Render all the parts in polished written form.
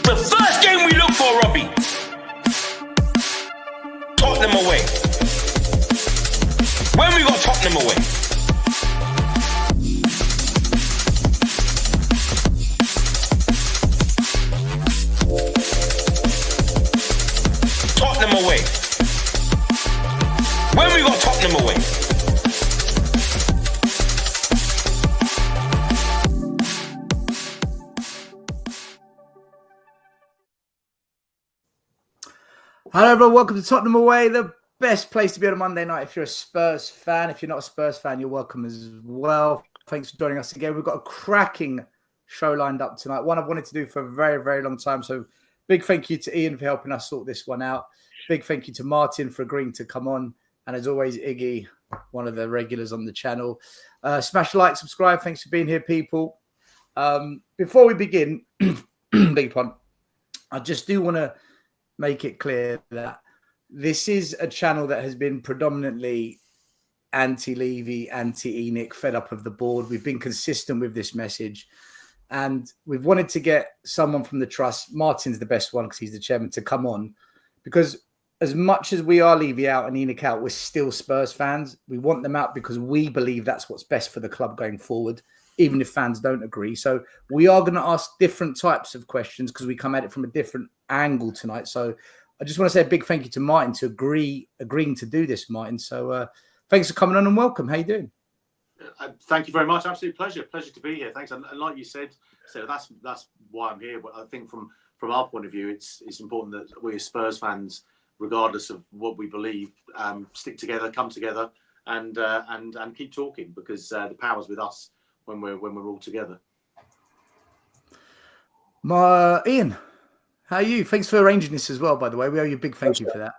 The first game we look for, Robbie. Tottenham away. When we got Tottenham away. Tottenham away. When we got Tottenham away. Hello everyone, welcome to Tottenham Away, the best place to be on a Monday night if you're a Spurs fan. If you're not a Spurs fan, you're welcome as well. Thanks for joining us again. We've got a cracking show lined up tonight, one I've wanted to do for a very, very long time. So big thank you to Ian for helping us sort this one out. Big thank you to Martin for agreeing to come on. And as always, Iggy, one of the regulars on the channel. Smash like, subscribe. Thanks for being here, people. Before we begin, beg your pardon, I just do want to make it clear that this is a channel that has been predominantly anti-Levy, anti-Enoch, fed up of the board. We've been consistent with this message. And we've wanted to get someone from the trust, Martin's the best one because he's the chairman, to come on. Because as much as we are Levy out and Enoch out, we're still Spurs fans. We want them out because we believe that's what's best for the club going forward, even if fans don't agree. So we are going to ask different types of questions because we come at it from a different angle tonight. So I just want to say a big thank you to Martin to agreeing to do this, Martin. So thanks for coming on and welcome. How you doing? Thank you very much. Absolute pleasure to be here. Thanks. And like you said, so that's why I'm here. But I think from our point of view, it's important that we as Spurs fans, regardless of what we believe, stick together, come together, and keep talking because the power's with us when we're all together. Ian, how are you? Thanks for arranging this as well, by the way. We owe you a big thank you for that.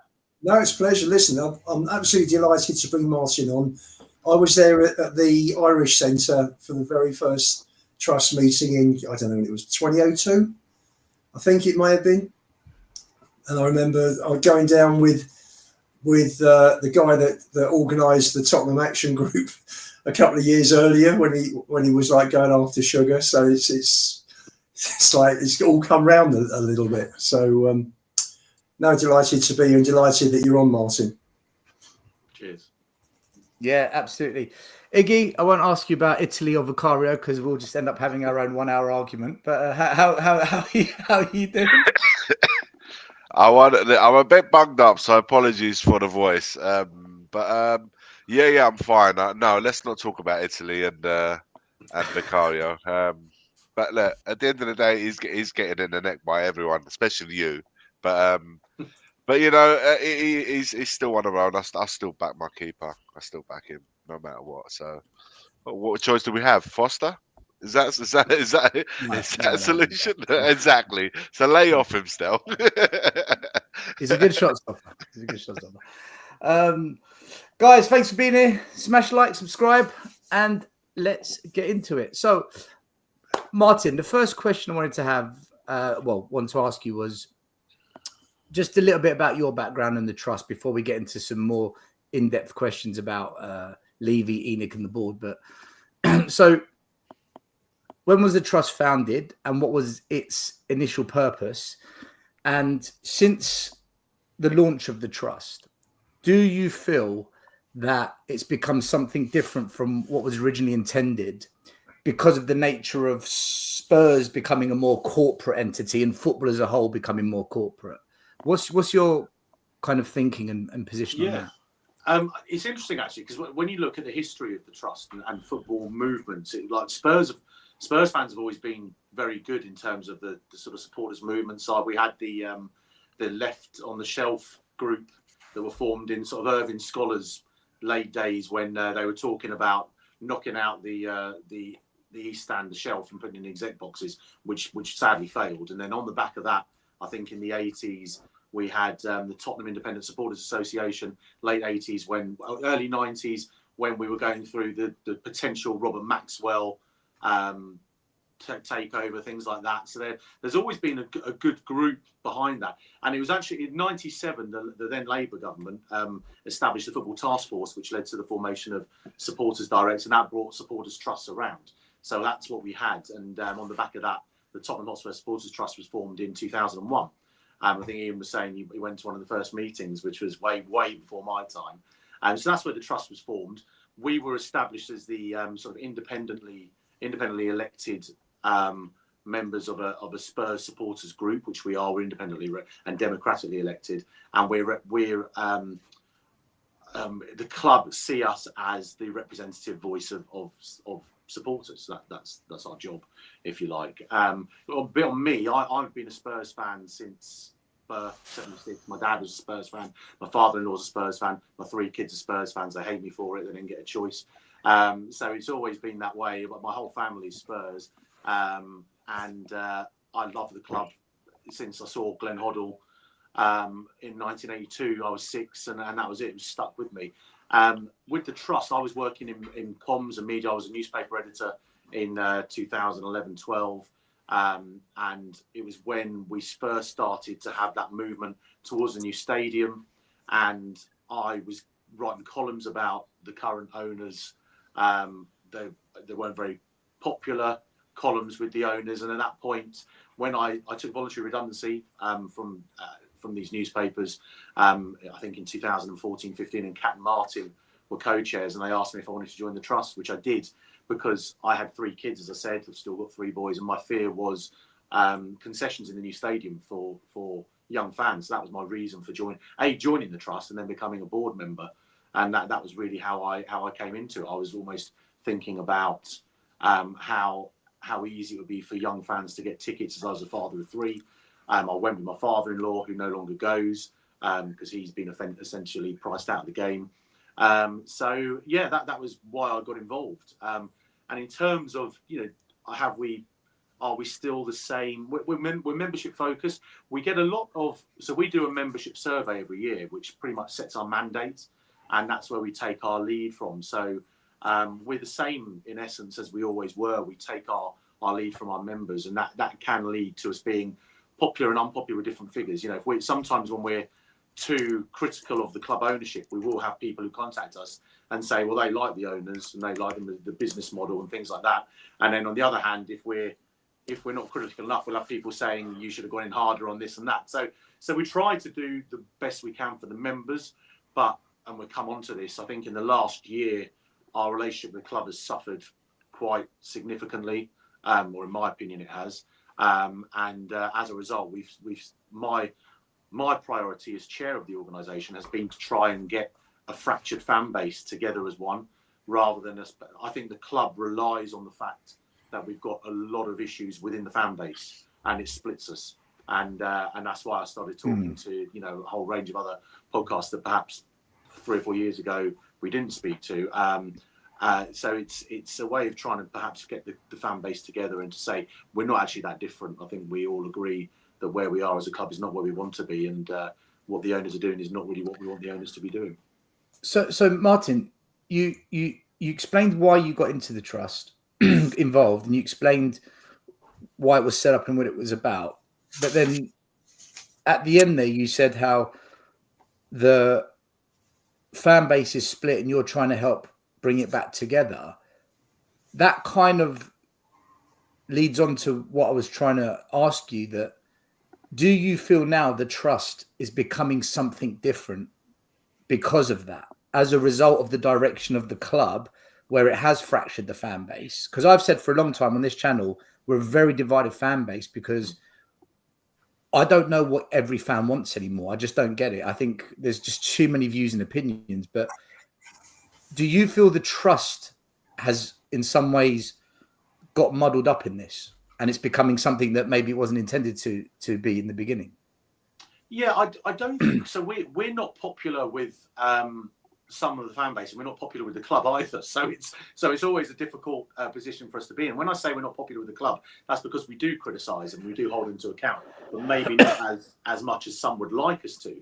No, it's a pleasure. Listen, I'm absolutely delighted to bring Martin on. I was there at the Irish Centre for the very first trust meeting in, I don't know when it was, 2002, I think it may have been. And I remember I was going down with the guy that organised the Tottenham Action Group a couple of years earlier when he was like going after sugar. So it's like it's all come round a little bit. So no, delighted to be here and delighted that you're on, Martin. Cheers. Yeah, absolutely. Iggy, I won't ask you about Italy or Vicario because we'll just end up having our own 1 hour argument. But how are you doing? I'm a bit bunged up, so apologies for the voice. Yeah, I'm fine. No, let's not talk about Italy and Vicario. But look, at the end of the day, he's getting in the neck by everyone, especially you. But you know, he's still one of our own. I still back my keeper. I still back him no matter what. So, what choice do we have? Foster? Is that a solution? No. Exactly. So lay off him still. He's a good shot stopper. Guys, thanks for being here. Smash like, subscribe, and let's get into it. So, Martin, the first question I wanted to ask you was just a little bit about your background and the trust before we get into some more in-depth questions about Levy, Enoch, and the board. But so, when was the trust founded, and what was its initial purpose? And since the launch of the trust, do you feel that it's become something different from what was originally intended because of the nature of Spurs becoming a more corporate entity and football as a whole becoming more corporate? What's your kind of thinking and position on that? It's interesting actually because when you look at the history of the trust and football movements, like Spurs fans have always been very good in terms of the sort of supporters movement side. We had the left on the shelf group that were formed in sort of Irving Scholars' late days when they were talking about knocking out the East Stand, the shelf, and putting in exec boxes, which sadly failed. And then on the back of that, I think in the 80s, we had the Tottenham Independent Supporters Association, late 80s, early 90s, when we were going through the potential Robert Maxwell takeover, things like that. So there's always been a good group behind that. And it was actually in 97, the then Labour government established the Football Task Force, which led to the formation of Supporters Direct, and that brought Supporters Trusts around. So that's what we had. And on the back of that, the Tottenham Hotspur Supporters Trust was formed in 2001. I think Ian was saying he went to one of the first meetings, which was way before my time. So that's where the trust was formed. We were established as the sort of independently elected members of a Spurs supporters group, which we are. We're independently and democratically elected, and we're the club see us as the representative voice of supporters. That's our job, if you like. A bit on me, I've been a Spurs fan since birth, 76. My dad was a Spurs fan. My father-in-law's a Spurs fan. My 3 kids are Spurs fans. They hate me for it. They didn't get a choice. So it's always been that way. But my whole family's Spurs. I love the club since I saw Glenn Hoddle in 1982. I was 6, and that was it. It was stuck with me. With the trust, I was working in comms and media. I was a newspaper editor in 2011-12. And it was when we first started to have that movement towards a new stadium. And I was writing columns about the current owners. They weren't very popular columns with the owners. And at that point, when I took voluntary redundancy from these newspapers, I think in 2014-15, and Cat and Martin were co-chairs, and they asked me if I wanted to join the trust, which I did, because I had 3 kids, as I said. I've still got 3 boys, and my fear was concessions in the new stadium for young fans. So that was my reason for joining the trust and then becoming a board member. And that was really how I came into it. I was almost thinking about how easy it would be for young fans to get tickets, as I was a father of 3. I went with my father-in-law, who no longer goes because he's been essentially priced out of the game. So yeah, that was why I got involved. And in terms of, are we still the same? We're membership focused. We get a lot of, so we do a membership survey every year, which pretty much sets our mandate, and that's where we take our lead from. So we're the same in essence as we always were. We take our lead from our members, and that can lead to us being popular and unpopular with different figures. Sometimes when we're too critical of the club ownership, we will have people who contact us and say, well, they like the owners and they like the business model and things like that. And then on the other hand, if we're not critical enough, we'll have people saying you should have gone in harder on this and that. So we try to do the best we can for the members, and we'll come on to this, I think in the last year, our relationship with the club has suffered quite significantly, or in my opinion, it has. And as a result, my priority as chair of the organisation has been to try and get a fractured fan base together as one, rather than I think the club relies on the fact that we've got a lot of issues within the fan base, and it splits us. And that's why I started talking to a whole range of other podcasts that perhaps 3 or 4 years ago we didn't speak to. So it's a way of trying to perhaps get the fan base together and to say we're not actually that different. I think we all agree that where we are as a club is not where we want to be, and what the owners are doing is not really what we want the owners to be doing. So Martin, you explained why you got into the trust involved, and you explained why it was set up and what it was about. But then at the end there, you said how the fan base is split and you're trying to help bring it back together. That kind of leads on to what I was trying to ask you, that do you feel now the trust is becoming something different because of that, as a result of the direction of the club, where it has fractured the fan base? Because I've said for a long time on this channel, we're a very divided fan base, because I don't know what every fan wants anymore. I just don't get it. I think there's just too many views and opinions. But do you feel the trust has in some ways got muddled up in this, and it's becoming something that maybe it wasn't intended to be in the beginning? Yeah, I don't think so. We're not popular with some of the fan base, and we're not popular with the club either. So it's always a difficult position for us to be in. When I say we're not popular with the club, that's because we do criticise and we do hold them to account, but maybe not as much as some would like us to.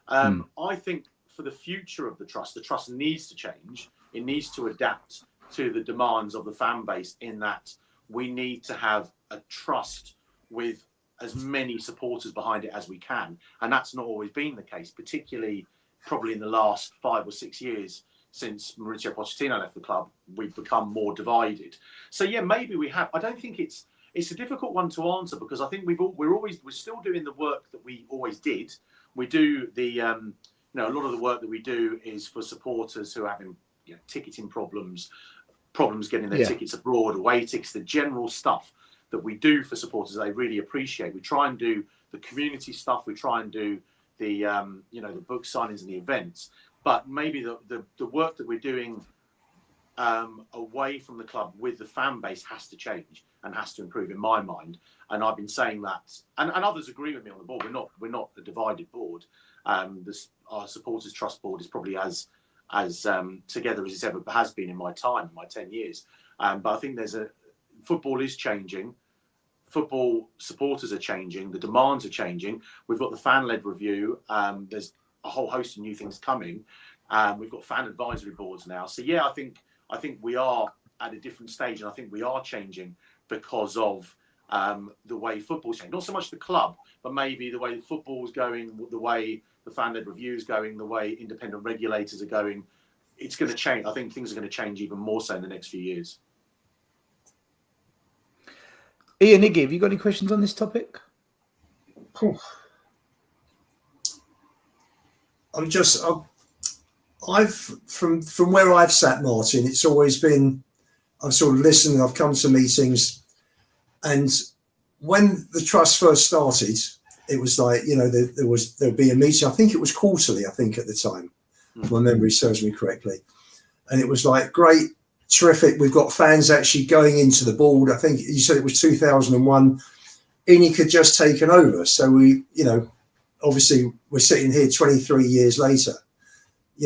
I think for the future of the trust needs to change. It needs to adapt to the demands of the fan base, in that we need to have a trust with as many supporters behind it as we can. And that's not always been the case, particularly probably in the last 5 or 6 years since Mauricio Pochettino left the club. We've become more divided. So yeah, maybe we have. I don't think it's it's a difficult one to answer because I think we're still doing the work that we always did. We do the a lot of the work that we do is for supporters who are having ticketing problems getting their tickets abroad, away tickets, the general stuff that we do for supporters. They really appreciate. We try and do the community stuff. We try and do the the book signings and the events. But maybe the work that we're doing away from the club with the fan base has to change and has to improve in my mind. And I've been saying that, and others agree with me on the board. We're not a divided board. Our supporters trust board is probably as together as it ever has been in my time, my 10 years. But I think football is changing. Football supporters are changing. The demands are changing. We've got the fan-led review. There's a whole host of new things coming. We've got fan advisory boards now. So yeah, I think we are at a different stage, and I think we are changing because of the way football's changing. Not so much the club, but maybe the way football's going, the way the fan-led review is going, the way independent regulators are going. It's going to change. I think things are going to change even more so in the next few years. Ian, Iggy, have you got any questions on this topic? I've from where I've sat, Martin, it's always been, I've sort of listened, I've come to meetings, and when the trust first started, it was like, there'd be a meeting. I think it was quarterly, at the time, if my memory serves me correctly. And it was like, great, terrific. We've got fans actually going into the board. I think you said it was 2001. ENIC had just taken over. So we, obviously we're sitting here 23 years later, we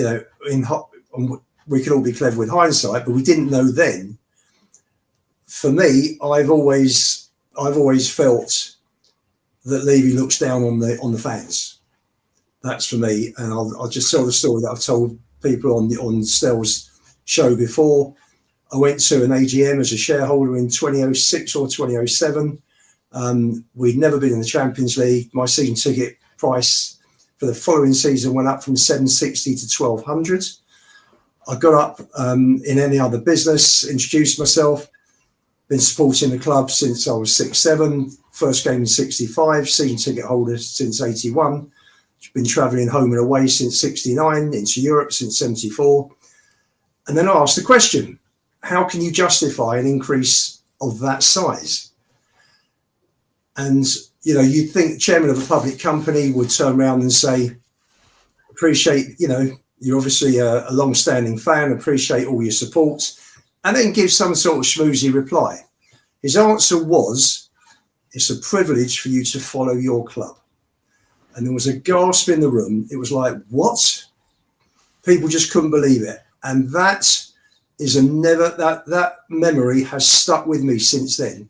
can all be clever with hindsight, but we didn't know then. For me, I've always felt that Levy looks down on the fans. That's for me, and I'll just tell the story that I've told people on Stell's show before. I went to an AGM as a shareholder in 2006 or 2007. We'd never been in the Champions League. My season ticket price for the following season went up from 760 to 1200. I got up in any other business, introduced myself, been supporting the club since I was 6'7", first game in 65, season ticket holder since 81, been travelling home and away since 69, into Europe since 74. And then I asked the question, how can you justify an increase of that size? And, you'd think the chairman of a public company would turn around and say, appreciate, you're obviously a long-standing fan, appreciate all your support, and then give some sort of schmoozy reply. His answer was, it's a privilege for you to follow your club. And there was a gasp in the room. It was like, what? People just couldn't believe it. And that is that memory has stuck with me since then.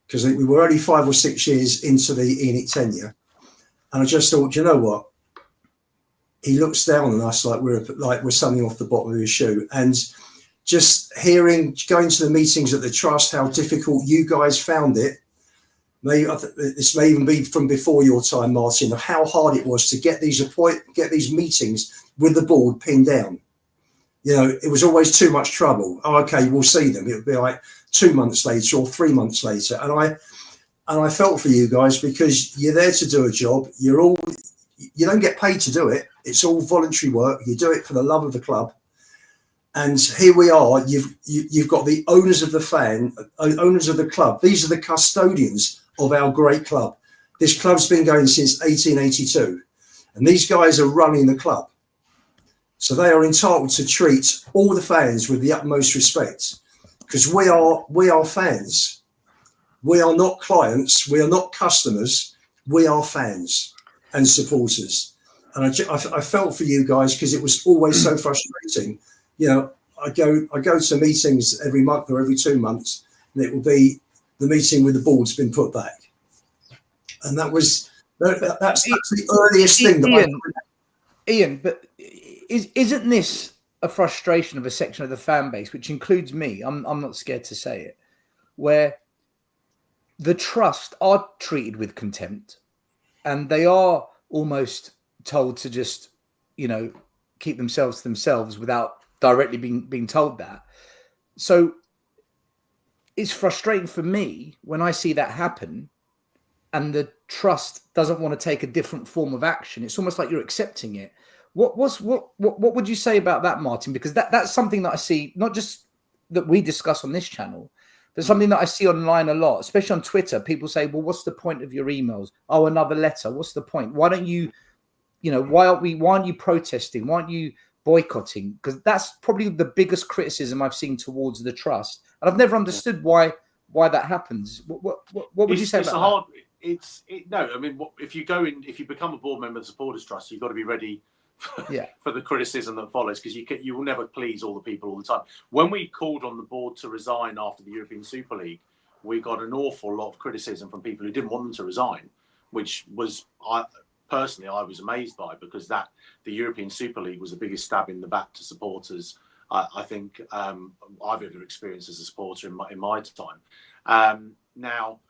Because we were only 5 or 6 years into the ENIC tenure. And I just thought, you know what? He looks down on us like we're something off the bottom of his shoe. And just going to the meetings at the trust, how difficult you guys found it. This may even be from before your time, Martin, of how hard it was to get these meetings with the board pinned down. It was always too much trouble. Oh, okay, we'll see them. It would be like 2 months later or 3 months later. And I felt for you guys because you're there to do a job. You don't get paid to do it. It's all voluntary work. You do it for the love of the club. And here we are. You've got the owners of the club. These are the custodians of our great club. This club's been going since 1882, and these guys are running the club. So they are entitled to treat all the fans with the utmost respect, because we are fans. We are not clients. We are not customers. We are fans and supporters. And I felt for you guys because it was always so frustrating. I go to meetings every month or every 2 months, and it will be the meeting with the board's been put back. And that's the earliest thing that Ian, but isn't this a frustration of a section of the fan base, which includes me? I'm not scared to say it, where the trust are treated with contempt, and they are almost told to just, keep themselves to themselves without directly being told that. So it's frustrating for me when I see that happen and the trust doesn't want to take a different form of action. It's almost like you're accepting it. What would you say about that, Martin? Because that's something that I see, not just that we discuss on this channel, but something that I see online a lot, especially on Twitter. People say, well, what's the point of your emails? Oh, another letter. What's the point? Why don't you, why aren't you protesting? Why aren't you boycotting? Because that's probably the biggest criticism I've seen towards the trust. And I've never understood why that happens. What would you say about that? No. I mean, if you become a board member of the Supporters Trust, you've got to be ready for the criticism that follows, because you will never please all the people all the time. When we called on the board to resign after the European Super League, we got an awful lot of criticism from people who didn't want them to resign, which was I was amazed by, because the European Super League was the biggest stab in the back to supporters I think I've ever experienced as a supporter in my time. Now.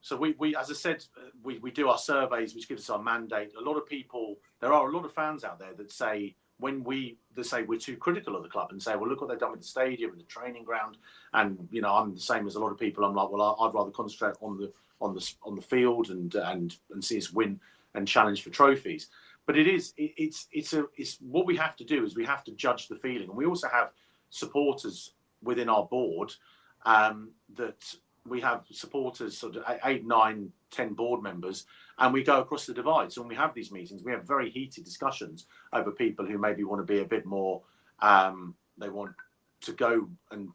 So we, as I said, we do our surveys, which gives us our mandate. There are a lot of fans out there that say we're too critical of the club and say, well, look what they've done with the stadium and the training ground. And I'm the same as a lot of people. I'm like, well, I'd rather concentrate on the field and see us win and challenge for trophies. But it's what we have to do is we have to judge the feeling, and we also have supporters within our board that. We have supporters, sort of 8, 9, 10 board members, and we go across the divide. So when we have these meetings, we have very heated discussions over people who maybe want to be a bit more, they want to go and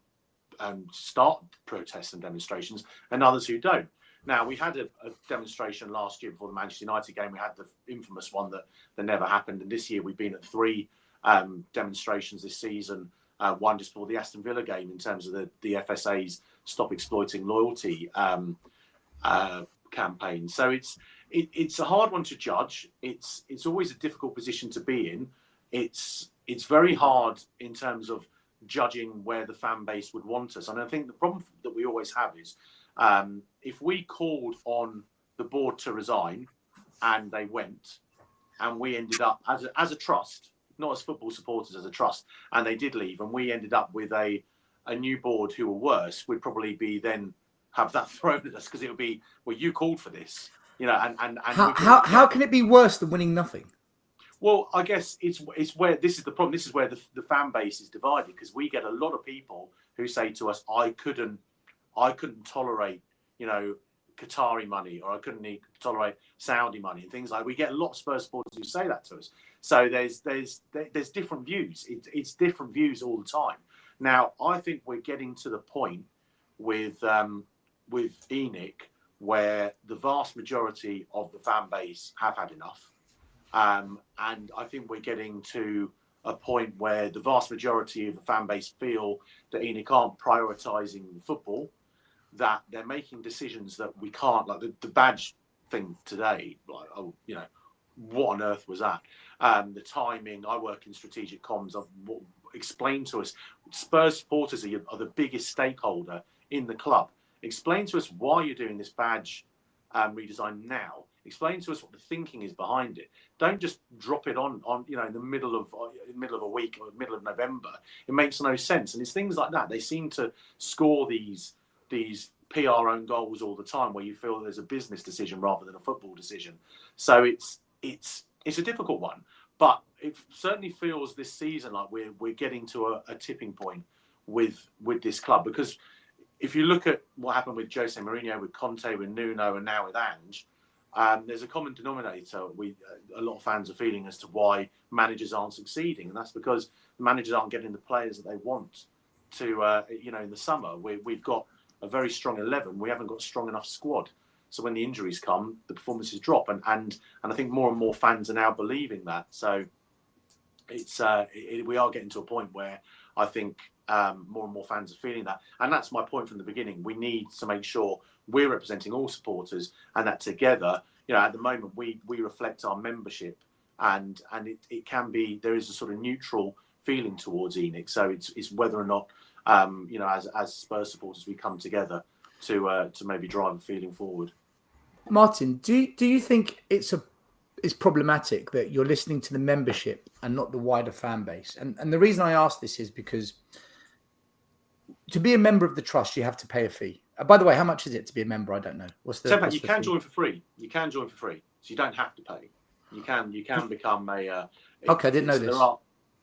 start protests and demonstrations, and others who don't. Now, we had a demonstration last year before the Manchester United game. We had the infamous one that never happened. And this year we've been at 3 demonstrations this season. One just before the Aston Villa game in terms of the FSA's Stop Exploiting Loyalty campaign. So it's a hard one to judge. It's always a difficult position to be in. It's very hard in terms of judging where the fan base would want us. And I think the problem that we always have is if we called on the board to resign and they went, and we ended up as a trust, not as football supporters, as a trust, and they did leave, and we ended up with a new board who were worse, we'd probably be then have that thrown at us, because it would be, well, you called for this, and how can it be worse than winning nothing? Well, I guess it's where this is the problem. This is where the fan base is divided, because we get a lot of people who say to us, I couldn't tolerate, Qatari money, or I couldn't tolerate Saudi money and things like. We get a lot of Spurs supporters who say that to us. So there's different views. It's different views all the time. Now, I think we're getting to the point with ENIC where the vast majority of the fan base have had enough, and I think we're getting to a point where the vast majority of the fan base feel that ENIC aren't prioritising football, that they're making decisions that we can't, like the badge thing today, like, what on earth was that? The timing. I work in strategic comms. Explain to us, Spurs supporters are the biggest stakeholder in the club. Explain to us why you're doing this badge redesign now. Explain to us what the thinking is behind it. Don't just drop it on in the middle of a week or middle of November. It makes no sense. And it's things like that. They seem to score these PR own goals all the time, where you feel there's a business decision rather than a football decision. So it's a difficult one, but it certainly feels this season like we're getting to a tipping point with this club, because if you look at what happened with Jose Mourinho, with Conte, with Nuno, and now with Ange, there's a common denominator a lot of fans are feeling as to why managers aren't succeeding, and that's because the managers aren't getting the players that they want to. In the summer, we've got a very strong 11. We haven't got a strong enough squad. So when the injuries come, the performances drop, and I think more and more fans are now believing that. So we are getting to a point where I think more and more fans are feeling that, and that's my point from the beginning. We need to make sure we're representing all supporters, and that together, at the moment we reflect our membership, and it can be, there is a sort of neutral feeling towards ENIC. So it's whether or not as Spurs supporters we come together to maybe drive a feeling forward. Martin, do you think it's problematic that you're listening to the membership and not the wider fan base? And the reason I ask this is because to be a member of the trust, you have to pay a fee. By the way, how much is it to be a member? I don't know. What's the You can fee? join for free. You can join for free, so you don't have to pay. You can become a. Okay, I didn't know this.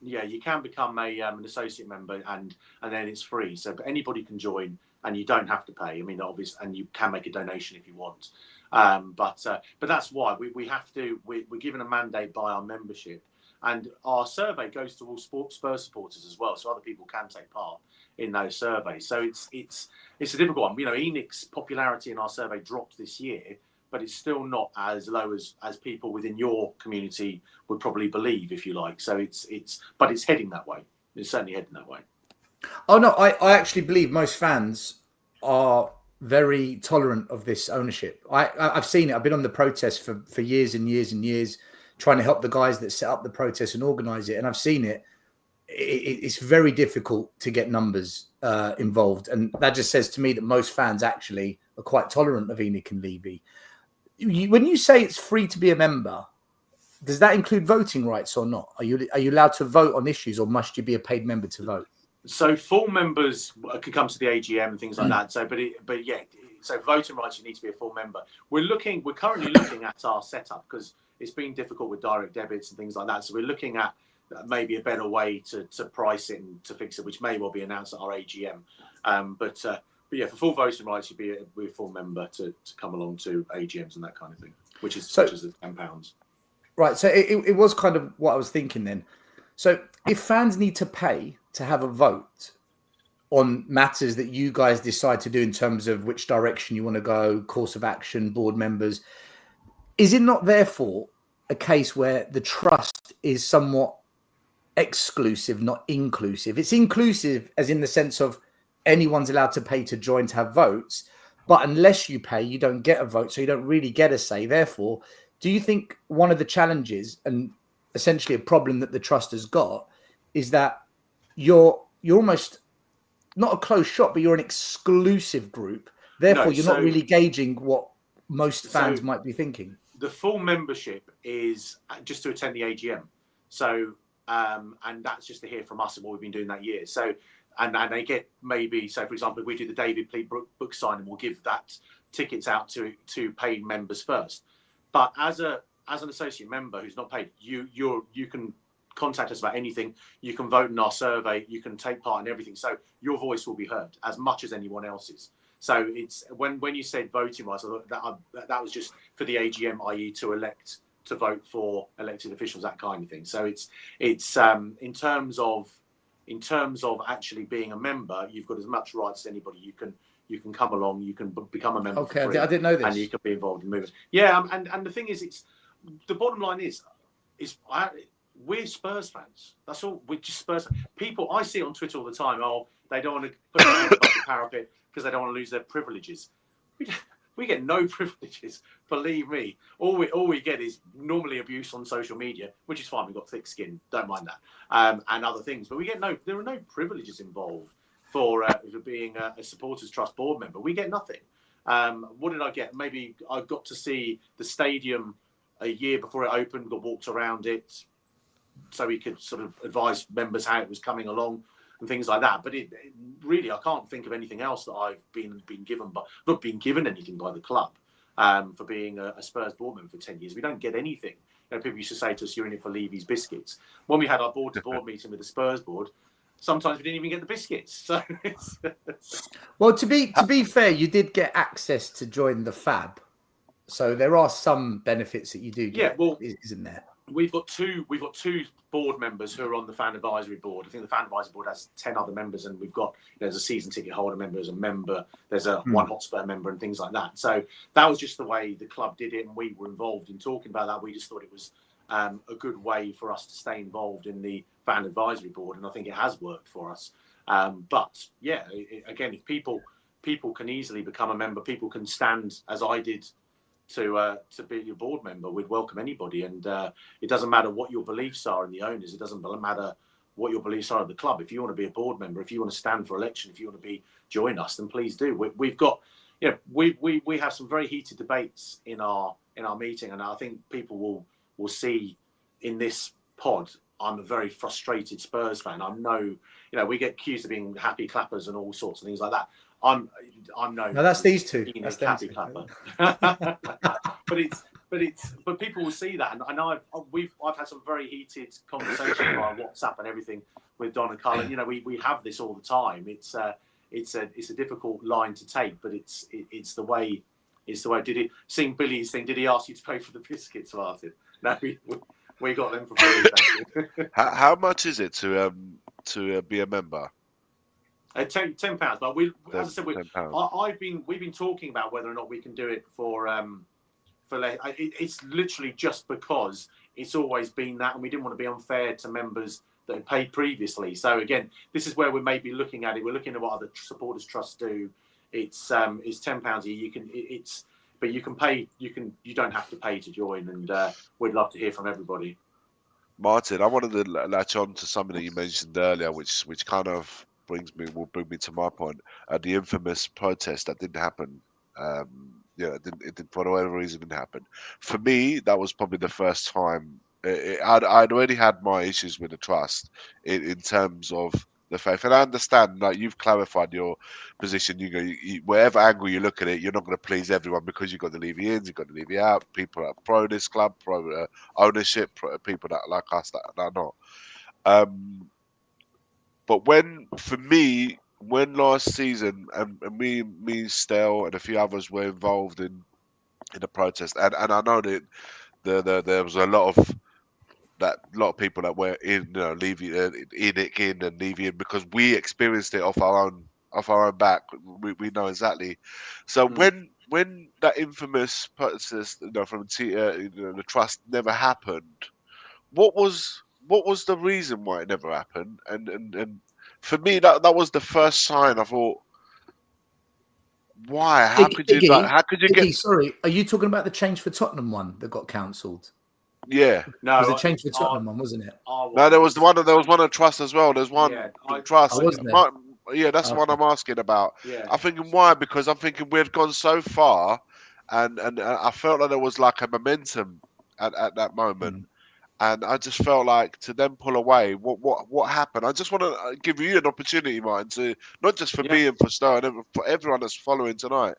You can become an associate member, and then it's free. So but anybody can join, and you don't have to pay. I mean, obviously, and you can make a donation if you want. But that's why we have to. We're given a mandate by our membership, and our survey goes to all Spurs supporters as well, so other people can take part in those surveys. So it's a difficult one. You know, ENIC's popularity in our survey dropped this year, but it's still not as low as people within your community would probably believe, if you like. So it's heading that way. It's certainly heading that way. Oh no, I actually believe most fans are very tolerant of this ownership. I've seen it. I've been on the protest for years and years and years, trying to help the guys that set up the protest and organize it. And I've seen it. It's very difficult to get numbers involved. And that just says to me that most fans actually are quite tolerant of ENIC and Levy. When you say it's free to be a member, does that include voting rights or not? Are you allowed to vote on issues, or must you be a paid member to vote? So full members can come to the AGM and things like that. So, so voting rights, you need to be a full member. We're currently looking at our setup because it's been difficult with direct debits and things like that. So we're looking at maybe a better way to price it and to fix it, which may well be announced at our AGM. But yeah, for full voting rights, you'd be a full member to come along to AGMs and that kind of thing, which is £10. Right. So it was kind of what I was thinking then. So if fans need to pay to have a vote on matters that you guys decide to do in terms of which direction you want to go, course of action, board members, is it not therefore a case where the trust is somewhat exclusive, not inclusive? It's inclusive as in the sense of anyone's allowed to pay to join to have votes, but unless you pay, you don't get a vote, so you don't really get a say. Therefore, do you think one of the challenges and essentially a problem that the trust has got is that you're almost not a closed shop, but you're an exclusive group. Therefore, you're not really gauging what most fans might be thinking. The full membership is just to attend the AGM. So, and that's just to hear from us and what we've been doing that year. So, and they get maybe, so for example, if we do the David Pleat book signing, we'll give that tickets out to paid members first. But as an associate member who's not paid, you can contact us about anything. You can vote in our survey. You can take part in everything. So your voice will be heard as much as anyone else's. So it's when you said voting rights, I thought that was just for the AGM, i.e., to vote for elected officials, that kind of thing. So it's in terms of actually being a member, you've got as much rights as anybody. You can come along. You can become a member. Okay, for free, I didn't know this. And you can be involved in movements. Yeah, and the thing is, the bottom line is we're Spurs fans. That's all. We're just Spurs fans. People, I see it on Twitter all the time. Oh, they don't want to put their hands above the parapet because they don't want to lose their privileges. We get no privileges. Believe me. All we get is normally abuse on social media, which is fine. We've got thick skin. Don't mind that. And other things. But there are no privileges involved for being a supporters trust board member. We get nothing. What did I get? Maybe I got to see the stadium a year before it opened, got walked around it so we could sort of advise members how it was coming along and things like that. But it really, I can't think of anything else that I've been given, but not been given anything by the club for being a Spurs board member for 10 years. We don't get anything. You know, people used to say to us, "You're in it for Levy's biscuits." When we had our board-to-board meeting with the Spurs board, sometimes we didn't even get the biscuits. So, well, to be fair, you did get access to join the FAB, so there are some benefits that you do get. Yeah, well, isn't there? We've got two board members who are on the fan advisory board. I think the fan advisory board has 10 other members, and we've got there's a season ticket holder member, there's a member, there's a one HOTSPUR member, and things like that. So that was just the way the club did it, and we were involved in talking about that. We just thought it was a good way for us to stay involved in the fan advisory board, and I think it has worked for us. But yeah, again, if people can easily become a member, people can stand as I did to be your board member. We'd welcome anybody, and it doesn't matter what your beliefs are in the owners. It doesn't matter what your beliefs are of the club. If you want to be a board member, if you want to stand for election, if you want to join us, then please do. We've got, we have some very heated debates in our meeting, and I think people will see in this pod I'm a very frustrated Spurs fan. We get accused of being happy clappers and all sorts of things like that. I'm known. No, that's these two. Being That's a them happy two. clapper. but people will see that, and I've had some very heated conversations via WhatsApp and everything with Don and Cullen. We have this all the time. It's a difficult line to take, but it's the way. Did he seeing Billy's thing? Did he ask you to pay for the biscuits, Martin? No, we got them for free. Thank you. How much is it to be a member? £10, but as I said, £10. we've been talking about whether or not we can do it for it's literally just because it's always been that, and we didn't want to be unfair to members that had paid previously. So again, this is where we may be looking at it. We're looking at what other supporters trusts do. It's £10 a year. But you can pay. You don't have to pay to join, and we'd love to hear from everybody. Martin, I wanted to latch on to something that you mentioned earlier, which kind of will bring me to my point. The infamous protest that didn't happen. It didn't, for whatever reason, didn't happen. For me, that was probably the first time. I'd already had my issues with the trust in terms of the faith, and I understand. Like, you've clarified your position. Wherever angle you look at it, you're not going to please everyone because you've got the Levy-ins, you've got the Levy-out, people that are pro this club, pro ownership, people that like us that are not. But when last season and me, Stel, and a few others were involved in the protest, and I know that there was a lot of people that were in, leaving in and leaving because we experienced it off our own back. We know exactly. So when that infamous protest, from the trust never happened, what was the reason why it never happened? And for me, that was the first sign. I thought, why? How could you get? Sorry, are you talking about the Change for Tottenham one that got cancelled? Yeah. No, it was the Change for Tottenham one, wasn't it? No, there was one of trust as well. There's one trust. Yeah, that's the one I'm asking about. Yeah. I'm thinking why? Because I'm thinking we had gone so far, and I felt like there was like a momentum at that moment. And I just felt like to then pull away. What happened? I just want to give you an opportunity, Martin, to not just for me and for Stowe and for everyone that's following tonight.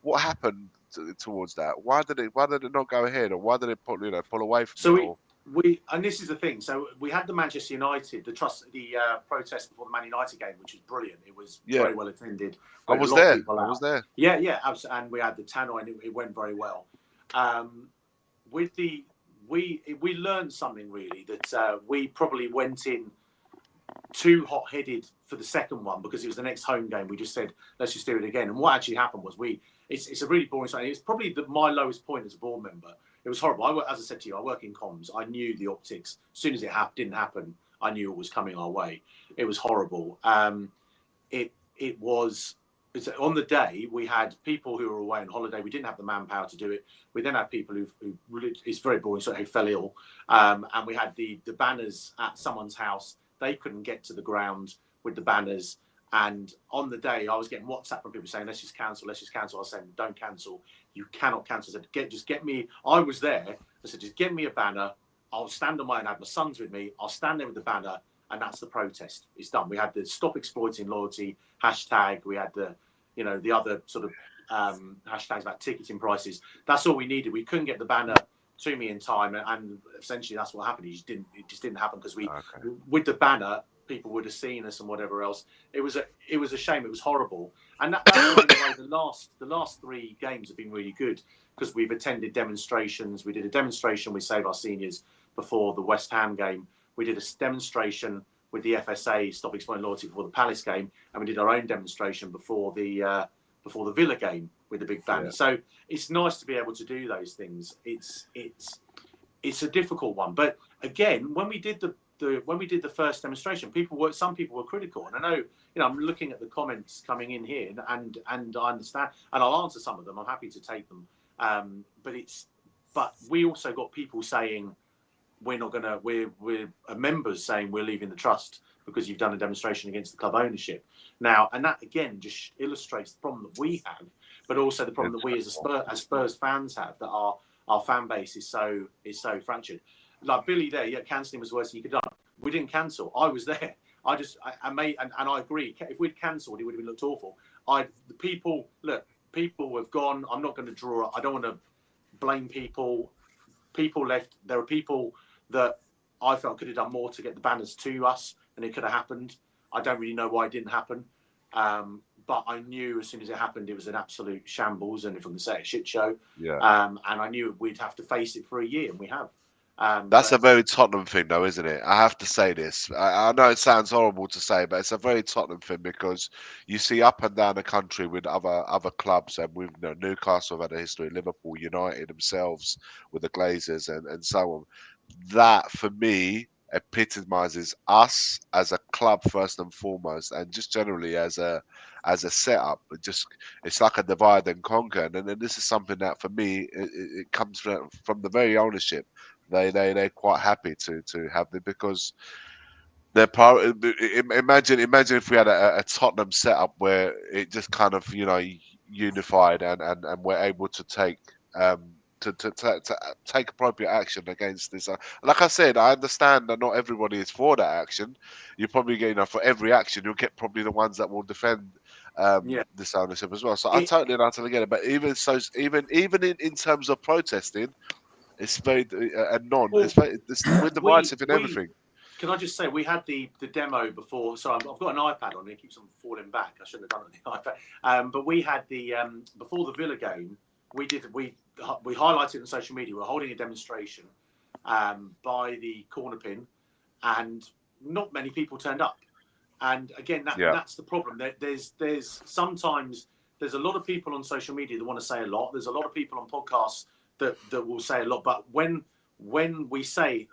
What happened towards that? Why did it not go ahead, or why did it pull away from it? We and this is the thing. So we had the Manchester United, the protest before the Man United game, which was brilliant. It was very well attended. I was there. Yeah, absolutely. And we had the tannoy, and it went very well. We learned something really that we probably went in too hot-headed for the second one because it was the next home game. We just said, let's just do it again. And what actually happened was it's a really boring story. It's probably my lowest point as a board member. It was horrible. As I said to you, I work in comms. I knew the optics. As soon as it didn't happen, I knew it was coming our way. It was horrible. It was on the day we had people who were away on holiday. We didn't have the manpower to do it. We then had people who really, it's very boring, so who fell ill. And we had the banners at someone's house. They couldn't get to the ground with the banners. And on the day, I was getting WhatsApp from people saying, let's just cancel. I was saying, don't cancel. You cannot cancel. I said, just get me. I was there. I said, just get me a banner. I'll stand on my own. I had my sons with me. I'll stand there with the banner. And that's the protest. It's done. We had the Stop Exploiting Loyalty hashtag. We had the other sort of hashtags about ticketing prices. That's all we needed. We couldn't get the banner to me in time. And essentially that's what happened. It just didn't happen because with the banner, people would have seen us and whatever else. It was a shame. It was horrible. And that's why the last three games have been really good because we've attended demonstrations. We did a demonstration with Save Our Seniors before the West Ham game. We did a demonstration with the FSA, Stop Exploiting Loyalty, before the Palace game, and we did our own demonstration before the Villa game with the big banner. Yeah. So it's nice to be able to do those things. It's a difficult one, but again, when we did the first demonstration, some people were critical, and I know, I'm looking at the comments coming in here, and I understand, and I'll answer some of them. I'm happy to take them, but we also got people saying we're members saying we're leaving the trust because you've done a demonstration against the club ownership now, and that again just illustrates the problem that we have, but also the problem that we as Spurs fans have, that our fan base is so fractured. Like Billy there, cancelling was worse than you could have done. we didn't cancel. I was there. I made, and I agree. If we'd cancelled, it would have been looked awful. People have gone. I'm not going to draw. I don't want to blame people. People left. There are people that I felt could have done more to get the banners to us, and it could have happened. I don't really know why it didn't happen. But I knew as soon as it happened, it was an absolute shambles, and if I can say, a shit show. Yeah. And I knew we'd have to face it for a year, and we have. That's a very Tottenham thing, though, isn't it? I have to say this. I know it sounds horrible to say, but it's a very Tottenham thing because you see up and down the country with other clubs, and with Newcastle have had a history, Liverpool, United themselves with the Glazers, and so on. That for me epitomizes us as a club first and foremost, and just generally as a setup. It's like a divide and conquer, and then this is something that for me it comes from the very ownership. They're quite happy to have it because they're part. Imagine if we had a Tottenham setup where it just kind of unified and we're able to take to take appropriate action against this. Like I said, I understand that not everybody is for that action. You probably get, for every action, you'll get probably the ones that will defend this ownership as well. So I totally and utterly get it. But even so, even in terms of protesting, it's very we're divisive in everything. Can I just say, we had the demo before. So I've got an iPad on. It keeps on falling back. I shouldn't have done it on the iPad. But we had the before the Villa game. We highlighted it on social media. We were holding a demonstration by the corner pin, and not many people turned up. And again, that's the problem. There's sometimes there's a lot of people on social media that want to say a lot. There's a lot of people on podcasts that will say a lot. But when we say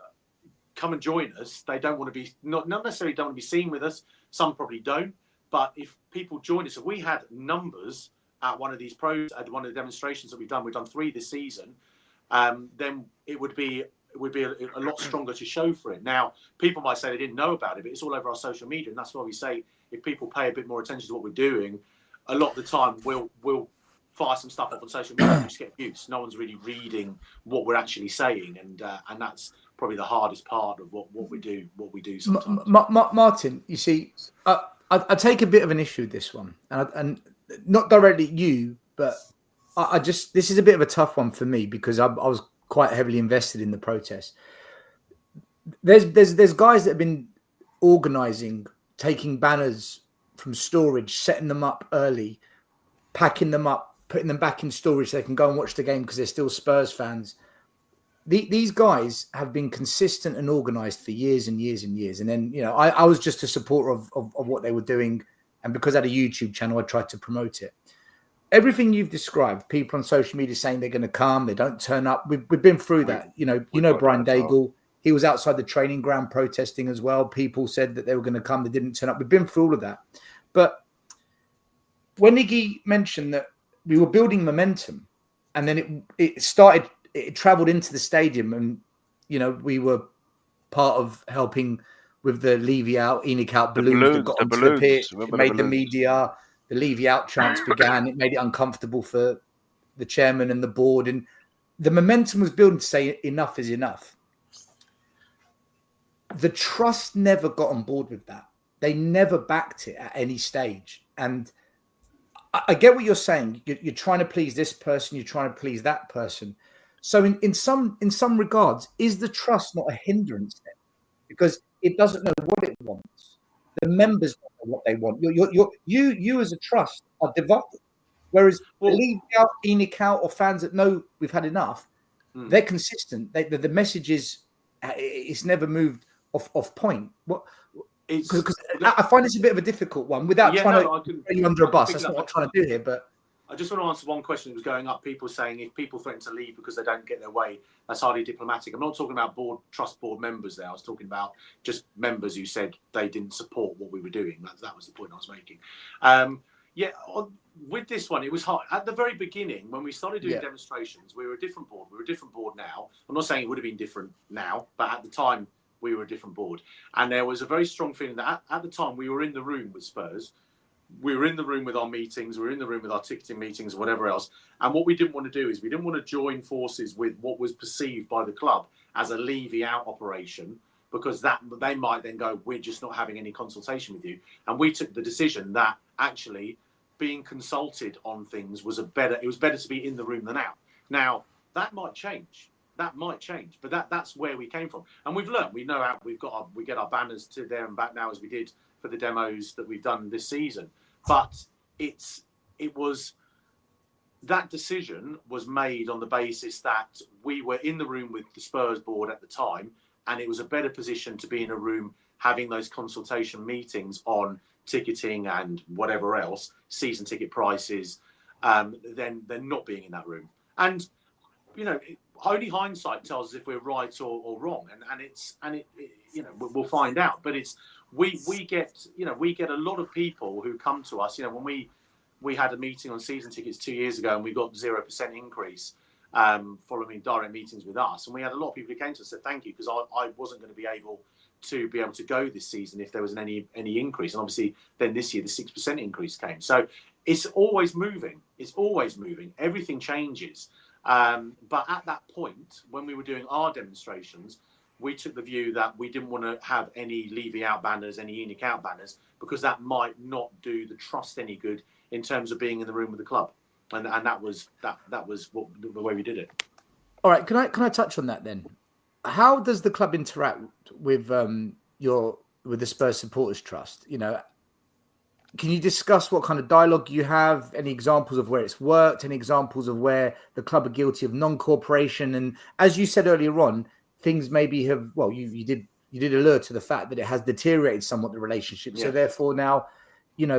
come and join us, they don't want to be not necessarily don't want to be seen with us. Some probably don't. But if people join us, if we had numbers at one of these at one of the demonstrations that we've done 3 this season, then it would be a lot stronger to show for it. Now, people might say they didn't know about it, but it's all over our social media, and that's why we say if people pay a bit more attention to what we're doing, a lot of the time we'll fire some stuff up on social media and just get views. No one's really reading what we're actually saying, and that's probably the hardest part of what we do sometimes. Martin, you see, I take a bit of an issue with this one, and not directly you, but I just, this is a bit of a tough one for me because I was quite heavily invested in the protest. There's guys that have been organising, taking banners from storage, setting them up early, packing them up, putting them back in storage so they can go and watch the game because they're still Spurs fans. These guys have been consistent and organised for years and years and years. And then, I was just a supporter of what they were doing. And because I had a YouTube channel, I tried to promote it. Everything you've described, people on social media saying they're going to come, they don't turn up. We've been through that. Brian Daigle, he was outside the training ground protesting as well. People said that they were going to come, they didn't turn up. We've been through all of that. But when Iggy mentioned that we were building momentum, and then it travelled into the stadium, and we were part of helping with the Levy out, ENIC out balloons that got onto the pitch. It made the media, the Levy out chants began. It made it uncomfortable for the chairman and the board. And the momentum was building to say enough is enough. The trust never got on board with that. They never backed it at any stage. And I get what you're saying. You're trying to please this person. You're trying to please that person. So in some regards, is the trust not a hindrance then? Because it doesn't know what it wants. The members don't know what they want. You as a trust are divided. Whereas League out, ENIC out, or fans that know we've had enough, they're consistent. The message is it's never moved off point. Because I find this a bit of a difficult one without trying to put you under a bus. That's not what I'm trying to do here. But I just want to answer one question that was going up. People saying if people threaten to leave because they don't get their way, that's hardly diplomatic. I'm not talking about trust board members there. I was talking about just members who said they didn't support what we were doing. That was the point I was making. With this one, it was hard. At the very beginning, when we started doing demonstrations, we were a different board. We're a different board now. I'm not saying it would have been different now, but at the time, we were a different board. And there was a very strong feeling that at the time, we were in the room with Spurs. We were in the room with our meetings, we were in the room with our ticketing meetings, whatever else. And what we didn't want to do is we didn't want to join forces with what was perceived by the club as a Levy out operation, because that they might then go, we're just not having any consultation with you. And we took the decision that actually being consulted on things was better to be in the room than out. Now that might change. But that's where we came from, and we've learned. We know how we get our banners to there and back now, as we did for the demos that we've done this season. But that decision was made on the basis that we were in the room with the Spurs board at the time, and it was a better position to be in a room having those consultation meetings on ticketing and whatever else, season ticket prices, than not being in that room. And only hindsight tells us if we're right or wrong, and we'll find out. But we get a lot of people who come to us. When we had a meeting on season tickets 2 years ago, and we got 0% increase following direct meetings with us, and we had a lot of people who came to us and said thank you, because I wasn't going to be able to go this season if there was any increase. And obviously then this year the 6% increase came. So it's always moving. Everything changes. But at that point, when we were doing our demonstrations, we took the view that we didn't want to have any Levy out banners, any unique out banners, because that might not do the trust any good in terms of being in the room with the club. And that was the way we did it. All right, can I touch on that then? How does the club interact with the Spurs Supporters Trust? Can you discuss what kind of dialogue you have? Any examples of where it's worked? Any examples of where the club are guilty of non-cooperation? And as you said earlier on, things maybe have. Well, you did allude to the fact that it has deteriorated somewhat, the relationship. Yeah. So therefore, now,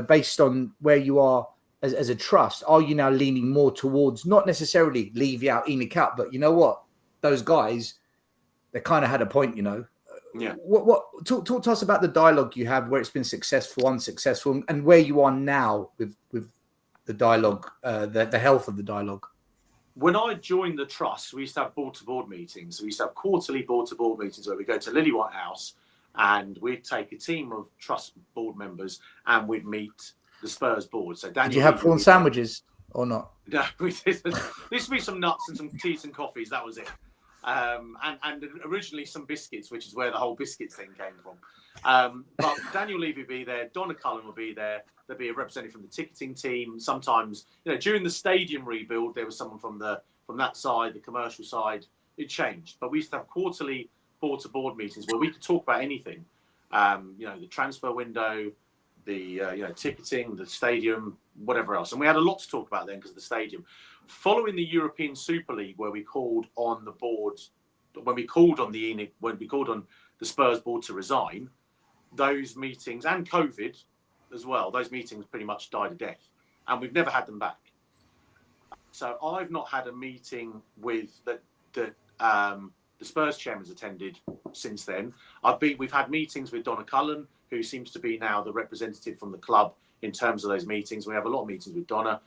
based on where you are as a trust, are you now leaning more towards not necessarily Levy out, Enoch out, but you know what, those guys, they kind of had a point, Yeah. Talk to us about the dialogue you have, where it's been successful, unsuccessful, and where you are now with the dialogue, the health of the dialogue. When I joined the trust, we used to have board-to-board meetings. We used to have quarterly board-to-board meetings where we go to Lily-White House and we'd take a team of trust board members and we'd meet the Spurs board. So Daniel, did you have prawn sandwiches or not? No, we didn't. There used to be some nuts and some teas and coffees. That was it. And originally some biscuits, which is where the whole biscuits thing came from. But Daniel Levy would be there, Donna Cullen would be there, there'd be a representative from the ticketing team. Sometimes, during the stadium rebuild, there was someone from that side, the commercial side. It changed, but we used to have quarterly board-to-board meetings where we could talk about anything. The transfer window, the ticketing, the stadium, whatever else. And we had a lot to talk about then because of the stadium. Following the European Super League, where we called on the board, when we called on the Spurs board to resign, those meetings, and COVID as well, those meetings pretty much died a death, and we've never had them back. So I've not had a meeting with that the Spurs chairman's attended since then. We've had meetings with Donna Cullen, who seems to be now the representative from the club in terms of those meetings. We have a lot of meetings with Donna.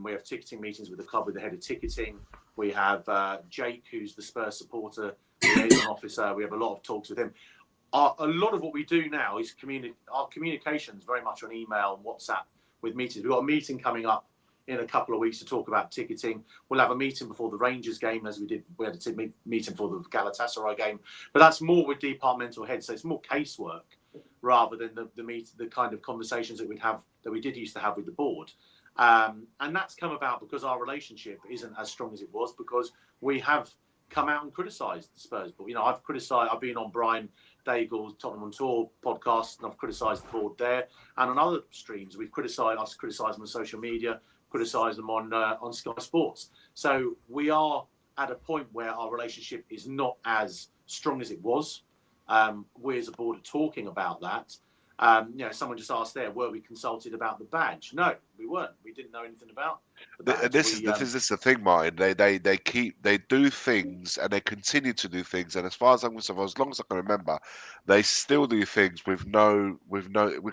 We have ticketing meetings with the club with the head of ticketing. We have Jake, who's the Spurs supporter liaison officer. We have a lot of talks with him. A lot of what we do now is our communications very much on email and WhatsApp with meetings. We've got a meeting coming up in a couple of weeks to talk about ticketing. We'll have a meeting before the Rangers game, as we did. We had a meeting before the Galatasaray game, but that's more with departmental heads. So it's more casework rather than the kind of conversations that we did used to have with the board. And that's come about because our relationship isn't as strong as it was, because we have come out and criticised the Spurs. But I've been on Brian Daigle's Tottenham on Tour podcast, and I've criticised the board there. And on other streams, I've criticised them on social media, criticised them on Sky Sports. So we are at a point where our relationship is not as strong as it was. We as a board are talking about that. Someone just asked there, were we consulted about the badge? No, we weren't. We didn't know anything about the badge. This is the thing, Martin. They do things and they continue to do things. And as far as I'm concerned, as long as I can remember, they still do things with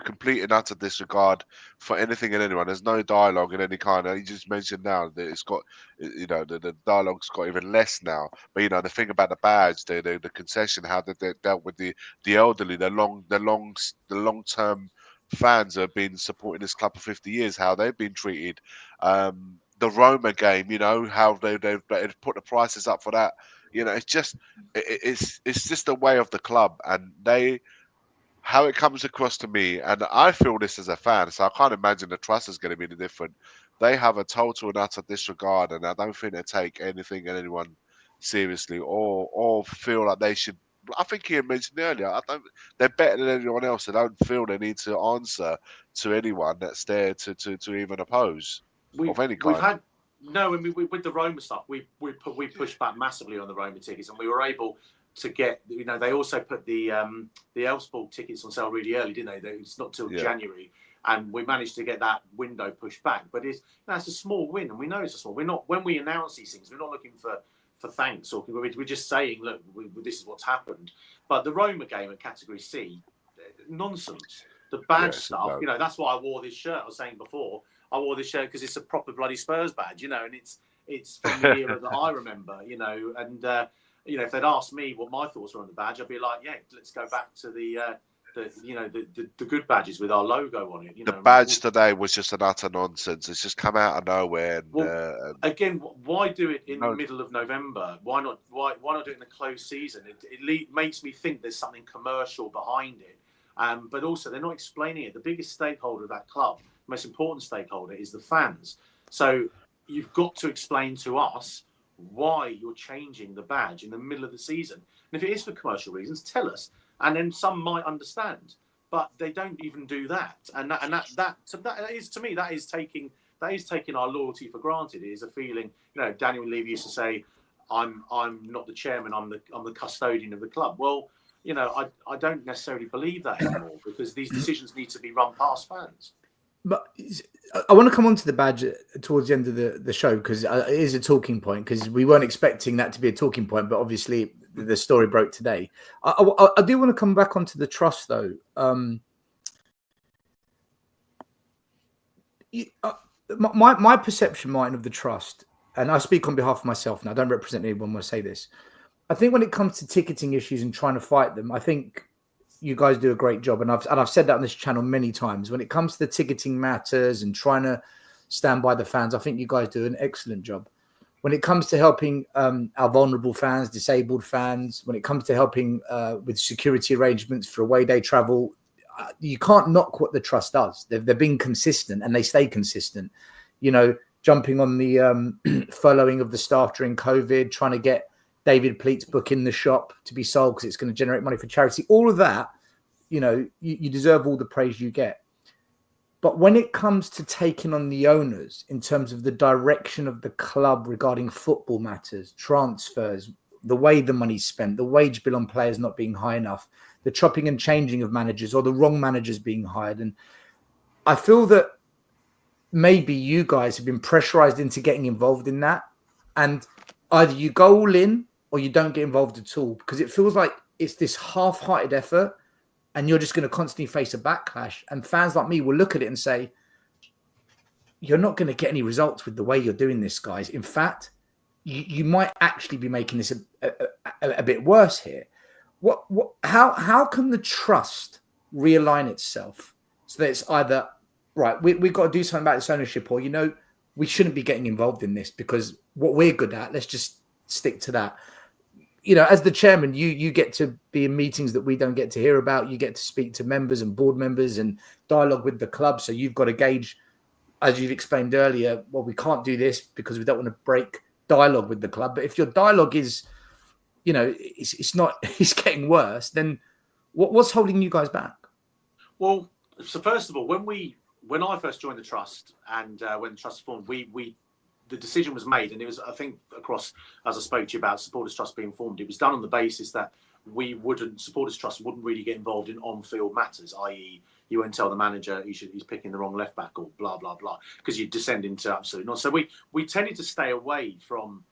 complete and utter disregard for anything and anyone. There's no dialogue in any kind. You just mentioned now that it's got, the dialogue's got even less now. But the thing about the badge, the concession, how they dealt with the elderly, the long-term fans have been supporting this club for 50 years, how they've been treated. the Roma game, you know, how they've put the prices up for that. You know, it's just the way of the club, and how it comes across to me, and I feel this as a fan, so I can't imagine the trust is going to be any different. They have a total and utter disregard, and I don't think they take anything and anyone seriously, or feel like they should. I think you mentioned earlier, I don't. They're better than anyone else. They don't feel they need to answer to anyone that's there to even oppose of any We've kind. had no, I mean, with the Roma stuff, we pushed back massively on the Roma tickets, and we were able to get. You know, they also put the Elfsborg tickets on sale really early, didn't they? It's not till Yeah. January, and we managed to get that window pushed back. But that's a small win, and we know it's a small. We're not when we announce these things, we're not looking for thanks, or we're just saying, look, this is what's happened. But the Roma game at Category C, nonsense. The badge stuff, you know, that's why I wore this shirt. I was saying before, I wore this shirt because it's a proper bloody Spurs badge, you know, and it's from the era that I remember, you know, and you know, if they'd asked me what my thoughts were on the badge, I'd be like, yeah, let's go back to the good badges with our logo on it. You know, The badge today was just an utter nonsense. It's just come out of nowhere. And, again, why do it in the middle of November? Why not do it in the closed season? It makes me think there's something commercial behind it. But also, they're not explaining it. The biggest stakeholder of that club, the most important stakeholder, is the fans. So you've got to explain to us why you're changing the badge in the middle of the season. And if it is for commercial reasons, tell us. And then some might understand. But they don't even do that. And that is, to me, that is taking our loyalty for granted. It is a feeling, you know, Daniel Levy used to say, I'm not the chairman, I'm the custodian of the club. Well, you know, I don't necessarily believe that anymore, because these decisions need to be run past fans. But I want to come on to the badge towards the end of the show, because it is a talking point, because we weren't expecting that to be a talking point, but obviously the story broke today. I do want to come back onto the trust, though. My perception, Martin, of the trust, and I speak on behalf of myself now, I don't represent anyone when I say this. I think when it comes to ticketing issues and trying to fight them, I think you guys do a great job. And I've said that on this channel many times. When it comes to the ticketing matters and trying to stand by the fans, I think you guys do an excellent job. When it comes to helping our vulnerable fans, disabled fans, when it comes to helping with security arrangements for away day travel, you can't knock what the trust does. They've been consistent, and they stay consistent. You know, jumping on the furloughing of the staff during COVID, trying to get David Pleat's book in the shop to be sold because it's going to generate money for charity. All of that, you know, you deserve all the praise you get. But when it comes to taking on the owners in terms of the direction of the club regarding football matters, transfers, the way the money's spent, the wage bill on players not being high enough, the chopping and changing of managers or the wrong managers being hired. And I feel that maybe you guys have been pressurized into getting involved in that. And either you go all in or you don't get involved at all, because it feels like it's this half-hearted effort and you're just going to constantly face a backlash. And fans like me will look at it and say, you're not going to get any results with the way you're doing this, guys. In fact, you might actually be making this a bit worse here. How can the trust realign itself so that it's either, right, we've got to do something about this ownership, or, you know, we shouldn't be getting involved in this because what we're good at, let's just stick to that. You know, as the chairman, you get to be in meetings that we don't get to hear about. You get to speak to members and board members and dialogue with the club. So you've got to gauge, as you've explained earlier, well, we can't do this because we don't want to break dialogue with the club. But if your dialogue is, you know, it's getting worse, then what's holding you guys back? Well, so first of all, when I first joined the trust and when the trust formed, the decision was made, and it was, I think, across, as I spoke to you about Supporters Trust being formed, it was done on the basis that Supporters Trust wouldn't really get involved in on-field matters, i.e. you won't tell the manager he's picking the wrong left back or blah, blah, blah, because you descend into absolute nonsense. So we tended to stay away from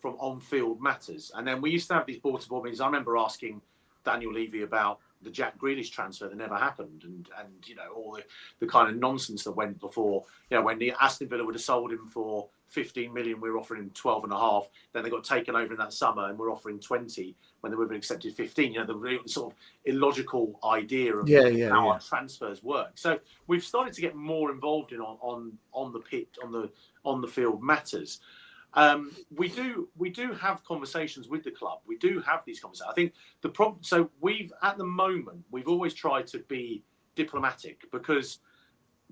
on-field matters. And then we used to have these board-to-board meetings. I remember asking Daniel Levy about the Jack Grealish transfer that never happened, and you know, all the kind of nonsense that went before, you know, when the Aston Villa would have sold him for 15 million, we were offering 12.5. Then they got taken over in that summer, and we're offering 20 when they would have accepted 15. You know, the real sort of illogical idea of how our transfers work. So we've started to get more involved in on the pitch, on the field matters. We do have conversations with the club. We do have these conversations. I think the problem. So at the moment we've always tried to be diplomatic, because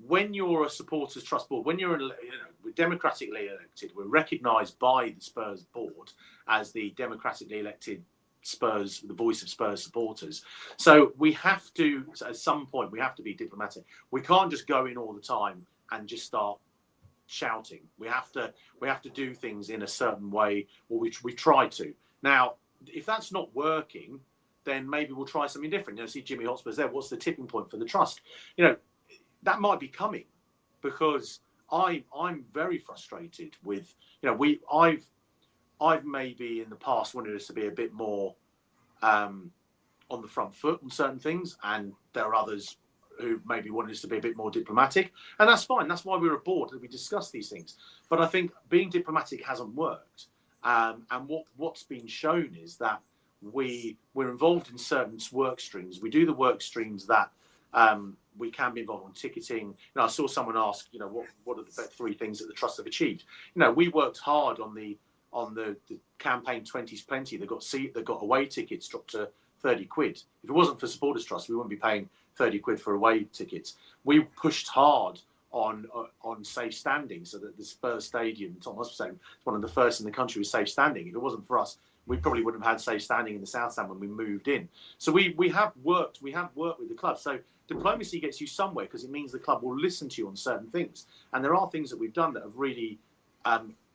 when you're a supporters trust board, when we're democratically elected, we're recognised by the Spurs board as the democratically elected Spurs, the voice of Spurs supporters. So we have to, at some point, we have to be diplomatic. We can't just go in all the time and just start shouting. We have to do things in a certain way, or we try to. Now, if that's not working, then maybe we'll try something different. You know, see Jimmy Hotspur's there. What's the tipping point for the trust? You know, that might be coming, because I'm very frustrated with, you know, I've maybe in the past wanted us to be a bit more on the front foot on certain things, and there are others who maybe wanted us to be a bit more diplomatic, and that's fine. That's why we're a board, that we discuss these things. But I think being diplomatic hasn't worked, and what's been shown is that we're involved in certain work streams. We do the work streams that we can be involved on ticketing. You know, I saw someone ask, you know, what are the 3 things that the trust have achieved? You know, we worked hard on the campaign 20's Plenty. They got away tickets dropped to 30 quid. If it wasn't for Supporters Trust, we wouldn't be paying 30 quid for away tickets. We pushed hard on safe standing, so that the Spurs Stadium, Tottenham HOTSPUR Stadium, is one of the first in the country with safe standing. If it wasn't for us, we probably wouldn't have had safe standing in the South Stand when we moved in. So we have worked with the club. So diplomacy gets you somewhere, because it means the club will listen to you on certain things. And there are things that we've done that have really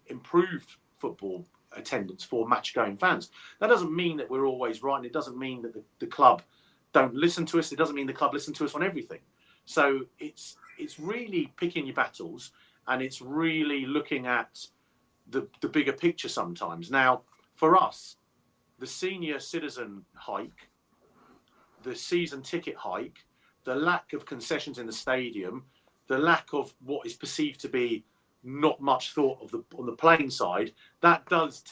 improved football attendance for match-going fans. That doesn't mean that we're always right, and it doesn't mean that the club don't listen to us. It doesn't mean the club listen to us on everything. So it's really picking your battles, and it's really looking at the bigger picture sometimes. Now, for us, the senior citizen hike, the season ticket hike, the lack of concessions in the stadium, the lack of what is perceived to be not much thought of on the playing side, that does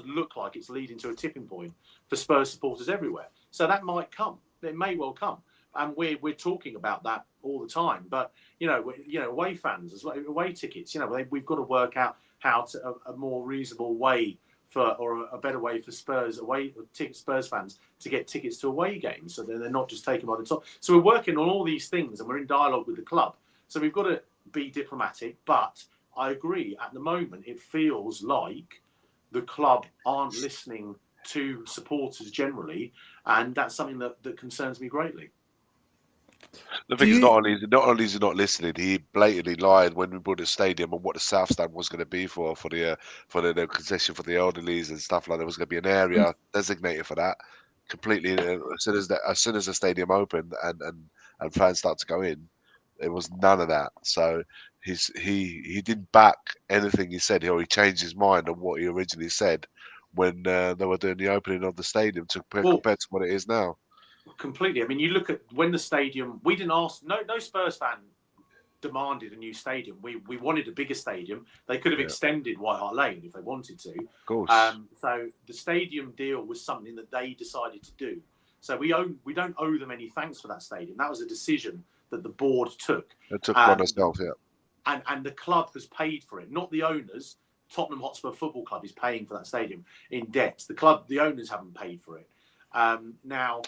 look like it's leading to a tipping point for Spurs supporters everywhere. So that might come. It may well come, and we're talking about that all the time. But away fans as well, away tickets. We've got to work out how to a more reasonable way or a better way for Spurs fans to get tickets to away games, so they're not just taken by the top. So we're working on all these things, and we're in dialogue with the club. So we've got to be diplomatic, but I agree, at the moment it feels like the club aren't listening to supporters generally, and that's something that concerns me greatly. The thing is, not only is he not listening, he blatantly lied when we built a stadium on what the South Stand was going to be for the concession for the elderlies and stuff like that. There was going to be an area designated for that. Completely, as soon as the stadium opened and fans start to go in, there was none of that. So he didn't back anything he said, or he changed his mind on what he originally said when they were doing the opening of the stadium compared to what it is now. Completely. I mean, you look at when the stadium, we didn't ask, no Spurs fan demanded a new stadium. We wanted a bigger stadium. They could have extended White Hart Lane if they wanted to. Of course. So the stadium deal was something that they decided to do. So we don't owe them any thanks for that stadium. That was a decision that the board took. They took on themselves, And the club has paid for it, not the owners. Tottenham Hotspur Football Club is paying for that stadium in debt. The owners haven't paid for it. Now,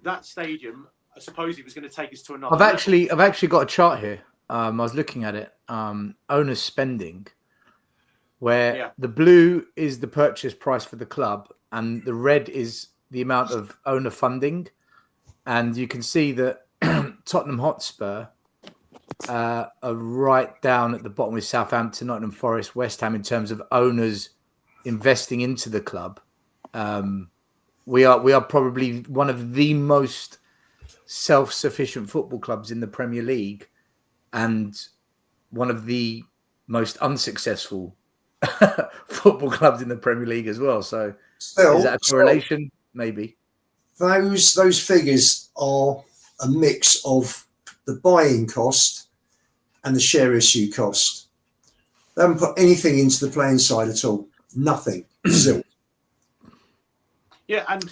that stadium, I suppose it was going to take us to another level. I've actually got a chart here. I was looking at it. Owners spending, where the blue is the purchase price for the club, and the red is the amount of owner funding. And you can see that Tottenham Hotspur are right down at the bottom with Southampton, Nottingham Forest, West Ham in terms of owners investing into the club. We are probably one of the most self-sufficient football clubs in the Premier League, and one of the most unsuccessful football clubs in the Premier League as well. So is that a correlation? Maybe. Those figures are a mix of the buying cost and the share issue cost. They haven't put anything into the playing side at all. Nothing. Zilch. Yeah, and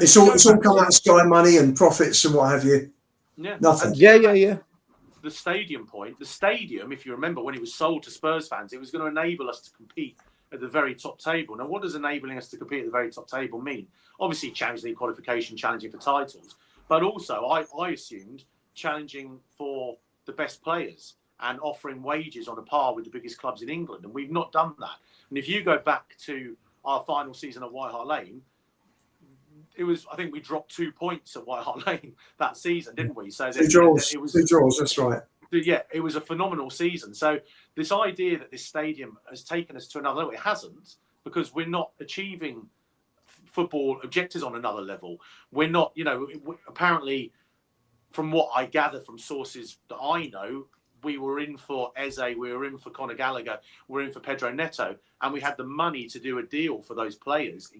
It's all come out of Sky money and profits and what have you. Yeah, Nothing. and Yeah. the stadium point. The stadium, if you remember, when it was sold to Spurs fans, it was going to enable us to compete at the very top table. Now, what does enabling us to compete at the very top table mean? Obviously, Champions League qualification, challenging for titles, but also I assumed challenging for the best players and offering wages on a par with the biggest clubs in England, and we've not done that. And if you go back to our final season at White Hart Lane, I think we dropped 2 points at White Hart Lane that season, didn't we? So Two draws, that's right. Yeah, it was a phenomenal season. So this idea that this stadium has taken us to another level, it hasn't, because we're not achieving football objectives on another level. We're not, apparently, from what I gather from sources that I know, we were in for Eze, we were in for Conor Gallagher, we were in for Pedro Neto, and we had the money to do a deal for those players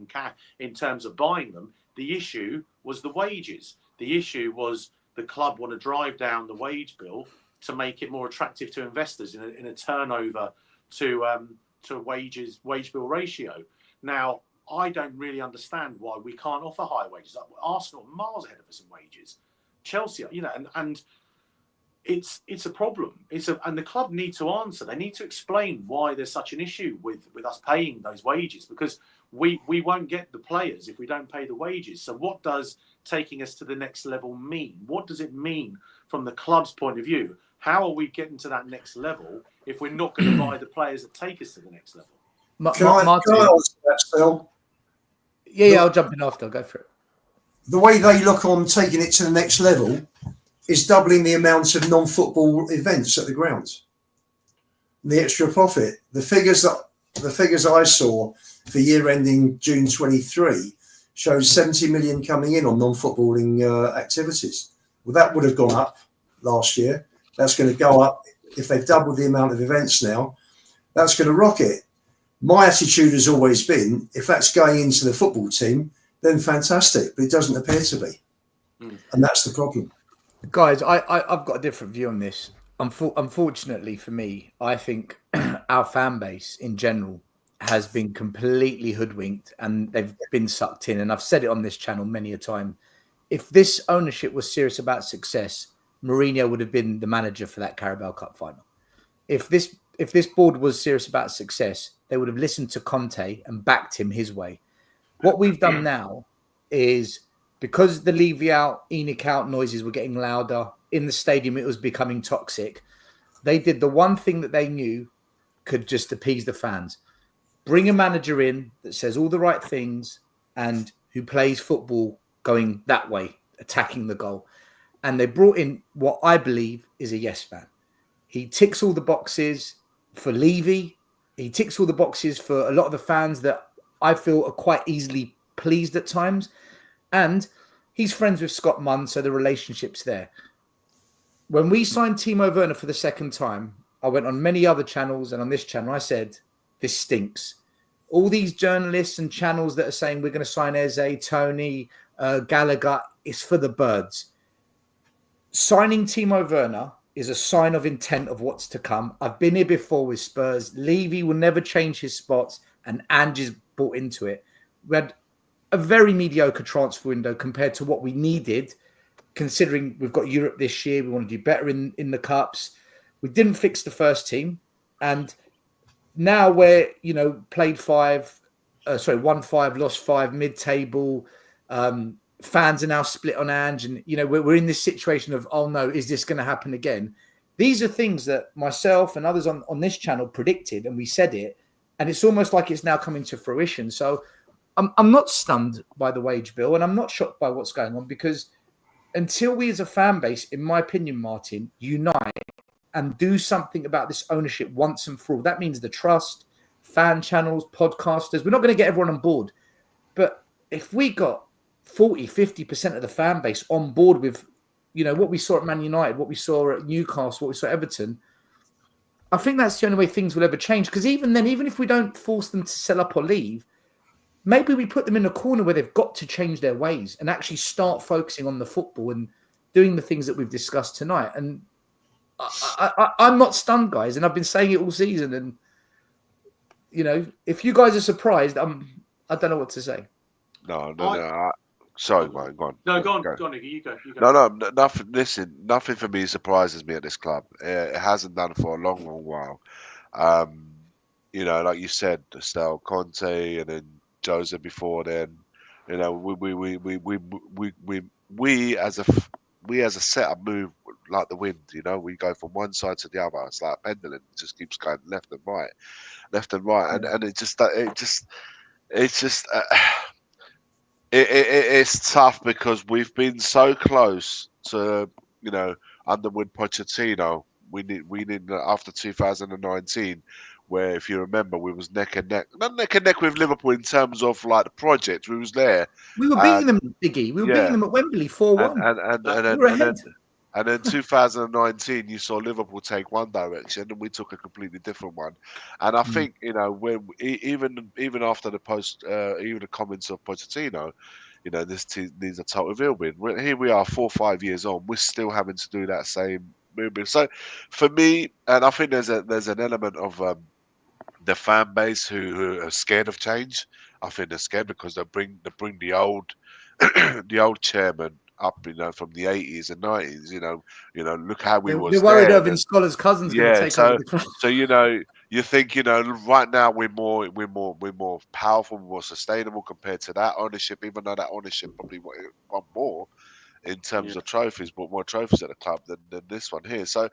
in terms of buying them. The issue was the wages. The issue was the club want to drive down the wage bill to make it more attractive to investors in a turnover to wage bill ratio. Now, I don't really understand why we can't offer higher wages. Arsenal are miles ahead of us in wages. Chelsea, and it's a problem. And the club need to answer. They need to explain why there's such an issue with us paying those wages, because we won't get the players if we don't pay the wages. So what does taking us to the next level mean? What does it mean from the club's point of view? How are we getting to that next level if we're not going to buy the players that take us to the next level? Can I answer that, Phil? Yeah, I'll jump in after. I'll go for it. The way they look on taking it to the next level is doubling the amount of non-football events at the ground. The extra profit. The figures I saw for year ending June 23 shows 70 million coming in on non-footballing activities. Well, that would have gone up last year. That's going to go up if they've doubled the amount of events now. That's going to rocket. My attitude has always been, if that's going into the football team, then fantastic. But it doesn't appear to be. And that's the problem. Guys, I've got a different view on this. Unfortunately for me, I think our fan base in general has been completely hoodwinked and they've been sucked in. And I've said it on this channel many a time. If this ownership was serious about success, Mourinho would have been the manager for that Carabao Cup final. If this board was serious about success, they would have listened to Conte and backed him his way. What we've done now is, because the Levy out, ENIC out noises were getting louder in the stadium, it was becoming toxic. They did the one thing that they knew could just appease the fans. Bring a manager in that says all the right things and who plays football going that way, attacking the goal. And they brought in what I believe is a yes man. He ticks all the boxes for Levy. He ticks all the boxes for a lot of the fans that I feel are quite easily pleased at times. And he's friends with Scott Munn, so the relationship's there. When we signed Timo Werner for the second time, I went on many other channels and on this channel, I said, this stinks. All these journalists and channels that are saying we're going to sign Eze, Tony, Gallagher, it's for the birds. Signing Timo Werner is a sign of intent of what's to come. I've been here before with Spurs. Levy will never change his spots, and Ange's bought into it. We had a very mediocre transfer window compared to what we needed, considering we've got Europe this year. We want to do better in the Cups. We didn't fix the first team. And now we're, played won 5, lost 5, mid-table. Fans are now split on Ange. And, we're in this situation of, oh no, is this going to happen again? These are things that myself and others on this channel predicted, and we said it. And it's almost like it's now coming to fruition. So I'm not stunned by the wage bill, and I'm not shocked by what's going on, because until we as a fan base, in my opinion, Martin, unite and do something about this ownership once and for all, that means the trust, fan channels, podcasters, we're not going to get everyone on board. But if we got 40, 50% of the fan base on board with, what we saw at Man United, what we saw at Newcastle, what we saw at Everton, I think that's the only way things will ever change. Because even then, even if we don't force them to sell up or leave, maybe we put them in a corner where they've got to change their ways and actually start focusing on the football and doing the things that we've discussed tonight. And I'm not stunned, guys, and I've been saying it all season. And if you guys are surprised, I don't know what to say. No. Sorry, mate. Go on. No, go on, Nicky. You go. No, nothing. Listen, nothing for me surprises me at this club. It hasn't done for a long while. Like you said, Estelle, Conte, and then Jose before then. We as a setup move like the wind. We go from one side to the other. It's like a pendulum. It just keeps going left and right, and it's tough because we've been so close to Underwood Pochettino. We need after 2019, where if you remember we was neck and neck, not neck and neck with Liverpool in terms of like the project. We was there. We were beating them, Diggy. We were beating them at Wembley 4-1. And then 2019, you saw Liverpool take one direction, and we took a completely different one. And I think when even after the comments of Pochettino, this team needs a total rebuild. Here we are, 4 or 5 years on, we're still having to do that same movement. So for me, and I think there's an element of the fan base who are scared of change. I think they're scared because they bring the old the old chairman up, from the 80s and 90s. Look how we was. They're worried there. Irving Scholar's cousin's going to take over the club. So you think right now we're more powerful, more sustainable compared to that ownership. Even though that ownership probably want more in terms of trophies, but more trophies at the club than this one here. So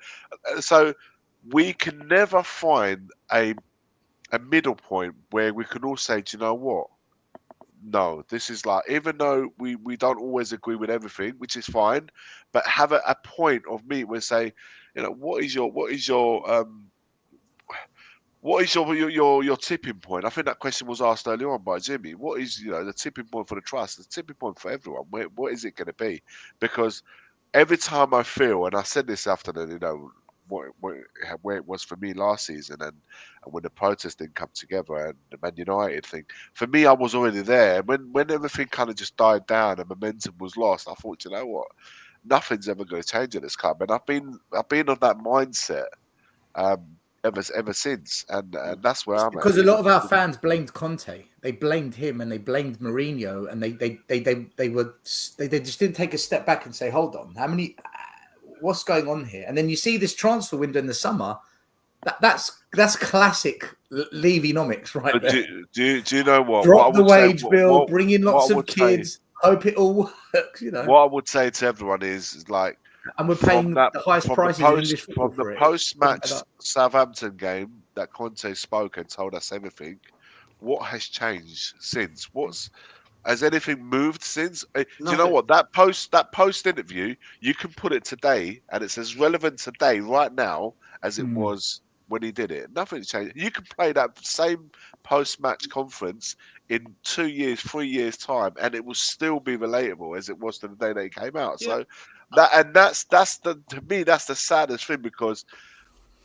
we can never find a middle point where we can all say, do you know what? No, this is like, even though we don't always agree with everything, which is fine, but have a point of meet where say, what is your tipping point? I think that question was asked earlier on by Jimmy. What is the tipping point for the trust? The tipping point for everyone. What is it going to be? Because every time I feel, and I said this after where it was for me last season, and when the protest didn't come together and the Man United thing, for me, I was already there. When everything kind of just died down and momentum was lost, I thought, you know what, nothing's ever going to change at this club, and I've been of that mindset ever since, and that's where I'm at. Because a lot of our fans blamed Conte, they blamed him, and they blamed Mourinho, and they just didn't take a step back and say, hold on, what's going on here? And then you see this transfer window in the summer. That's classic Levy-nomics, right there. Do you know what? Drop the wage bill, bring in lots of kids, hope it all works. What I would say to everyone is like, and we're paying the highest prices in English football from the post-match Southampton game that Conte spoke and told us everything. What has changed since? Has anything moved since? Do you know what? That post interview, you can put it today, and it's as relevant today, right now, as it was when he did it. Nothing changed. You can play that same post-match conference in 2 years, 3 years time, and it will still be relatable as it was to the day that he came out. Yeah. So that's to me, that's the saddest thing, because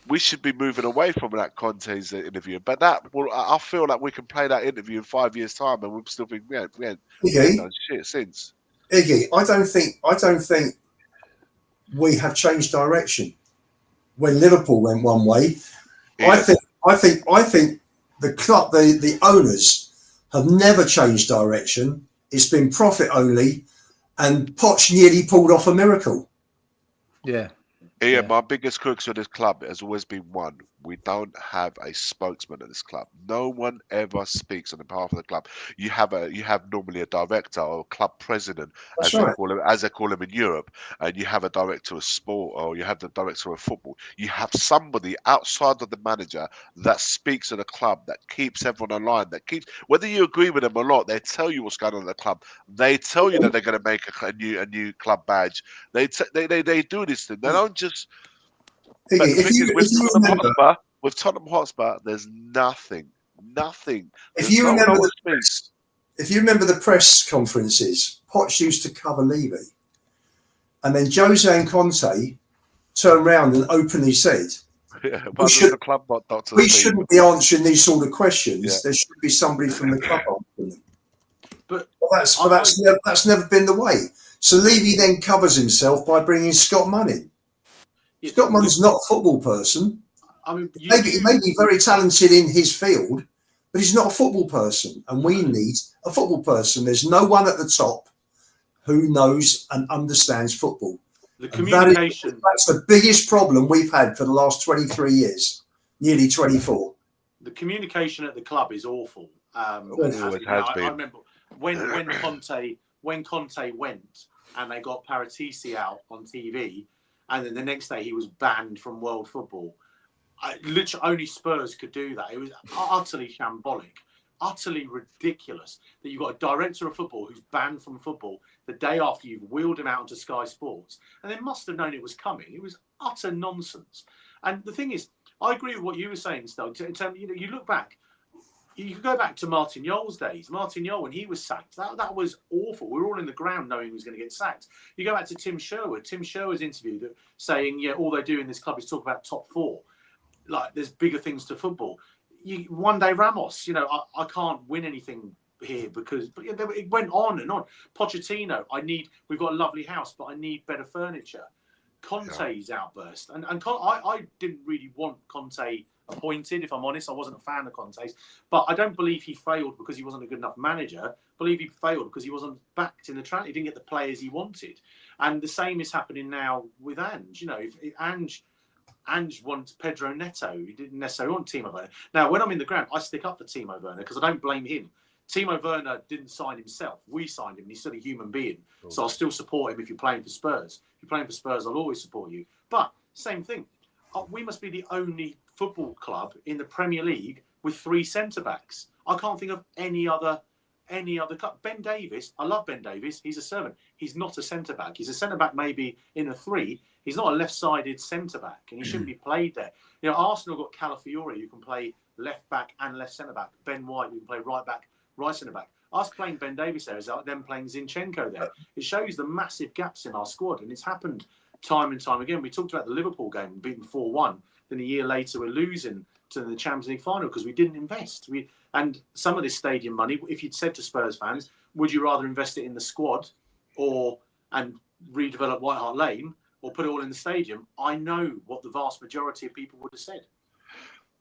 we should be moving away from that Conte's interview. But I feel like we can play that interview in 5 years' time, and we'll still think we ain't done shit since. Iggy, I don't think we have changed direction. When Liverpool went one way, I think the club, the owners have never changed direction. It's been profit only, and Poch nearly pulled off a miracle. Yeah. Yeah, my biggest crux of this club has always been one. We don't have a spokesman at this club. No one ever speaks on behalf of the club. You have normally a director or a club president, as they call him in Europe, and you have a director of sport, or you have the director of football. You have somebody outside of the manager that speaks to the club, that keeps everyone aligned, whether you agree with them or not, they tell you what's going on in the club. They tell you that they're going to make a new club badge. They do this thing. They don't just. With Tottenham Hotspur, there's nothing. If you remember the press conferences, Poch used to cover Levy, and then Jose and Conte turned around and openly said, "We shouldn't be answering these sort of questions. Yeah. There should be somebody from the club answering them." But that's never been the way. So Levy then covers himself by bringing Scott Munn in. Yeah, Scott Munn's not a football person. I mean, he may be very talented in his field, but he's not a football person, and we need a football person. There's no one at the top who knows and understands football. The communication. That's the biggest problem we've had for the last 23 years, nearly 24. The communication at the club is awful. I remember when Conte went and they got Paratici out on TV, and then the next day he was banned from world football. Literally, only Spurs could do that. It was utterly shambolic, utterly ridiculous that you've got a director of football who's banned from football the day after you've wheeled him out onto Sky Sports, and they must have known it was coming. It was utter nonsense. And the thing is, I agree with what you were saying, Stoke. You look back. You could go back to Martin Yole's days. Martin Yole, when he was sacked, that was awful. We were all in the ground knowing he was going to get sacked. You go back to Tim Sherwood. Tim Sherwood's interview saying, yeah, all they do in this club is talk about top four. Like, there's bigger things to football. One day Ramos, I can't win anything here because it went on and on. Pochettino, we've got a lovely house, but I need better furniture. Conte's outburst. And I didn't really want Conte appointed, if I'm honest. I wasn't a fan of Conte's, but I don't believe he failed because he wasn't a good enough manager. I believe he failed because he wasn't backed in the transfer. He didn't get the players he wanted. And the same is happening now with Ange. If Ange wants Pedro Neto. He didn't necessarily want Timo Werner. Now, when I'm in the ground, I stick up for Timo Werner because I don't blame him. Timo Werner didn't sign himself. We signed him, and he's still a human being. Cool. So I'll still support him if you're playing for Spurs. If you're playing for Spurs, I'll always support you. But same thing. We must be the only football club in the Premier League with 3 centre-backs. I can't think of any other club. Ben Davies, I love Ben Davies. He's a servant. He's not a centre-back. He's a centre-back maybe in a 3. He's not a left-sided centre-back, and he shouldn't be played there. Arsenal got Calafiori, who can play left-back and left centre-back. Ben White, who can play right-back, right centre-back. Us playing Ben Davies there is like them playing Zinchenko there. It shows the massive gaps in our squad, and it's happened time and time again. We talked about the Liverpool game, beaten 4-1. Then a year later, we're losing to the Champions League final because we didn't invest. And some of this stadium money, if you'd said to Spurs fans, would you rather invest it in the squad and redevelop White Hart Lane or put it all in the stadium? I know what the vast majority of people would have said.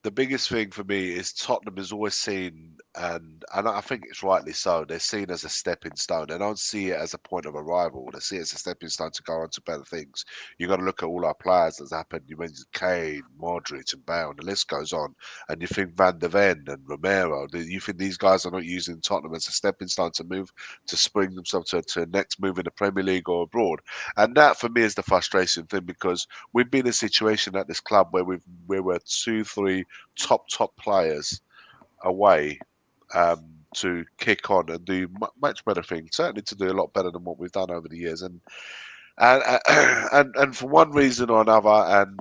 The biggest thing for me is Tottenham is always seen, and I think it's rightly so, they're seen as a stepping stone. They don't see it as a point of arrival. They see it as a stepping stone to go on to better things. You've got to look at all our players that's happened. You mentioned Kane, Modric and Bale, and the list goes on. And you think Van der Ven and Romero, you think these guys are not using Tottenham as a stepping stone to spring themselves to a next move in the Premier League or abroad. And that, for me, is the frustration thing, because we've been in a situation at this club where we were 2-3 top players away to kick on and do much better things, certainly to do a lot better than what we've done over the years, and for one reason or another, and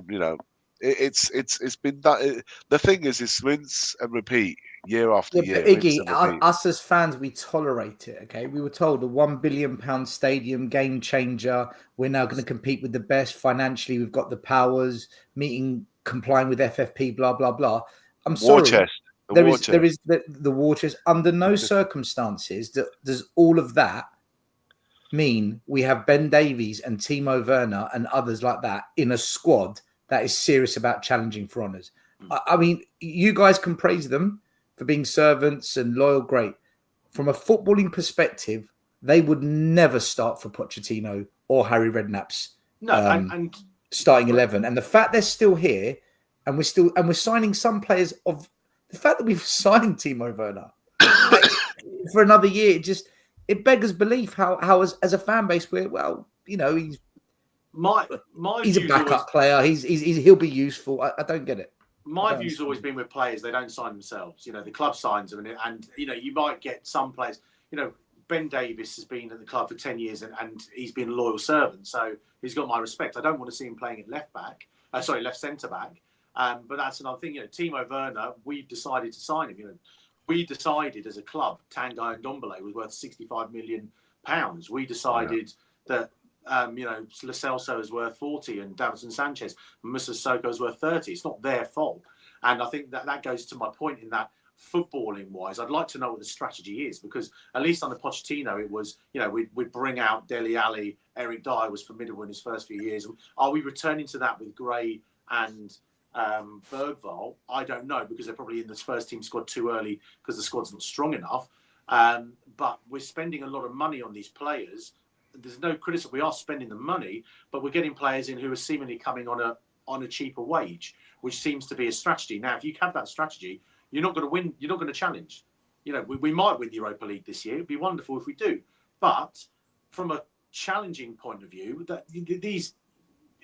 it's been done. The thing is, it's rinse and repeat year after year. Iggy, us as fans, we tolerate it. Okay, we were told a £1 billion stadium, game changer. We're now going to compete with the best financially. We've got the powers, complying with FFP, blah blah blah. I'm sorry. War chest. There is the war chest. Under no circumstances does all of that mean we have Ben Davies and Timo Werner and others like that in a squad that is serious about challenging for honours. I mean, you guys can praise them for being servants and loyal, great. From a footballing perspective, they would never start for Pochettino or Harry Redknapp's starting 11. And the fact they're still here, and we're signing some players of the fact that we've signed Timo Werner for another year, it beggars belief how as a fan base he's a backup player. He'll be useful. I don't get it. My view's always been with players, they don't sign themselves. The club signs them, and you might get some players. Ben Davies has been at the club for 10 years and he's been a loyal servant, so he's got my respect. I don't want to see him playing at left centre back. But that's another thing. Timo Werner, we've decided to sign him. We decided as a club, Tanguy Ndombele was worth £65 million. We decided that Lo Celso is worth 40 and Davinson Sanchez and Moussa Sissoko is worth 30. It's not their fault. And I think that goes to my point in that, footballing wise, I'd like to know what the strategy is, because at least under Pochettino, it was, we'd bring out Dele Alli, Eric Dyer was formidable in his first few years. Are we returning to that with Gray and Bergvall, I don't know, because they're probably in this first team squad too early because the squad's not strong enough. But we're spending a lot of money on these players. There's no criticism. We are spending the money, but we're getting players in who are seemingly coming on a cheaper wage, which seems to be a strategy. Now, if you have that strategy, you're not going to win. You're not going to challenge. You know, we might win the Europa League this year. It'd be wonderful if we do. But from a challenging point of view, that these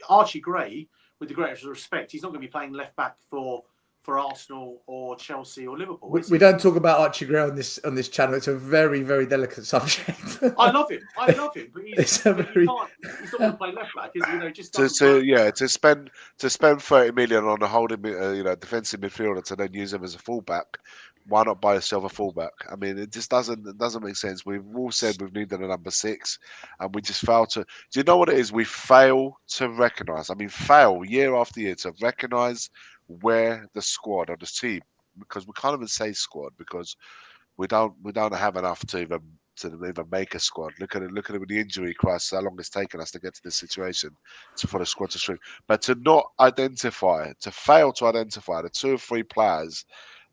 Archie Gray, with the greatest respect, he's not going to be playing left back for Arsenal or Chelsea or Liverpool. We don't talk about Archie Gray on this channel. It's a very, very delicate subject. I love him, but he's not going to play left back, is he? You know, just to spend 30 million on a holding, defensive midfielder to then use him as a fullback. Why not buy yourself a fullback? I mean, it just doesn't make sense. We've all said we've needed a number 6, and we just fail to. Do you know what it is? We fail to recognise. I mean, fail year after year to recognise where the squad or the team, because we can't even say squad because we don't have enough to even make a squad. Look at it with the injury crisis, how long it's taken us to get to this situation for the squad to shrink. But to fail to identify the 2 or 3 players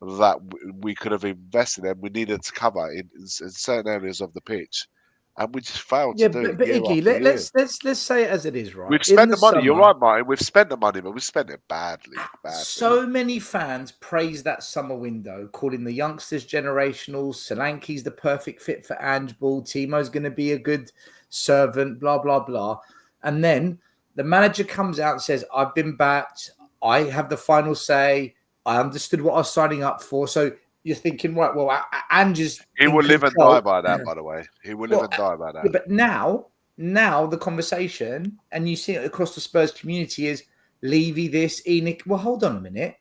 that we could have invested in, we needed to cover in certain areas of the pitch, and we just failed to do. But Iggy, let's say it as it is, right? We've spent the money. You're right, Martin. We've spent the money, but we've spent it badly. So many fans praise that summer window, calling the youngsters generational. Solanke's the perfect fit for Ange Ball. Timo's going to be a good servant. Blah blah blah. And then the manager comes out and says, "I've been backed. I have the final say. I understood what I was signing up for." So you're thinking, right, well, Ange's... He will live and die by that, by the way. He will live and die by that. Yeah, but now the conversation, and you see it across the Spurs community, is Levy this, Enoch. Well, hold on a minute.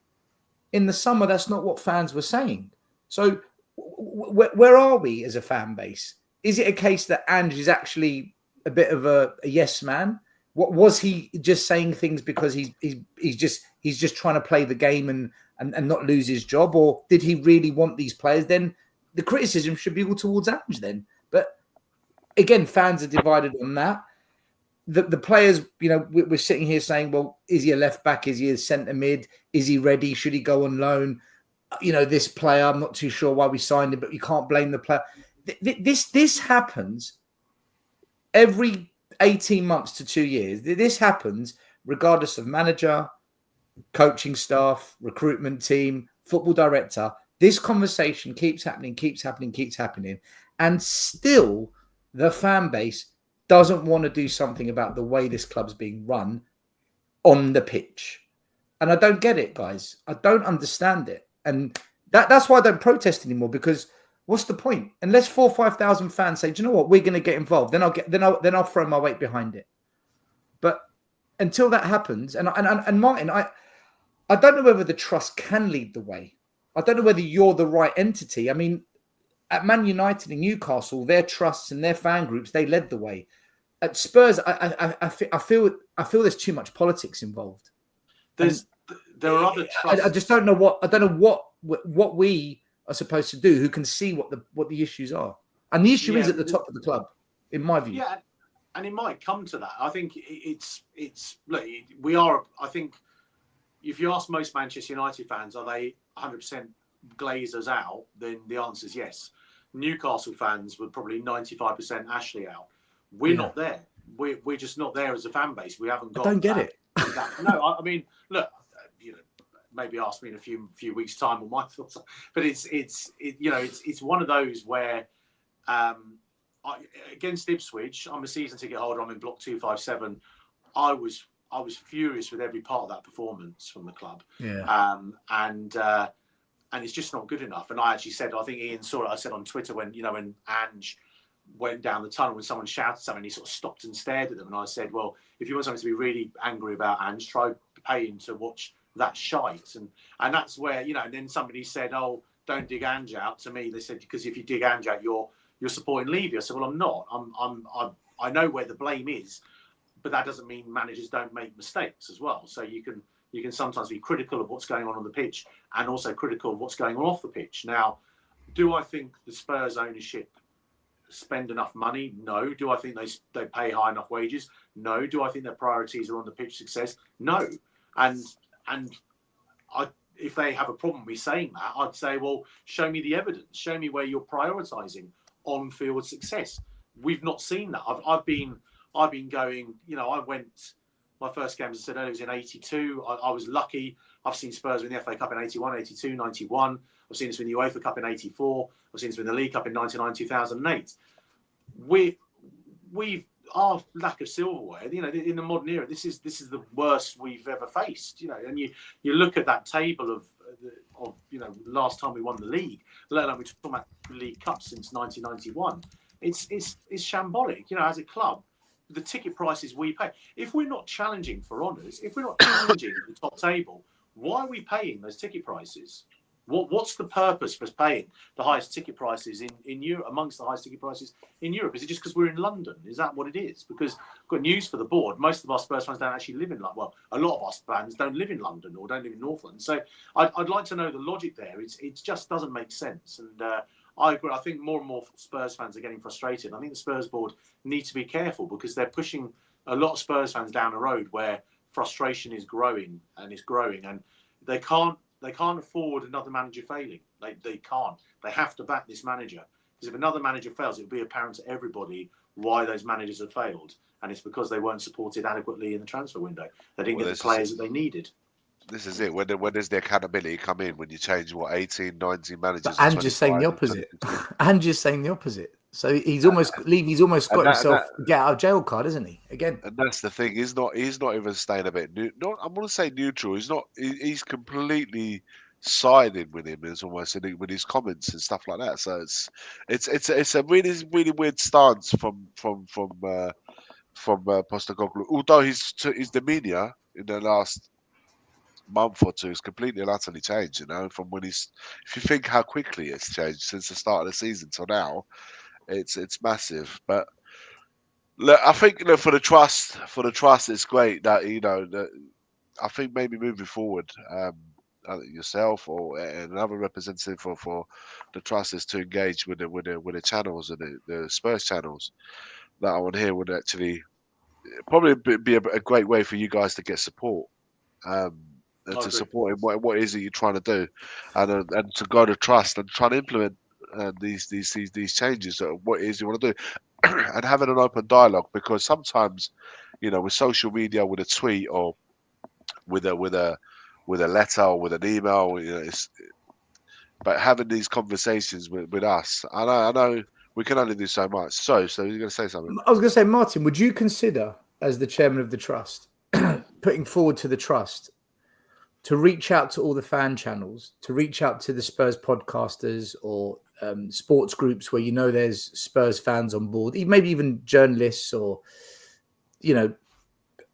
In the summer, that's not what fans were saying. So where are we as a fan base? Is it a case that Ange is actually a bit of a yes man? What was he just saying things because he's just trying to play the game and not lose his job, or did he really want these players? Then the criticism should be all towards Ange then. But again, fans are divided on that. The players, you know, we're sitting here saying, well, is he a left back? Is he a centre mid? Is he ready? Should he go on loan? You know, this player, I'm not too sure why we signed him, but you can't blame the player. This happens every 18 months to 2 years. This happens regardless of manager, coaching staff, recruitment team, football director. This conversation keeps happening. And still the fan base doesn't want to do something about the way this club's being run on the pitch. And I don't get it, guys. I don't understand it. And that's why I don't protest anymore, because what's the point? Unless 4,000 or 5,000 fans say, do you know what, we're going to get involved, then I'll throw my weight behind it. But until that happens, and Martin, I don't know whether the trust can lead the way. I don't know whether you're the right entity. I mean, at Man United and Newcastle, their trusts and their fan groups, they led the way. At Spurs, I feel there's too much politics involved. There are other trusts. I just don't know what we are supposed to do, who can see what the issues are. And the issue is at the top of the club, in my view. Yeah, and it might come to that. I think it's look, we are, I think, if you ask most Manchester United fans, are they 100% Glazers out? Then the answer is yes. Newcastle fans were probably 95% Ashley out. We're not there. We're just not there as a fan base. We haven't got. I don't get it. No, I mean, look, you know, maybe ask me in a few weeks' time what my thoughts are. But it's one of those where against Ipswich, I'm a season ticket holder. I'm in block 257. I was furious with every part of that performance from the club. Yeah. And it's just not good enough. And I actually said, I think Ian saw it. I said on Twitter when Ange went down the tunnel, when someone shouted something, he sort of stopped and stared at them. And I said, well, if you want someone to be really angry about Ange, try paying to watch that shite. And that's where, and then somebody said, oh, don't dig Ange out. To me, they said, because if you dig Ange out, you're supporting Levy. I said, well, I'm not. I know where the blame is, but that doesn't mean managers don't make mistakes as well. So you can sometimes be critical of what's going on the pitch and also critical of what's going on off the pitch. Now, do I think the Spurs ownership spend enough money? No. Do I think they pay high enough wages? No. Do I think their priorities are on the pitch success? No. And if they have a problem with saying that, I'd say, well, show me the evidence. Show me where you're prioritising on-field success. We've not seen that. I've been going. I went. My first game, as I said earlier, was in '82. I was lucky. I've seen Spurs win the FA Cup in '81, '82, '91. I've seen us win the UEFA Cup in '84. I've seen us win the League Cup in '99, 2008. Our lack of silverware, in the modern era, this is the worst we've ever faced. And you look at that table of last time we won the league, let alone we're talking about League Cup since 1991. It's shambolic. As a club, the ticket prices we pay. If we're not challenging for honours, if we're not challenging the top table, why are we paying those ticket prices? What's the purpose for us paying the highest ticket prices in Europe, amongst the highest ticket prices in Europe? Is it just because we're in London? Is that what it is? Because I've got news for the board. Most of our Spurs fans don't actually live in London. Well, a lot of our fans don't live in London or don't live in North London. So I'd like to know the logic there. It just doesn't make sense. And I agree. I think more and more Spurs fans are getting frustrated. I think the Spurs board need to be careful because they're pushing a lot of Spurs fans down a road where frustration is growing, and they can't afford another manager failing. They can't. They have to back this manager, because if another manager fails, it'll be apparent to everybody why those managers have failed, and it's because they weren't supported adequately in the transfer window. They didn't get the players that they needed. This is it. When does the accountability come in? When you change 18, 19 managers? And just saying the opposite. And just saying the opposite. So he's almost got himself a get out of jail card, isn't he? Again. And that's the thing. He's not even staying a bit new. Not, I'm going to say neutral. He's not. He's completely siding with him. It's almost with his comments and stuff like that. So it's a really weird stance from Postecoglou. Although his demeanour in the last month or two is completely and utterly changed. From when if you think how quickly it's changed since the start of the season till now, it's massive. But look, I think for the trust, it's great that that I think maybe moving forward, yourself or another representative for the trust is to engage with the channels and the Spurs channels that I want to hear would actually probably be a great way for you guys to get support. To support him, what is it you're trying to do, and to go to trust and try to implement these changes. What it is you want to do, and having an open dialogue, because sometimes, with social media, with a tweet or with a letter or with an email, but having these conversations with us, I know we can only do so much. So you're going to say something? I was going to say, Martin, would you consider, as the chairman of the trust, putting forward to the trust to reach out to all the fan channels, to reach out to the Spurs podcasters or sports groups where there's Spurs fans on board, maybe even journalists or,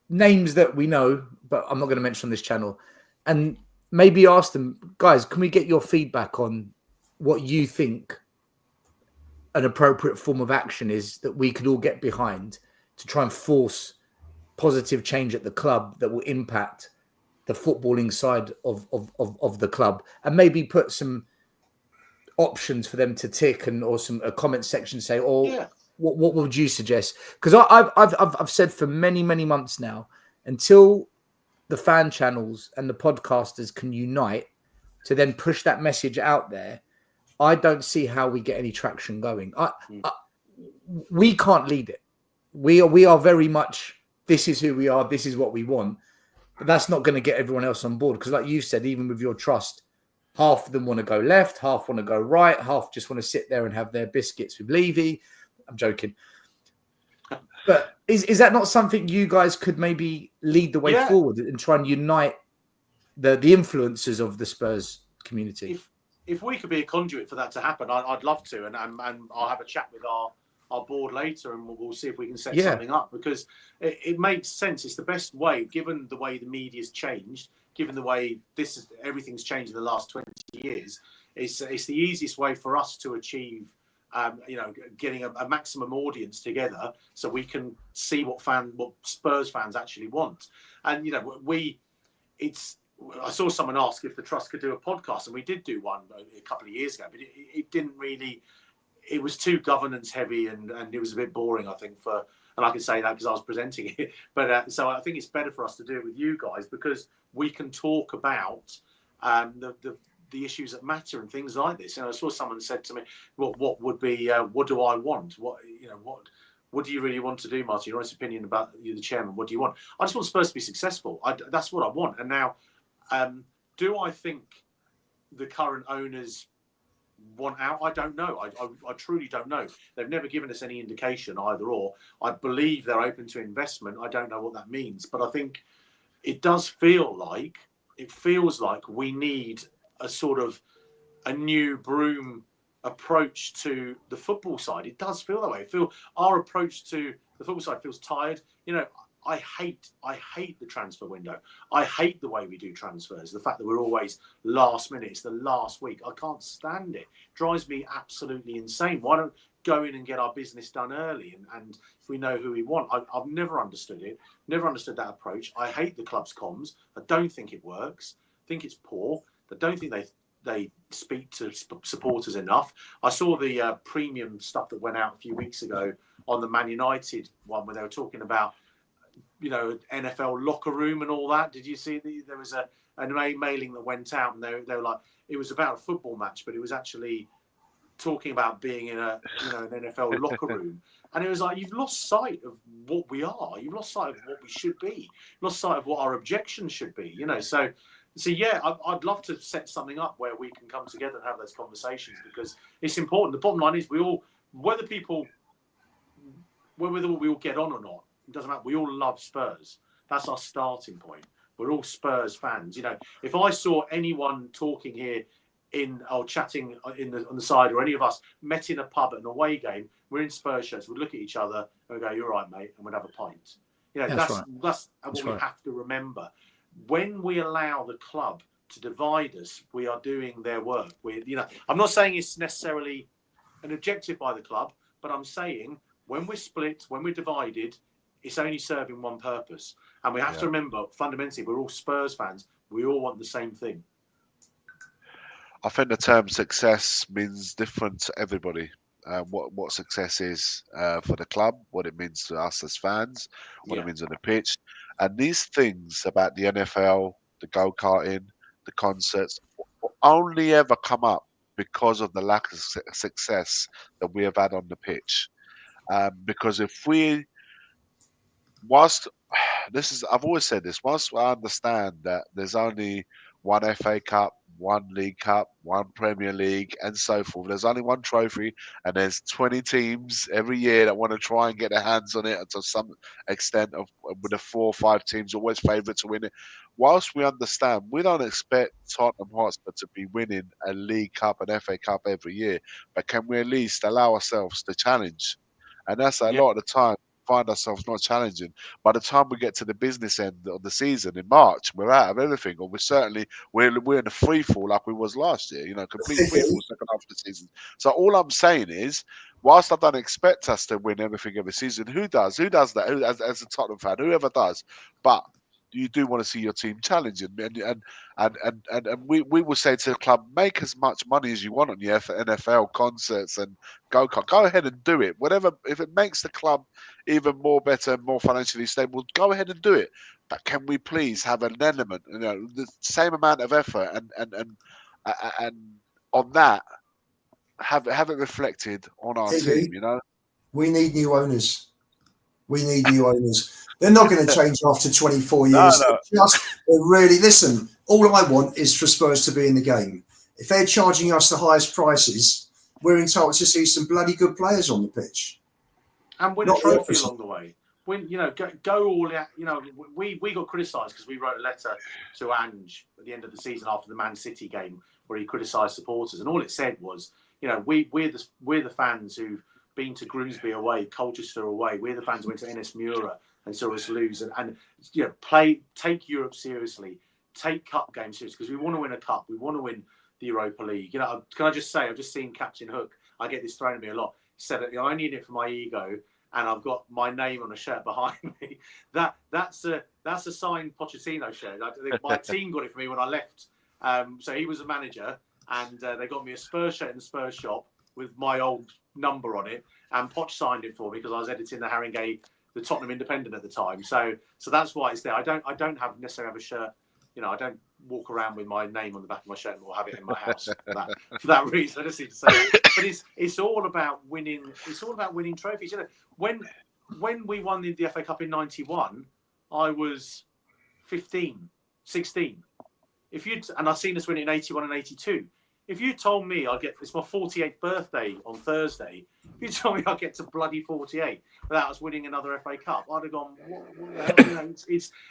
names that we know, but I'm not going to mention on this channel, and maybe ask them, guys, can we get your feedback on what you think an appropriate form of action is that we could all get behind to try and force positive change at the club that will impact the footballing side of the club, and maybe put some options for them to tick or a comment section say, what would you suggest? Because I've said for many months now, until the fan channels and the podcasters can unite to then push that message out there, I don't see how we get any traction going. We can't lead it. We are very much, this is who we are, this is what we want. But that's not going to get everyone else on board, because like you said, even with your trust, half of them want to go left, half want to go right, half just want to sit there and have their biscuits with Levy. I'm joking. But is that not something you guys could maybe lead the way forward and try and unite the influencers of the Spurs community? If we could be a conduit for that to happen, I'd love to, and I'll have a chat with our board later, and we'll see if we can set something up, because it makes sense. It's the best way, given the way the media's changed, given the way everything's changed in the last 20 years. It's the easiest way for us to achieve, getting a maximum audience together, so we can see what Spurs fans actually want. And I saw someone ask if the trust could do a podcast, and we did do one a couple of years ago, but it didn't really. It was too governance heavy, and it was a bit boring, I think, and I can say that because I was presenting it. But so I think it's better for us to do it with you guys, because we can talk about the issues that matter and things like this. I saw someone said to me, what would be, what do I want? What do you really want to do, Martin? Your honest opinion about you, the chairman. What do you want? I just want Spurs to be successful. That's what I want. And now, do I think the current owners want out? I don't know. I truly don't know. They've never given us any indication either or. I believe they're open to investment. I don't know what that means, but I think it does feel like, we need a sort of a new broom approach to the football side. It does feel that way. Our approach to the football side feels tired. I hate the transfer window. I hate the way we do transfers. The fact that we're always last minute. It's the last week. I can't stand it. Drives me absolutely insane. Why don't go in and get our business done early? And if we know who we want, I've never understood it. Never understood that approach. I hate the club's comms. I don't think it works. I think it's poor. I don't think they speak to supporters enough. I saw the premium stuff that went out a few weeks ago on the Man United one where they were talking about, NFL locker room and all that. Did you see there was a mailing that went out and they were like, it was about a football match, but it was actually talking about being in an NFL locker room. And it was like, you've lost sight of what we are. You've lost sight of what we should be. You've lost sight of what our objections should be, So yeah, I'd love to set something up where we can come together and have those conversations because it's important. The bottom line is whether we all get on or not, it doesn't matter. We all love Spurs. That's our starting point. We're all Spurs fans. If I saw anyone talking here chatting on the side, or any of us met in a pub at an away game, we're in Spurs shirts, we'd look at each other and go, "You're right, mate," and we'd have a pint. That's what we have to remember. When we allow the club to divide us, we are doing their work. I'm not saying it's necessarily an objective by the club, but I'm saying when we're split, when we're divided, it's only serving one purpose. And we have to remember, fundamentally, we're all Spurs fans. We all want the same thing. I think the term success means different to everybody. What success is for the club, what it means to us as fans, what it means on the pitch. And these things about the NFL, the go-karting, the concerts, will only ever come up because of the lack of success that we have had on the pitch. Because I've always said this, whilst I understand that there's only one FA Cup, one League Cup, one Premier League, and so forth. There's only one trophy, and there's 20 teams every year that want to try and get their hands on it to some extent. With the 4 or 5 teams always favourite to win it. Whilst we understand, we don't expect Tottenham Hotspur to be winning a League Cup and FA Cup every year, but can we at least allow ourselves to challenge? And that's a lot of the time. Find ourselves not challenging. By the time we get to the business end of the season in March, we're out of everything, or we're in a free fall like we was last year. Complete free fall second half of the season. So all I'm saying is, whilst I don't expect us to win everything every season, who does? Who does that? As a Tottenham fan, whoever does. But you do want to see your team challenging, and we will say to the club, make as much money as you want on your NFL concerts and go ahead and do it. Whatever, if it makes the club even more better, more financially stable, go ahead and do it. But can we please have an element, the same amount of effort and on that, have it reflected on our team? We need new owners. They're not going to change after 24 years. No. They're really, listen, all I want is for Spurs to be in the game. If they're charging us the highest prices, we're entitled to see some bloody good players on the pitch. And win a trophy along the way. Go all out. We got criticised because we wrote a letter to Ange at the end of the season after the Man City game where he criticised supporters. And all it said was, we're the fans who've been to Grimsby away, Colchester away. We're the fans who went to NS Mura and saw us lose. And take Europe seriously. Take cup games seriously because we want to win a cup. We want to win the Europa League. Can I just say, I've just seen Captain Hook. I get this thrown at me a lot. Said that I need it for my ego, and I've got my name on a shirt behind me. That's a signed Pochettino shirt. My team got it for me when I left. So he was a manager, and they got me a Spurs shirt in the Spurs shop with my old number on it, and Poch signed it for me because I was editing the Haringey, the Tottenham Independent at the time. So that's why it's there. I don't necessarily have a shirt You know, I don't walk around with my name on the back of my shirt or have it in my house for that reason. I just need to say that. But it's all about winning. It's all about winning trophies. You know, when we won the FA Cup in '91, I was 15, 16. And I've seen us win it in 81 and 82. If you told me it's my 48th birthday on Thursday, if you told me I'd get to bloody 48 without us winning another FA Cup, I'd have gone, what the hell? You know,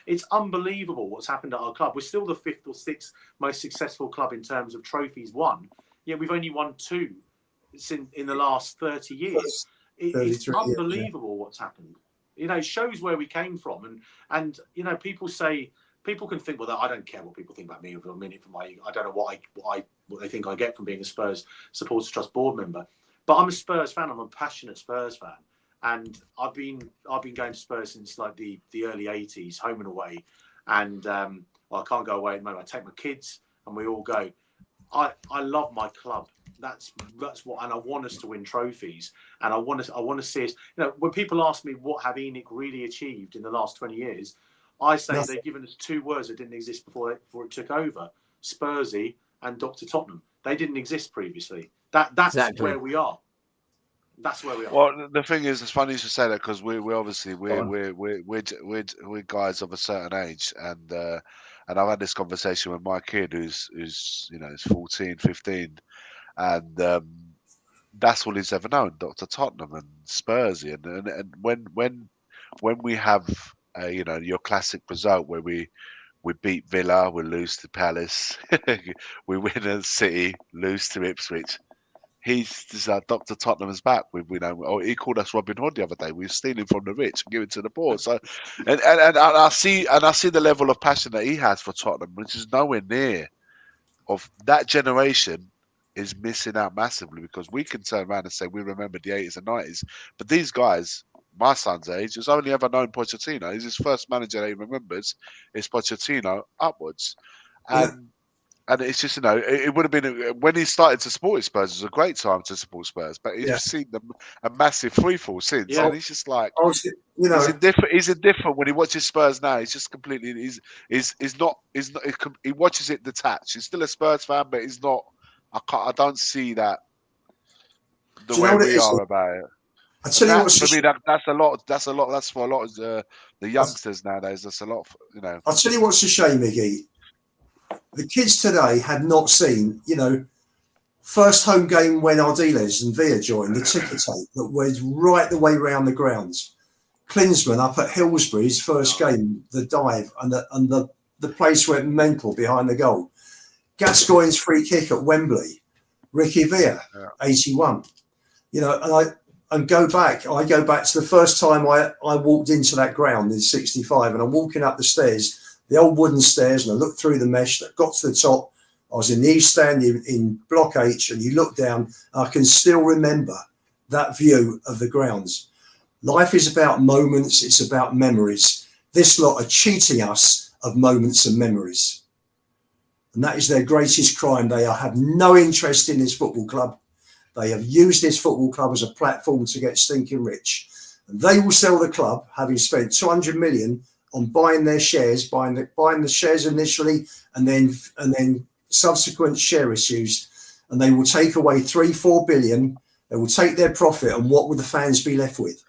it's unbelievable what's happened at our club. We're still the 5th or 6th most successful club in terms of trophies won. Yet we've only won 2 in the last 30 years. It's unbelievable what's happened. You know, it shows where we came from. And you know, people can think, well, I don't care what people think about me for a minute. I don't know what they think I get from being a Spurs Supporters Trust board member. But I'm a Spurs fan. I'm a passionate Spurs fan, and I've been going to Spurs since like the early '80s, home and away. And I can't go away at the moment. I take my kids, and we all go. I love my club. That's what, and I want us to win trophies, and I want to see us. You know, when people ask me what have ENIC really achieved in the last 20 years. I say they've given us 2 words that didn't exist before it took over: Spursy and Dr. Tottenham. They didn't exist previously. That's exactly where we are. That's where we are. Well, the thing is, it's funny you should say that because we're guys of a certain age, and I've had this conversation with my kid who's you know, is 14, 15, and that's all he's ever known: Dr. Tottenham and Spursy, and when we have. You know, your classic result where we beat Villa, we lose to Palace, we win at City, lose to Ipswich. He's Dr. Tottenham's back. He called us Robin Hood the other day. We were stealing from the rich and giving to the poor. So, and I see the level of passion that he has for Tottenham, which is nowhere near of that generation. Is missing out massively because we can turn around and say we remember the 80s and 90s, but these guys. My son's age has only ever known Pochettino. He's his first manager that he remembers is Pochettino upwards. And it's just, you know, it would have been when he started to support Spurs, it was a great time to support Spurs. But he's seen a massive freefall since. Yeah. And he's just like, you know, he's indifferent when he watches Spurs now. He's just completely, he watches it detached. He's still a Spurs fan, but he's not, I don't see that the way we are about it. I tell you what, for me, that's a lot. That's for a lot of the youngsters nowadays. That's a lot. You know. I'll tell you what's a shame, Iggy. The kids today had not seen, you know, first home game when Ardiles and Villa joined, the ticker tape that was right the way round the grounds. Klinsmann up at Hillsbury's first game, the dive and the place went mental behind the goal. Gascoigne's free kick at Wembley, Ricky Villa, 81. You know, I go back to the first time I walked into that ground in 65, and I'm walking up the stairs, the old wooden stairs, and I looked through the mesh that got to the top. I was in the East Stand in Block H, and you look down, I can still remember that view of the grounds. Life is about moments, it's about memories. This lot are cheating us of moments and memories. And that is their greatest crime. They have no interest in this football club. They have used this football club as a platform to get stinking rich. And they will sell the club, having spent 200 million on buying their shares, buying the shares initially, and then subsequent share issues. And they will take away 3-4 billion. They will take their profit, and what will the fans be left with?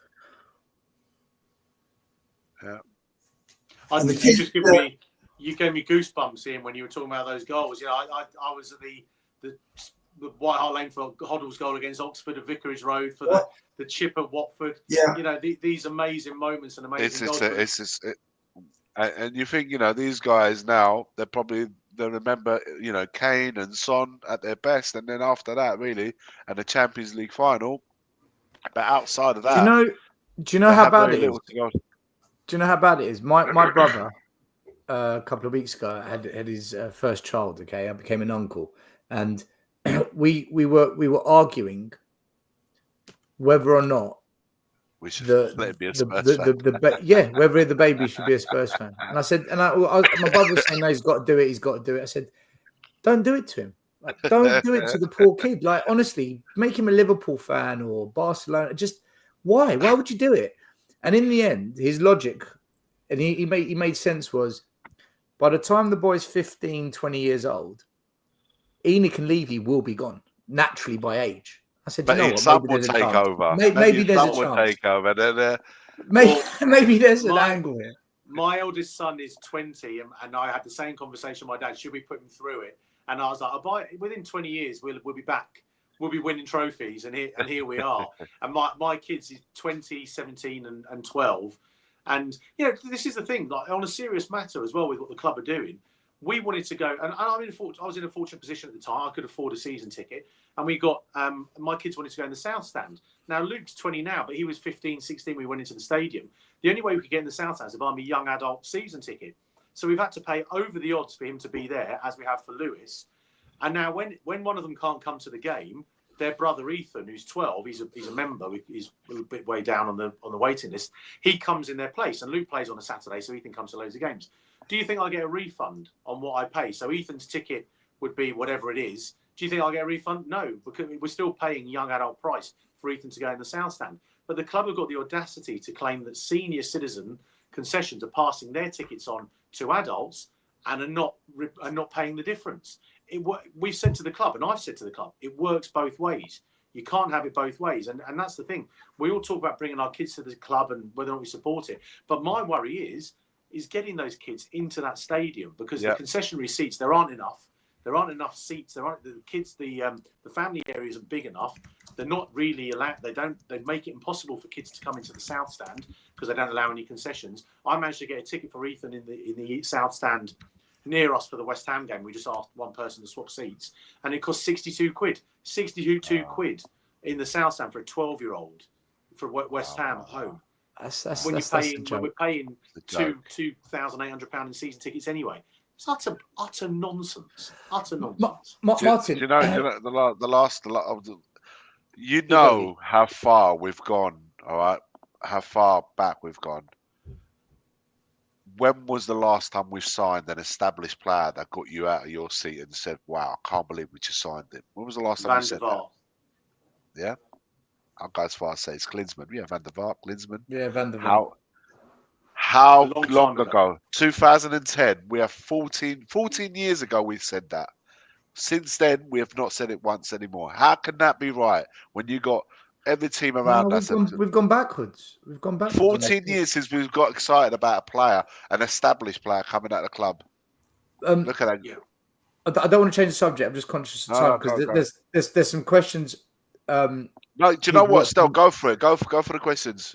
Yeah. You gave me goosebumps, Ian, when you were talking about those goals. You know, I was at the White Hart Lane for Hoddle's goal against Oxford at Vicarage Road for the chip at Watford. Yeah. You know, these amazing moments and amazing goals. And you think, you know, these guys now, they remember, you know, Kane and Son at their best, and then after that, really, and the Champions League final. But outside of that, do you know how bad it is? Do you know how bad it is? My brother, a couple of weeks ago, had his first child. Okay, I became an uncle, and we were arguing whether or not we should let it be a Spurs fan. Whether the baby should be a Spurs fan. And I said, my brother was saying, no, he's got to do it. He's got to do it. I said, don't do it to him. Like, don't do it to the poor kid. Like, honestly, make him a Liverpool fan or Barcelona. Just why? Why would you do it? And in the end, his logic, and he made sense, was By the time the boy's 15, 20 years old, Enoch and Levy will be gone naturally by age. I said, But you know what? some Maybe will there's a take chance. over. Maybe there's some a will chance. take over. Then, Maybe there's an angle here. My eldest son is 20, and I had the same conversation with my dad. Should we put him through it? And I was like, within 20 years, we'll be back. We'll be winning trophies, and here we are. And my kids is 20, 17, and 12. And this is the thing. Like, on a serious matter as well, with what the club are doing, we wanted to go, and I was in a fortunate position at the time. I could afford a season ticket, and we got my kids wanted to go in the South Stand. Now Luke's 20 now, but he was 15, 16. We went into the stadium. The only way we could get in the South Stand is to buy him a young adult season ticket. So we've had to pay over the odds for him to be there, as we have for Lewis. And now when one of them can't come to the game, their brother Ethan, who's 12, he's a member. He's a bit way down on the waiting list. He comes in their place, and Luke plays on a Saturday, so Ethan comes to loads of games. Do you think I'll get a refund on what I pay? So Ethan's ticket would be whatever it is. Do you think I'll get a refund? No, because we're still paying young adult price for Ethan to go in the South Stand. But the club have got the audacity to claim that senior citizen concessions are passing their tickets on to adults and are not paying the difference. We've said to the club, and I've said to the club, it works both ways. You can't have it both ways. And that's the thing. We all talk about bringing our kids to the club and whether or not we support it. But my worry is getting those kids into that stadium, because the concessionary seats, there aren't enough. There aren't enough seats. The kids, the family area isn't big enough. They're not really allowed. They make it impossible for kids to come into the South Stand because they don't allow any concessions. I managed to get a ticket for Ethan in the South Stand near us for the West Ham game. We just asked one person to swap seats, and it cost 62 quid. 62 quid in the South Stand for a 12-year-old for West Ham at home. When we're paying £2,800 in season tickets anyway. It's utter nonsense. Utter nonsense. Martin, you know how far we've gone. All right, how far back we've gone. When was the last time we've signed an established player that got you out of your seat and said, "Wow, I can't believe we just signed him"? When was the last time you said that? Yeah, I'll go as far as say it's Klinsmann. Yeah, Van der Vaart, Klinsmann. Yeah, Van der Vaart. How long ago? 2010. We have 14 years ago we said that. Since then, we have not said it once anymore. How can that be right when you got every team around us? We've gone backwards. 14 years since we've got excited about a player, an established player coming out of the club. Look at that. Yeah. I don't want to change the subject. I'm just conscious of time because there's some questions. No, do you know what? Still, go for it. Go for the questions.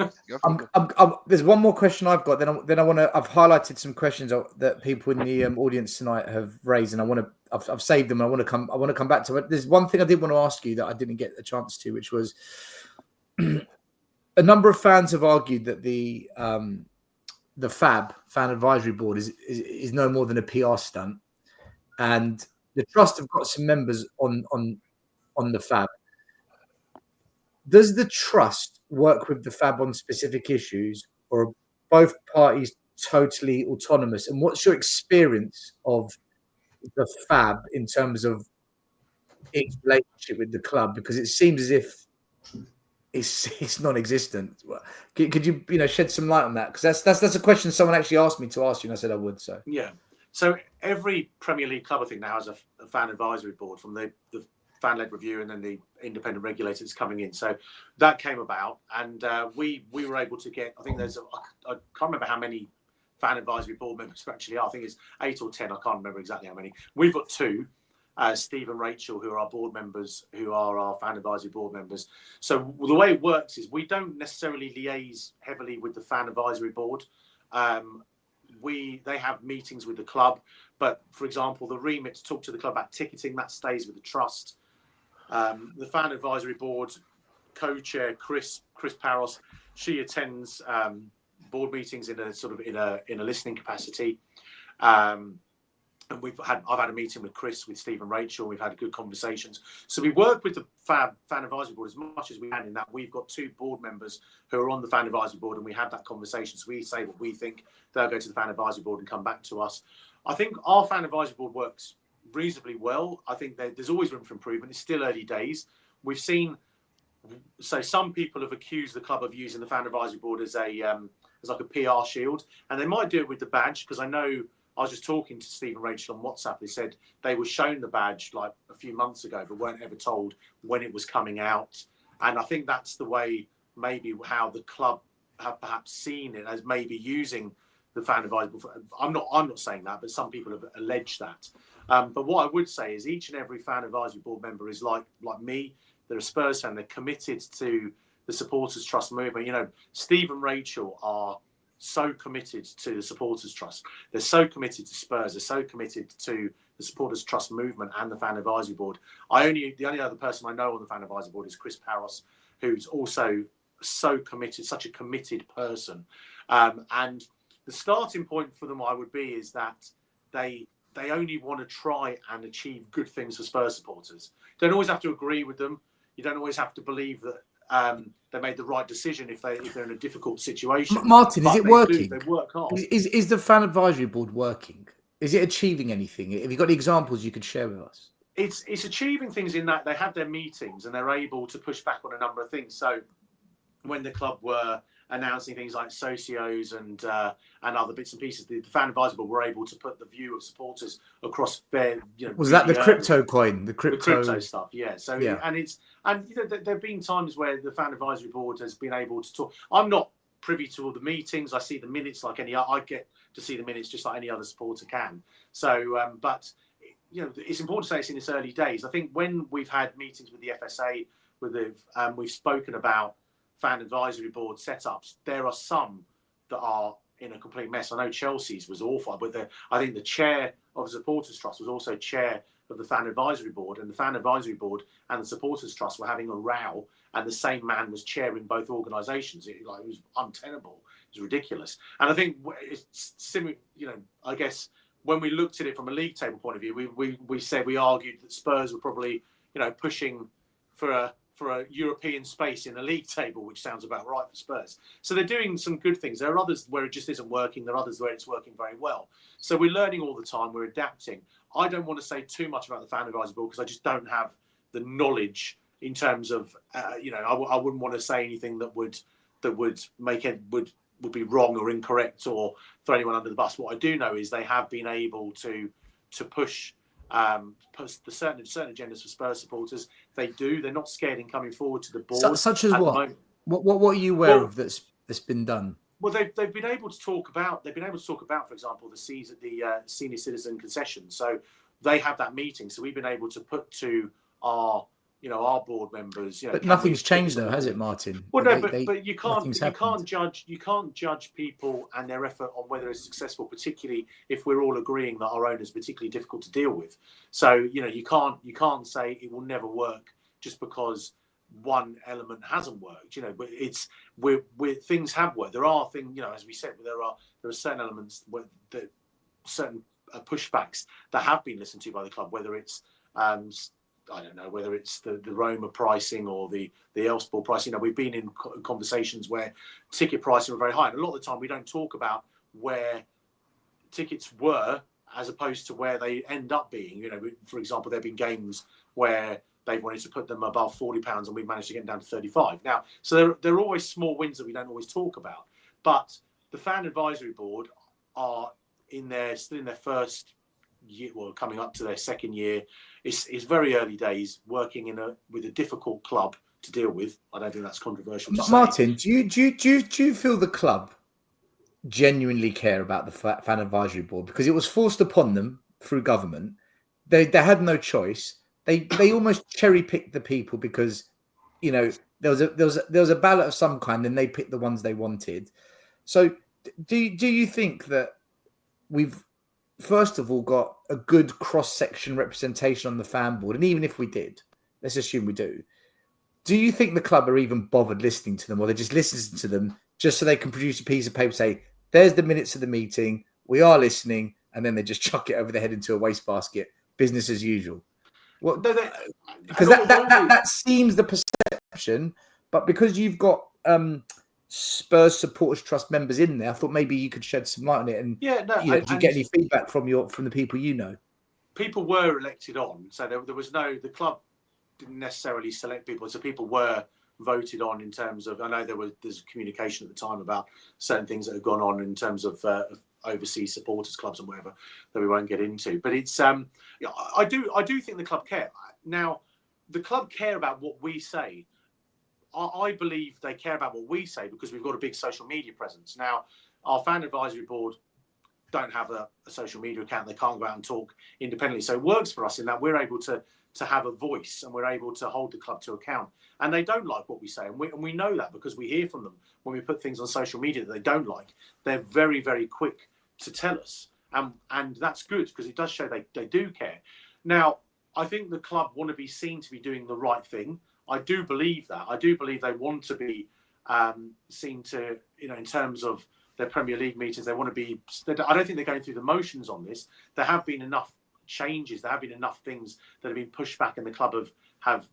There's one more question I've got. Then I want to. I've highlighted some questions that people in the audience tonight have raised, and I've saved them. And I want to come back to it. There's one thing I did want to ask you that I didn't get a chance to, which was a number of fans have argued that the FAB Fan Advisory Board is no more than a PR stunt, and the trust have got some members on the FAB. Does the trust work with the FAB on specific issues, or are both parties totally autonomous? And what's your experience of the FAB in terms of its relationship with the club? Because it seems as if it's non-existent. Could you shed some light on that? Because that's a question someone actually asked me to ask you, and I said I would. So yeah. So every Premier League club, I think, now has a fan advisory board, from the fan-led review and then the independent regulators coming in. So that came about, and we were able to get, I think I can't remember how many fan advisory board members there actually are. I think it's 8 or 10. I can't remember exactly how many. We've got 2, Steve and Rachel, who are our board members, who are our fan advisory board members. So the way it works is we don't necessarily liaise heavily with the fan advisory board. They have meetings with the club, but for example, the remit to talk to the club about ticketing, that stays with the trust. The fan advisory board co-chair Chris Paros, she attends board meetings in a listening capacity, and I've had a meeting with Chris, with Steve and Rachel. We've had good conversations. So we work with the fan advisory board as much as we can, in that we've got 2 board members who are on the fan advisory board, and we have that conversation. So we say what we think, they'll go to the fan advisory board and come back to us. I think our fan advisory board works reasonably well. I think there's always room for improvement. It's still early days. We've seen, so some people have accused the club of using the fan advisory board as like a PR shield, and they might do it with the badge, because I know I was just talking to Steve and Rachel on WhatsApp. They said they were shown the badge like a few months ago, but weren't ever told when it was coming out. And I think that's the way, maybe how the club have perhaps seen it, as maybe using the fan advisory. I'm not saying that, but some people have alleged that. But what I would say is each and every fan advisory board member is like me. They're a Spurs fan. They're committed to the Supporters Trust movement. You know, Steve and Rachel are so committed to the Supporters Trust. They're so committed to Spurs. They're so committed to the Supporters Trust movement and the fan advisory board. The only other person I know on the fan advisory board is Chris Paros, who's also so committed, such a committed person. And the starting point for them, I would be, is that they only want to try and achieve good things for Spurs supporters. You don't always have to agree with them. You don't always have to believe that they made the right decision if they're in a difficult situation. Martin, is it working? They work hard. Is the fan advisory board working? Is it achieving anything? Have you got any examples you could share with us? It's achieving things in that they have their meetings and they're able to push back on a number of things. So when the club were announcing things like socios and other bits and pieces, the fan advisory board were able to put the view of supporters across their, was that the crypto coin, the crypto stuff? Yeah. So yeah. and you know, there have been times where the fan advisory board has been able to talk. I'm not privy to all the meetings. I see the minutes like any. I get to see the minutes just like any other supporter can. So, but you know, it's important to say it's in its early days. I think when we've had meetings with the FSA, we've spoken about fan advisory board setups. There are some that are in a complete mess. I know Chelsea's was awful, but I think the chair of the Supporters Trust was also chair of the fan advisory board, and the fan advisory board and the Supporters Trust were having a row, and the same man was chairing both organisations. It was untenable. It was ridiculous. And I think it's similar. You know, I guess when we looked at it from a league table point of view, we argued that Spurs were probably, you know, pushing for a European space in the league table, which sounds about right for Spurs. So they're doing some good things. There are others where it just isn't working. There are others where it's working very well. So we're learning all the time. We're adapting. I don't want to say too much about the fan advisory board because I just don't have the knowledge in terms of, you know, I wouldn't want to say anything that would make it would be wrong or incorrect or throw anyone under the bus. What I do know is they have been able to push the certain agendas for Spurs supporters. They're not scared in coming forward to the board. Such as what? What are you aware of that's been done? Well, they've been able to talk about, for example, the senior citizen concession. So they have that meeting. So we've been able to put to our board members. You know, but nothing's changed though, has it, Martin? Well, no, but you can't judge people and their effort on whether it's successful, particularly if we're all agreeing that our owner is particularly difficult to deal with. So you know, you can't say it will never work just because one element hasn't worked. You know, but things have worked. There are things, you know, as we said, there are certain elements that certain pushbacks that have been listened to by the club, whether it's I don't know whether it's the Roma pricing or the Elfsborg pricing. You know, we've been in conversations where ticket prices were very high. And a lot of the time we don't talk about where tickets were as opposed to where they end up being. You know, for example, there have been games where they wanted to put them above £40 and we managed to get them down to 35. Now, so there are always small wins that we don't always talk about. But the fan advisory board are still in their first year, well, coming up to their second year. It's very early days working with a difficult club to deal with. I don't think that's controversial to say. Martin, do you feel the club genuinely care about the fan advisory board? Because it was forced upon them through government. They had no choice. They almost cherry picked the people because, you know, there was a ballot of some kind and they picked the ones they wanted. So do you think that we've first of all got a good cross-section representation on the fan board? And even if we did, let's assume we do you think the club are even bothered listening to them, or they just listen to them just so they can produce a piece of paper, say, there's the minutes of the meeting, we are listening, and then they just chuck it over their head into a wastebasket, business as usual? What? Because that seems the perception, but because you've got Spurs Supporters Trust members in there, I thought maybe you could shed some light on it. And yeah, no, do you get any feedback from the people you know? People were elected on, so there was the club didn't necessarily select people, so people were voted on in terms of. I know there's communication at the time about certain things that have gone on in terms of overseas supporters clubs and whatever that we won't get into. But it's I do think the club care. Now, the club care about what we say. I believe they care about what we say because we've got a big social media presence. Now, our fan advisory board don't have a social media account. They can't go out and talk independently. So it works for us in that we're able to have a voice and we're able to hold the club to account. And they don't like what we say. And we know that because we hear from them when we put things on social media that they don't like. They're very, very quick to tell us. And that's good because it does show they do care. Now, I think the club want to be seen to be doing the right thing. I do believe that. I do believe they want to be seen to, in terms of their Premier League meetings, they want to be. I don't think they're going through the motions on this. There have been enough changes. There have been enough things that have been pushed back, and the club have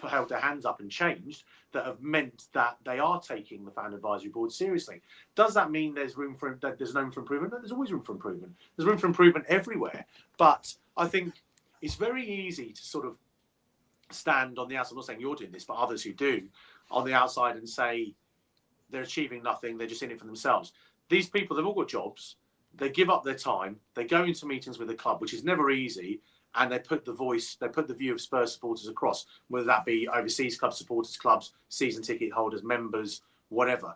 held their hands up and changed that have meant that they are taking the fan advisory board seriously. Does that mean there's no room for improvement? No, there's always room for improvement. There's room for improvement everywhere. But I think it's very easy to sort of stand on the outside. I'm not saying you're doing this, but others who do on the outside and say they're achieving nothing. They're just in it for themselves. These people, they've all got jobs. They give up their time. They go into meetings with the club, which is never easy. And they put the view of Spurs supporters across, whether that be overseas club supporters clubs, season ticket holders, members, whatever.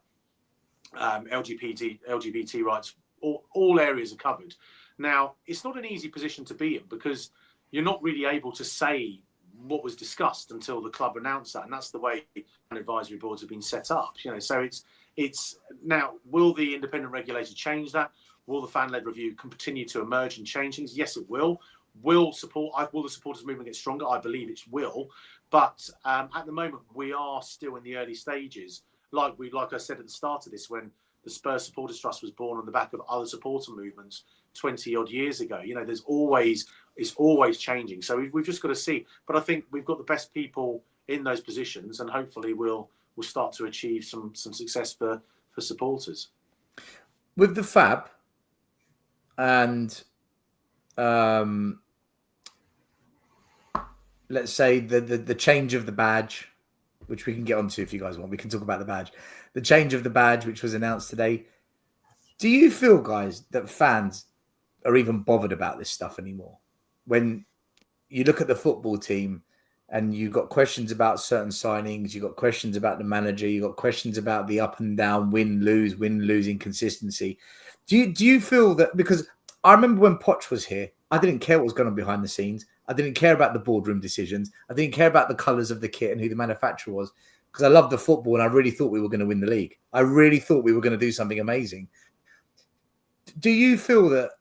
LGBT rights, all areas are covered. Now, it's not an easy position to be in because you're not really able to say what was discussed until the club announced that, and that's the way advisory boards have been set up. So it's now, will the independent regulator change that? Will the fan-led review continue to emerge and change things? Yes, it will. Will the supporters movement get stronger? I believe it will. But at the moment, we are still in the early stages. Like I said at the start of this, when the Spurs Supporters Trust was born on the back of other supporter movements 20 odd years ago. It's always changing. So we've just got to see. But I think we've got the best people in those positions, and hopefully we'll start to achieve some success for supporters. With the FAB and let's say the change of the badge, which we can get onto if you guys want. We can talk about the badge. The change of the badge, which was announced today. Do you feel, guys, that fans are even bothered about this stuff anymore? When you look at the football team and you've got questions about certain signings, you've got questions about the manager, you've got questions about the up and down, win, lose inconsistency. Do you feel that, because I remember when Poch was here, I didn't care what was going on behind the scenes. I didn't care about the boardroom decisions. I didn't care about the colours of the kit and who the manufacturer was, because I loved the football and I really thought we were going to win the league. I really thought we were going to do something amazing. Do you feel that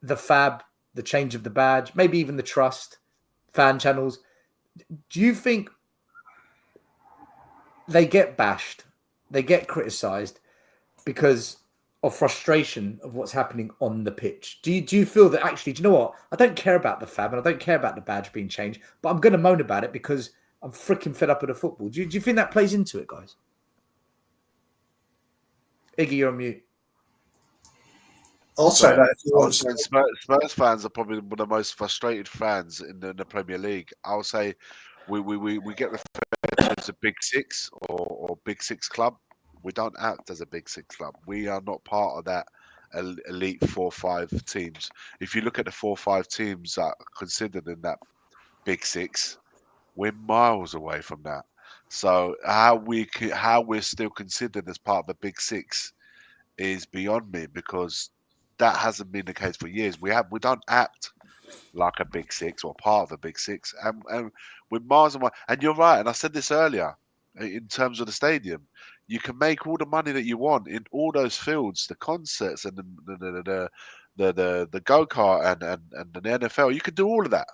the FAB, the change of the badge, maybe even the trust, fan channels, do you think they get bashed, they get criticised because of frustration of what's happening on the pitch? Do you feel that actually, do you know what? I don't care about the FAB and I don't care about the badge being changed, but I'm going to moan about it because I'm freaking fed up with the football. Do you think that plays into it, guys? Iggy, you're on mute. I'll say that if you want. Spurs fans are probably one of the most frustrated fans in the Premier League. I'll say we get referred to as a Big Six or Big Six club. We don't act as a Big Six club. We are not part of that elite 4-5 teams. If you look at the 4-5 teams that are considered in that Big Six, we're miles away from that. So how we're still considered as part of the Big Six is beyond me, because that hasn't been the case for years. We don't act like a Big Six or part of a Big Six, and we're miles away. And you're right, and I said this earlier, in terms of the stadium, you can make all the money that you want in all those fields, the concerts and the go-kart and the NFL. You could do all of that,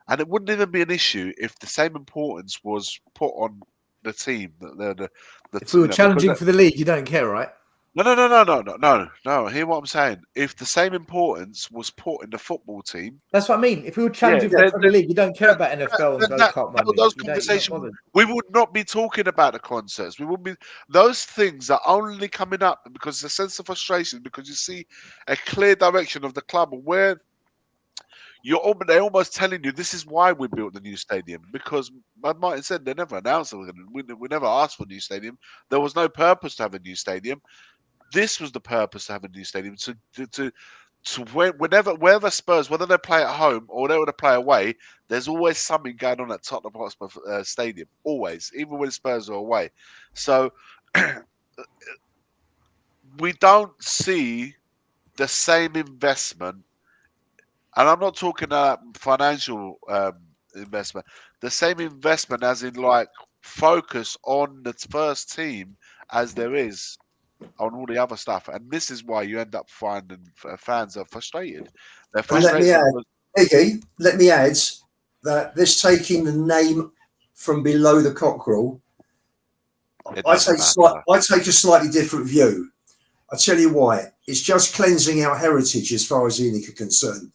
and it wouldn't even be an issue if the same importance was put on the team. If we were challenging for the league, you don't care, right? No. Hear what I'm saying? If the same importance was put in the football team, that's what I mean. If we were challenging for the Premier League, you don't care about NFL and go-kart money. Those conversations, we would not be talking about the concerts. We would be. Those things are only coming up because the sense of frustration, because you see a clear direction of the club where they're almost telling you this is why we built the new stadium, because Martin said they never announced it. We never asked for a new stadium. There was no purpose to have a new stadium. This was the purpose of having a new stadium wherever Spurs, whether they play at home or they want to play away, there's always something going on at Tottenham Hotspur Stadium. Always, even when Spurs are away. So we don't see the same investment, and I'm not talking financial investment. The same investment, as in like focus on the first team, as there is on all the other stuff, and this is why you end up finding fans are frustrated. They're And let me frustrated. add, Iggy, let me add that this taking the name from below the cockerel, I take a slightly different view. I'll tell you why. It's just cleansing our heritage as far as Unique are concerned.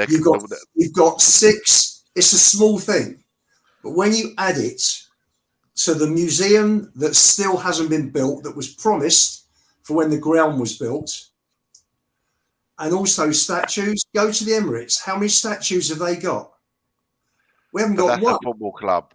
You've got 6. It's a small thing, but when you add it to the museum that still hasn't been built, that was promised for when the ground was built, and also statues, go to the Emirates. How many statues have they got? We haven't got one. That's a football club.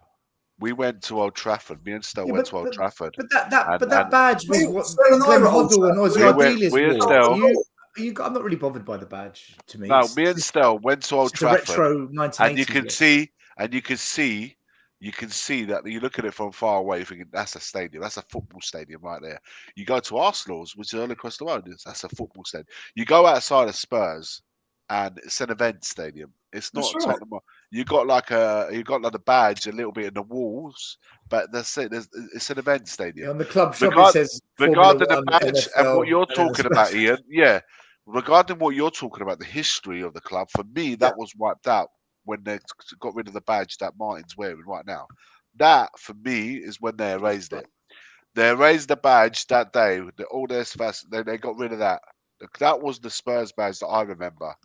We went to Old Trafford. Me and Stell went to Old Trafford. But that badge was what Glenn Hoddle and Ozzy Ardelius wore. I'm not really bothered by the badge. To me, no. Me and Stell went to Old Trafford. Retro 1980s, and you can see that you look at it from far away, thinking that's a stadium. That's a football stadium right there. You go to Arsenal's, which is all across the road. That's a football stadium. You go outside of Spurs, and it's an event stadium. It's not Tottenham. You got like the badge a little bit in the walls, but that's it. It's an event stadium. Yeah, on the club shop it says regarding the badge NFL, and what you're talking about, Ian. Yeah, regarding what you're talking about, the history of the club. For me, that was wiped out when they got rid of the badge that Martin's wearing right now. That for me is when they erased it. They erased the badge that day. All their Spurs, they got rid of that. That was the Spurs badge that I remember.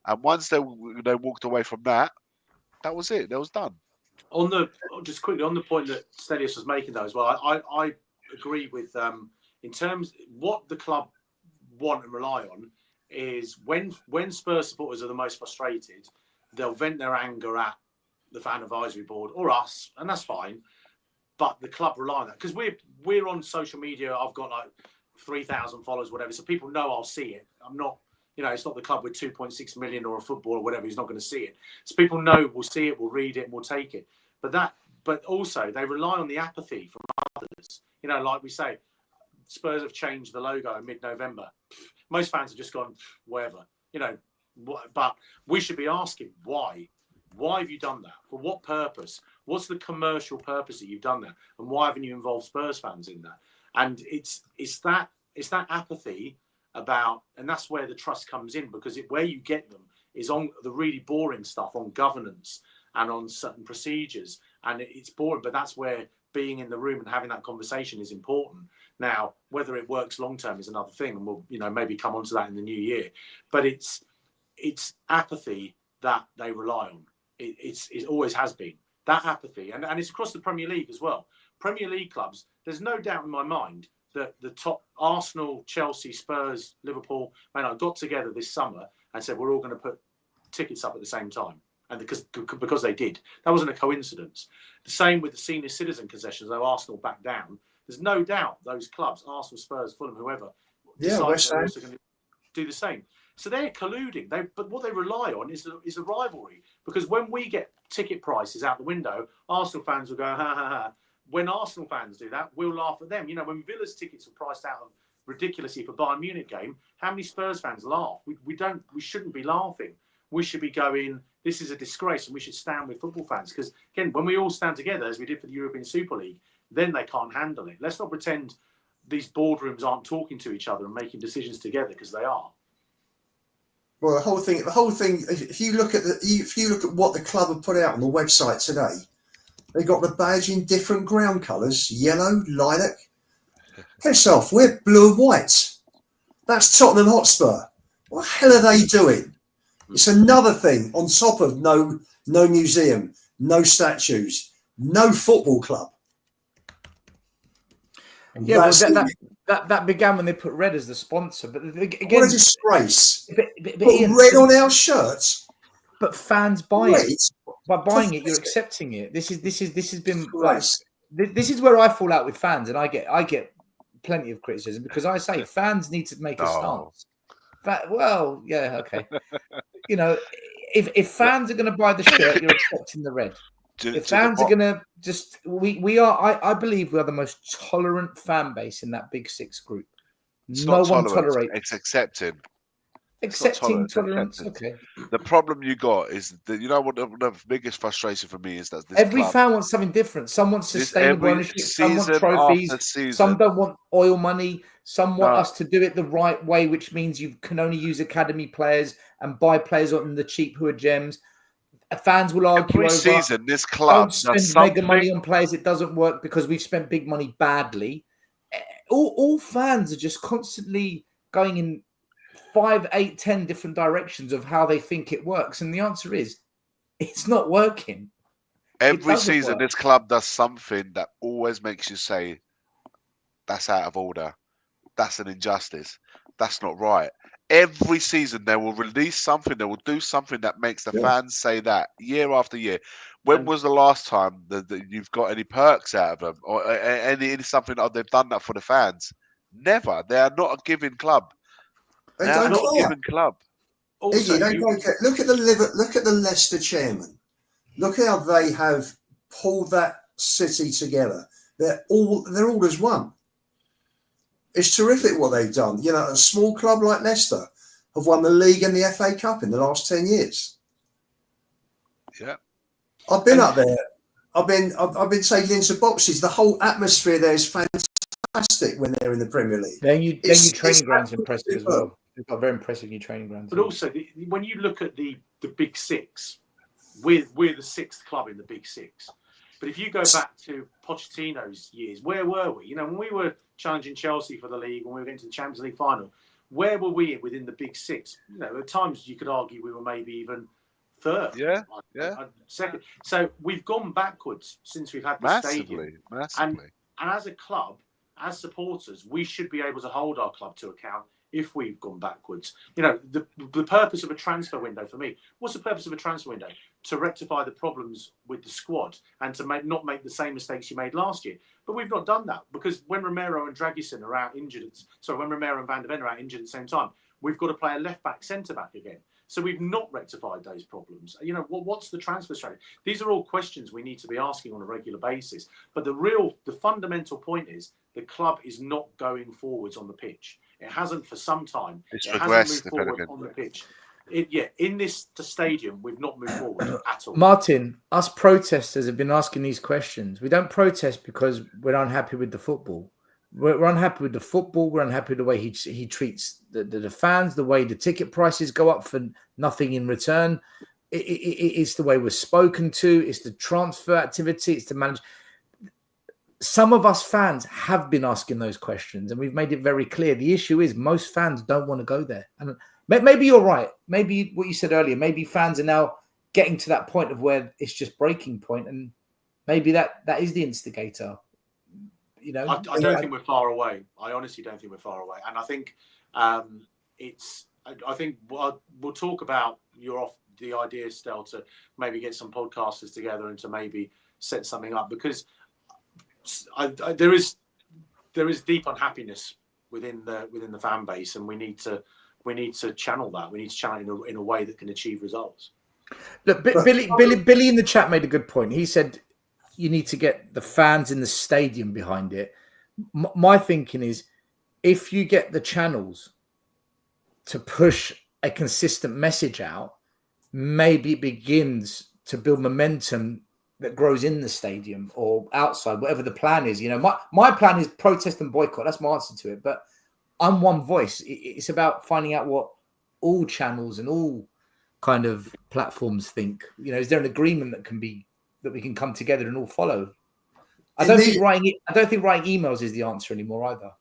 And once they walked away from that, that was it. That was done. Just quickly on the point that Stelios was making, though, as well, I agree with in terms what the club want and rely on is when Spurs supporters are the most frustrated, they'll vent their anger at the fan advisory board or us, and that's fine. But the club rely on that because we're on social media. I've got like 3,000 followers, whatever, so people know I'll see it. I'm not. It's not the club with 2.6 million or a football or whatever. He's not going to see it. So people know we'll see it, we'll read it, and we'll take it. But also they rely on the apathy from others. Like we say, Spurs have changed the logo in mid-November. Most fans have just gone wherever. But we should be asking why. Why have you done that? For what purpose? What's the commercial purpose that you've done that? And why haven't you involved Spurs fans in that? And it's that apathy. And that's where the trust comes in, because where you get them is on the really boring stuff, on governance and on certain procedures, and it's boring, but that's where being in the room and having that conversation is important. Now, whether it works long term is another thing, and we'll maybe come onto that in the new year. But it's apathy that they rely on. It always has been that apathy, and it's across the Premier League as well. Premier League clubs, there's no doubt in my mind that the top Arsenal, Chelsea, Spurs, Liverpool, I got together this summer and said we're all going to put tickets up at the same time, and because they did, that wasn't a coincidence. The same with the senior citizen concessions. Though Arsenal backed down, there's no doubt those clubs, Arsenal, Spurs, Fulham, whoever, decided they're also going to do the same. So they're colluding. But what they rely on is a rivalry, because when we get ticket prices out the window, Arsenal fans will go ha ha ha. When Arsenal fans do that, we'll laugh at them. When Villa's tickets were priced out of ridiculously for Bayern Munich game, how many Spurs fans laugh? We shouldn't be laughing. We should be going, this is a disgrace, and we should stand with football fans. Because again, when we all stand together, as we did for the European Super League, then they can't handle it. Let's not pretend these boardrooms aren't talking to each other and making decisions together, because they are. Well, the whole thing. If you look at what the club have put out on the website today, they got the badge in different ground colours: yellow, lilac. Piss off! We're blue and white. That's Tottenham Hotspur. What the hell are they doing? It's another thing on top of no museum, no statues, no football club. Yeah, that began when they put red as the sponsor. But again, what a disgrace! But put Ian, red on our shirts. But fans buy it. By buying it, you're Pathetic. accepting it. This has been like, this is where I fall out with fans, and I get plenty of criticism because I say fans need to make a No. stance. Well, yeah, okay. You know, if fans are going to buy the shirt, you're accepting the red. If fans are going to just, we are, I believe we are the most tolerant fan base in that Big Six group. It's No not one tolerance, tolerates. it's accepting. Accepting tolerance, acceptance. okay. The problem you got is that you know what the biggest frustration for me is that this Every club, fan wants something different. Some want sustainable every ownership. Some want season trophies. after season. Some don't want oil money. Some want No. us to do it the right way, which means you can only use academy players and buy players on the cheap who are gems. Fans will argue Every over season, this club don't does spend something. mega money on players. It doesn't work because we've spent big money badly. All fans are just constantly going in 5, 8, 10 different directions of how they think it works. And the answer is it's not working. Every season, this club does something that always makes you say, that's out of order. That's an injustice. That's not right. Every season, they will release something. They will do something that makes the fans say that year after year. When was the last time that you've got any perks out of them or any something that they've done that for the fans? Never. They are not a giving club. They don't not a care. giving club. Also, Iggy, they don't care. Look at the Leicester chairman. Look how they have pulled that city together. They're all as one. It's terrific what they've done. You know, a small club like Leicester have won the league and the FA Cup in the last 10 years. Yeah. I've been up there. I've been taken into boxes. The whole atmosphere there is fantastic when they're in the Premier League. Then your training ground's impressive as well. They've got very impressive new training grounds. But also, when you look at the Big Six, we're the sixth club in the Big Six. But if you go back to Pochettino's years, where were we? You know, when we were challenging Chelsea for the league, when we were getting to the Champions League final, where were we within the Big Six? You know, at times you could argue we were maybe even third. Yeah. Second. So we've gone backwards since we've had the stadium. Massively. And as a club, as supporters, we should be able to hold our club to account if we've gone backwards. You know, the purpose of a transfer window for me, what's the purpose of a transfer window? To rectify the problems with the squad and to not make the same mistakes you made last year. But we've not done that because when Romero and Dragusin are out injured, when Romero and Van der Ven are out injured at the same time, we've got to play a left-back, centre-back again. So we've not rectified those problems. You know, what's the transfer strategy? These are all questions we need to be asking on a regular basis. But the fundamental point is the club is not going forwards on the pitch. It hasn't for some time. It's it regressed, hasn't moved forward on the pitch. In this stadium, we've not moved forward at all. Martin, us protesters have been asking these questions. We don't protest because we're unhappy with the football. We're unhappy with the football. We're unhappy with the way he treats the fans, the way the ticket prices go up for nothing in return. It's the way we're spoken to. It's the transfer activity. It's the management. Some of us fans have been asking those questions, and we've made it very clear. The issue is most fans don't want to go there. And maybe you're right. Maybe what you said earlier, maybe fans are now getting to that point of where it's just breaking point, and maybe that is the instigator. You know, I don't think we're far away. I honestly don't think we're far away. And I think I think we'll talk about the idea, Stel, to maybe get some podcasters together and to maybe set something up because there is deep unhappiness within the fan base, and we need to channel that. We need to channel it in a way that can achieve results. Look, Billy in the chat made a good point. He said you need to get the fans in the stadium behind it. My thinking is if you get the channels to push a consistent message out, maybe it begins to build momentum that grows in the stadium or outside, whatever the plan is. You know, my plan is protest and boycott. That's my answer to it. But I'm one voice. It's about finding out what all channels and all kind of platforms think. You know, is there an agreement that we can come together and all follow? I don't think writing emails is the answer anymore either.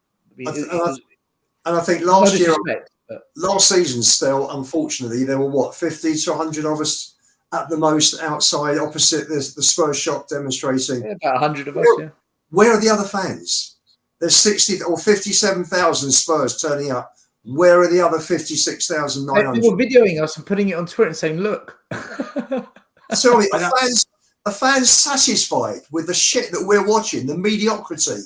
I think last season, still, unfortunately, there were 50 to 100 of us at the most outside opposite the Spurs shop demonstrating. Yeah, about 100 of us, yeah. Where are the other fans? There's 60 or 57,000 Spurs turning up. Where are the other 56,900? They were videoing us and putting it on Twitter and saying, look. Tell me, are fans satisfied with the shit that we're watching, the mediocrity?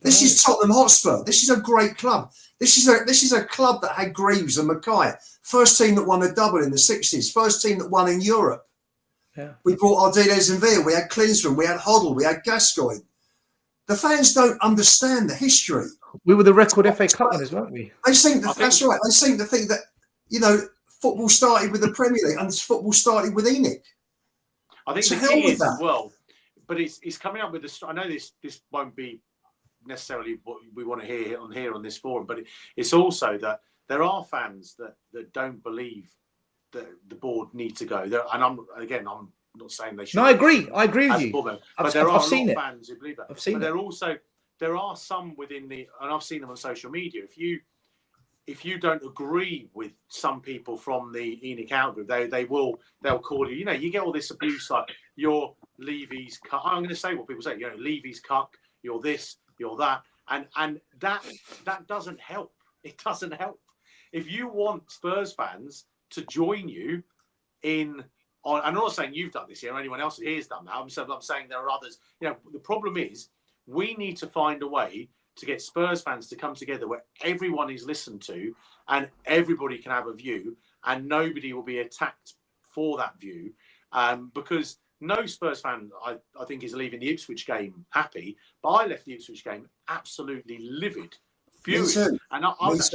This is Tottenham Hotspur. This is a great club. This is a club that had Greaves and Mackay. First team that won a double in the 60s. First team that won in Europe. Yeah. We brought Ardiles and Villa. We had Klinsmann. We had Hoddle. We had Gascoigne. The fans don't understand the history. We were the record FA Cup winners, weren't we? They think that's right. They seem to think that, you know, football started with the Premier League and football started with Enoch. I think To the hell key with is that. as well, but it's coming up with this. I know this won't be necessarily what we want to hear on this forum, but it's also that there are fans that don't believe that the board need to go there. And I'm not saying they should. No, I agree with you. But there are I've seen it. fans who believe that. I've seen but there are some within the, and I've seen them on social media. If you don't agree with some people from the Enoch out group, they'll call you. You know, you get all this abuse like you're Levy's cuck. I'm going to say what people say. You know, Levy's cuck. You're this. You're that. And that doesn't help. It doesn't help. If you want Spurs fans to join you in, I'm not saying you've done this here or anyone else here has done that. I'm saying there are others. You know, the problem is we need to find a way to get Spurs fans to come together where everyone is listened to and everybody can have a view and nobody will be attacked for that view. Because no Spurs fan, I think, is leaving the Ipswich game happy, but I left the Ipswich game absolutely livid, furious. And I was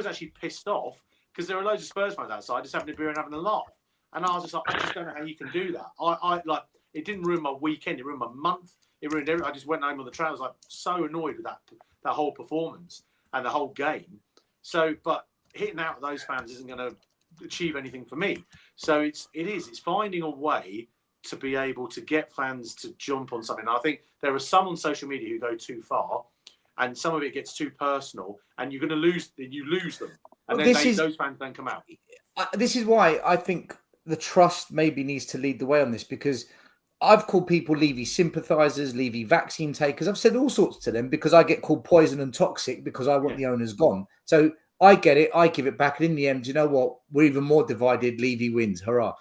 actually pissed off because there are loads of Spurs fans outside just having a beer and having a laugh. And I was just like, I just don't know how you can do that. I like, it didn't ruin my weekend, it ruined my month. It ruined everything. I just went home on the train. I was like so annoyed with that whole performance and the whole game. So, but hitting out those fans isn't going to achieve anything for me. So it's finding a way to be able to get fans to jump on something. And I think there are some on social media who go too far, and some of it gets too personal, and you're going to lose. You lose them, and then those fans don't come out. This is why I think the trust maybe needs to lead the way on this, because I've called people Levy sympathisers, Levy vaccine takers. I've said all sorts to them because I get called poison and toxic because I want the owners gone. So I get it. I give it back. And in the end, you know what? We're even more divided. Levy wins. Hurrah.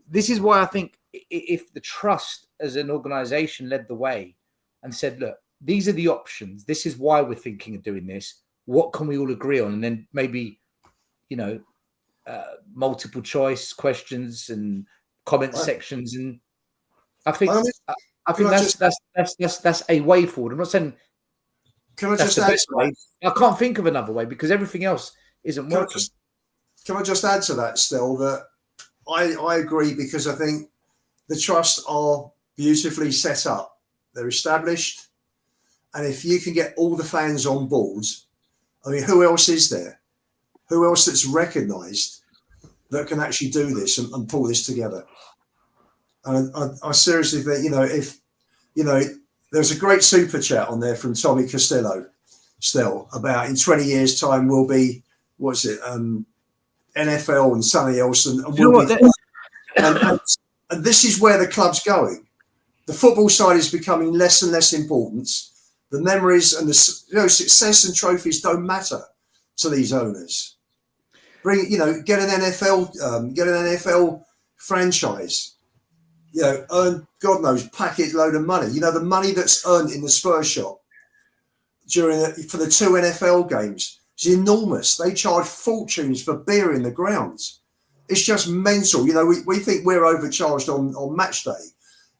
This is why I think if the trust as an organisation led the way and said, look, these are the options. This is why we're thinking of doing this. What can we all agree on? And then maybe, you know, multiple choice questions and comment sections. And I think that's a way forward. I'm not saying that's the best way. I can't think of another way because everything else isn't working. Can I just add to that still that I agree, because I think the trusts are beautifully set up. They're established. And if you can get all the fans on board, I mean, who else is there? Who else that's recognised that can actually do this and pull this together? And I seriously think, there's a great super chat on there from Tommy Costello still about in 20 years' time we'll be, NFL and something else. And this is where the club's going. The football side is becoming less and less important. The memories and the success and trophies don't matter to these owners. Get an NFL franchise. Earn God knows packet load of money. The money that's earned in the Spurs shop for the 2 NFL games is enormous. They charge fortunes for beer in the grounds. It's just mental. We think we're overcharged on match day.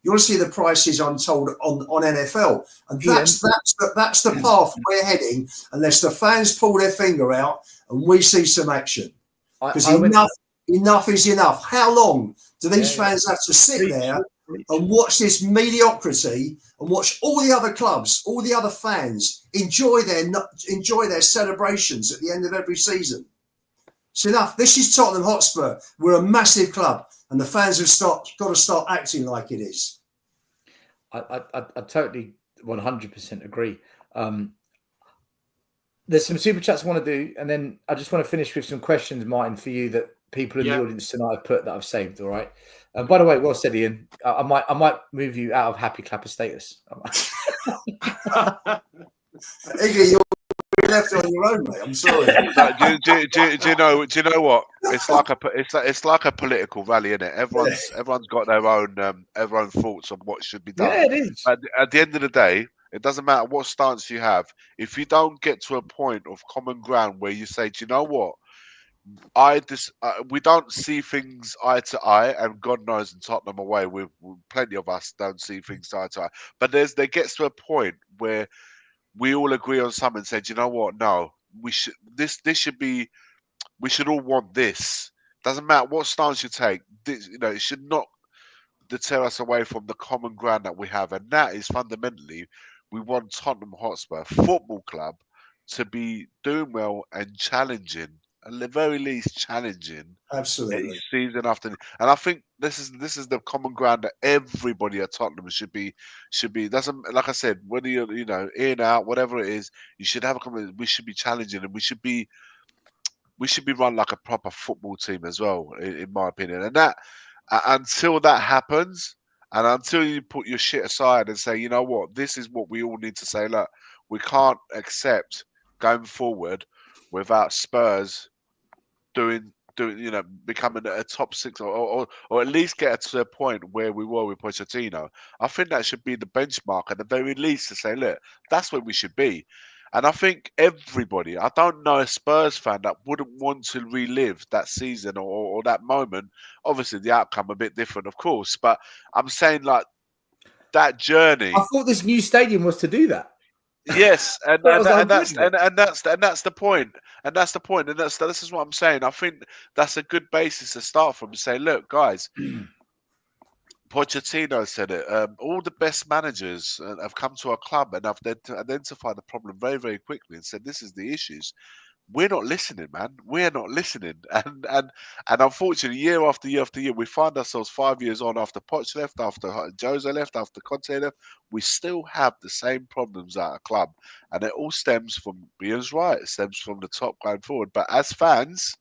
You want to see the prices untold on NFL, and that's the path we're heading. Unless the fans pull their finger out and we see some action, because enough is enough. How long do these fans have to sit there and watch this mediocrity and watch all the other clubs, all the other fans enjoy their celebrations at the end of every season? It's enough. This is Tottenham Hotspur. We're a massive club, and the fans have got to start acting like it is. I totally 100% agree. There's some super chats I want to do, and then I just want to finish with some questions, Martin, for you that people in the audience tonight have put that I've saved. All right. By the way, well said, Ian. I might move you out of happy clapper status. Iggy, you're left on your own, mate. I'm sorry. Do you know what? It's like a political rally, isn't it? Everyone's got their own thoughts on what should be done. Yeah, it is. At the end of the day, It doesn't matter what stance you have. If you don't get to a point of common ground where you say, do you know what? We don't see things eye to eye, and God knows in Tottenham away, plenty of us don't see things eye to eye. But there gets to a point where we all agree on something and say, do you know what? No, we should. This should be. We should all want this. Doesn't matter what stance you take. It should not deter us away from the common ground that we have, and that is fundamentally we want Tottenham Hotspur Football Club to be doing well and challenging, at the very least challenging Absolutely. season after. And I think this is the common ground that everybody at Tottenham should be. Doesn't, like I said, whether you're in out, whatever it is, you should have a common. We should be challenging, and we should be run like a proper football team as well, in my opinion. And that until that happens, and until you put your shit aside and say, you know what, this is what we all need to say. Look, we can't accept going forward without Spurs becoming a top six or at least get to a point where we were with Pochettino. I think that should be the benchmark at the very least to say, look, that's where we should be. And I think everybody, I don't know a Spurs fan that wouldn't want to relive that season or that moment. Obviously, the outcome a bit different, of course, but I'm saying like that journey. I thought this new stadium was to do that. Yes, and That was the whole that's point of it. and that's the point, and that's the point, and this is what I'm saying. I think that's a good basis to start from. To say, look, guys, Pochettino said it. All the best managers have come to our club and have identified the problem very, very quickly and said, "This is the issues." We're not listening, man. We're not listening, and unfortunately, year after year after year, we find ourselves 5 years on after Poch left, after Jose left, after Conte left. We still have the same problems at a club, and it all stems from Ian's right. It stems from the top going forward. But as fans,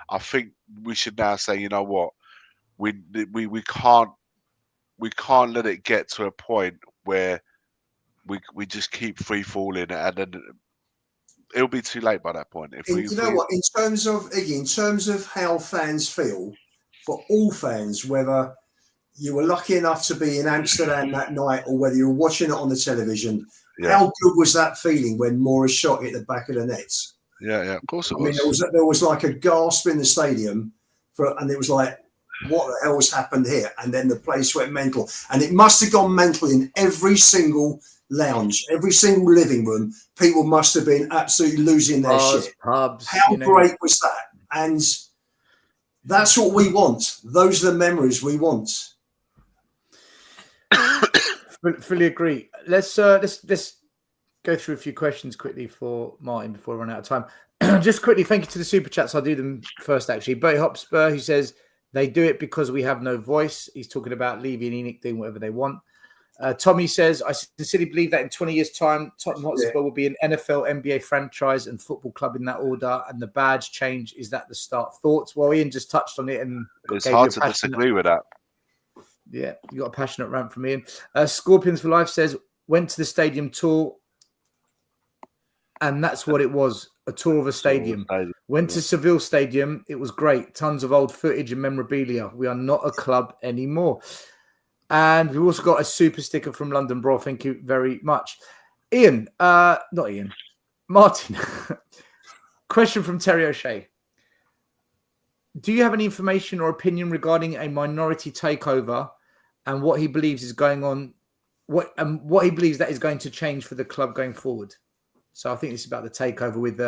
I think we should now say, you know what, we can't let it get to a point where we just keep free falling, and then it'll be too late by that point. You know what? In terms of how fans feel, for all fans, whether you were lucky enough to be in Amsterdam that night or whether you were watching it on the television, how good was that feeling when Morris shot hit the back of the net? Yeah, of course it was. I mean, there was like a gasp in the stadium, and it was like, what the hell has happened here? And then the place went mental. And it must have gone mental in every single lounge, every single living room. People must have been absolutely losing their shit. Pubs. How great was that? And that's what we want. Those are the memories we want. Fully agree. Let's go through a few questions quickly for Martin before we run out of time. Just quickly, thank you to the super chats. I'll do them first, actually. Bertie Hotspur, who says they do it because we have no voice. He's talking about Levy and Enoch doing whatever they want. Tommy says, I sincerely believe that in 20 years' time, Tottenham Hotspur will be an NFL, NBA franchise and football club in that order, and the badge change is that the start. Thoughts? Well, Ian just touched on it, and it's hard to disagree with that. Yeah, you got a passionate rant from Ian. Scorpions for Life says, went to the stadium tour, and that's what it was, a tour of a stadium. Went to Seville Stadium. It was great. Tons of old footage and memorabilia. We are not a club anymore. And we've also got a super sticker from London Bro. Thank you very much. Martin. Question from Terry O'Shea. Do you have any information or opinion regarding a minority takeover and what he believes is going on, what he believes that is going to change for the club going forward? So I think this is about the takeover with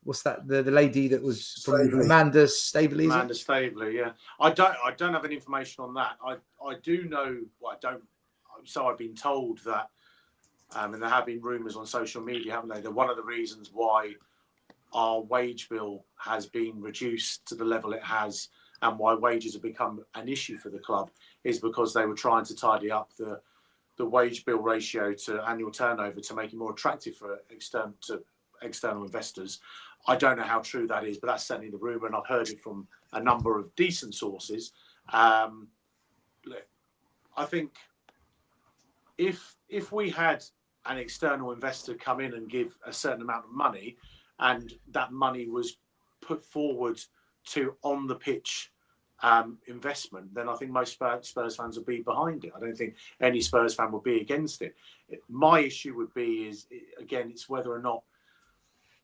what's that? The lady that was from Amanda Staveley. Amanda Staveley, yeah. I don't have any information on that. I do know. Well, I don't. So I've been told that, and there have been rumours on social media, haven't they? That one of the reasons why our wage bill has been reduced to the level it has, and why wages have become an issue for the club, is because they were trying to tidy up the wage bill ratio to annual turnover to make it more attractive for external investors. I don't know how true that is, but that's certainly the rumour, and I've heard it from a number of decent sources. I think if we had an external investor come in and give a certain amount of money, and that money was put forward to on the pitch investment, then I think most Spurs fans would be behind it. I don't think any Spurs fan would be against it. My issue would be it's whether or not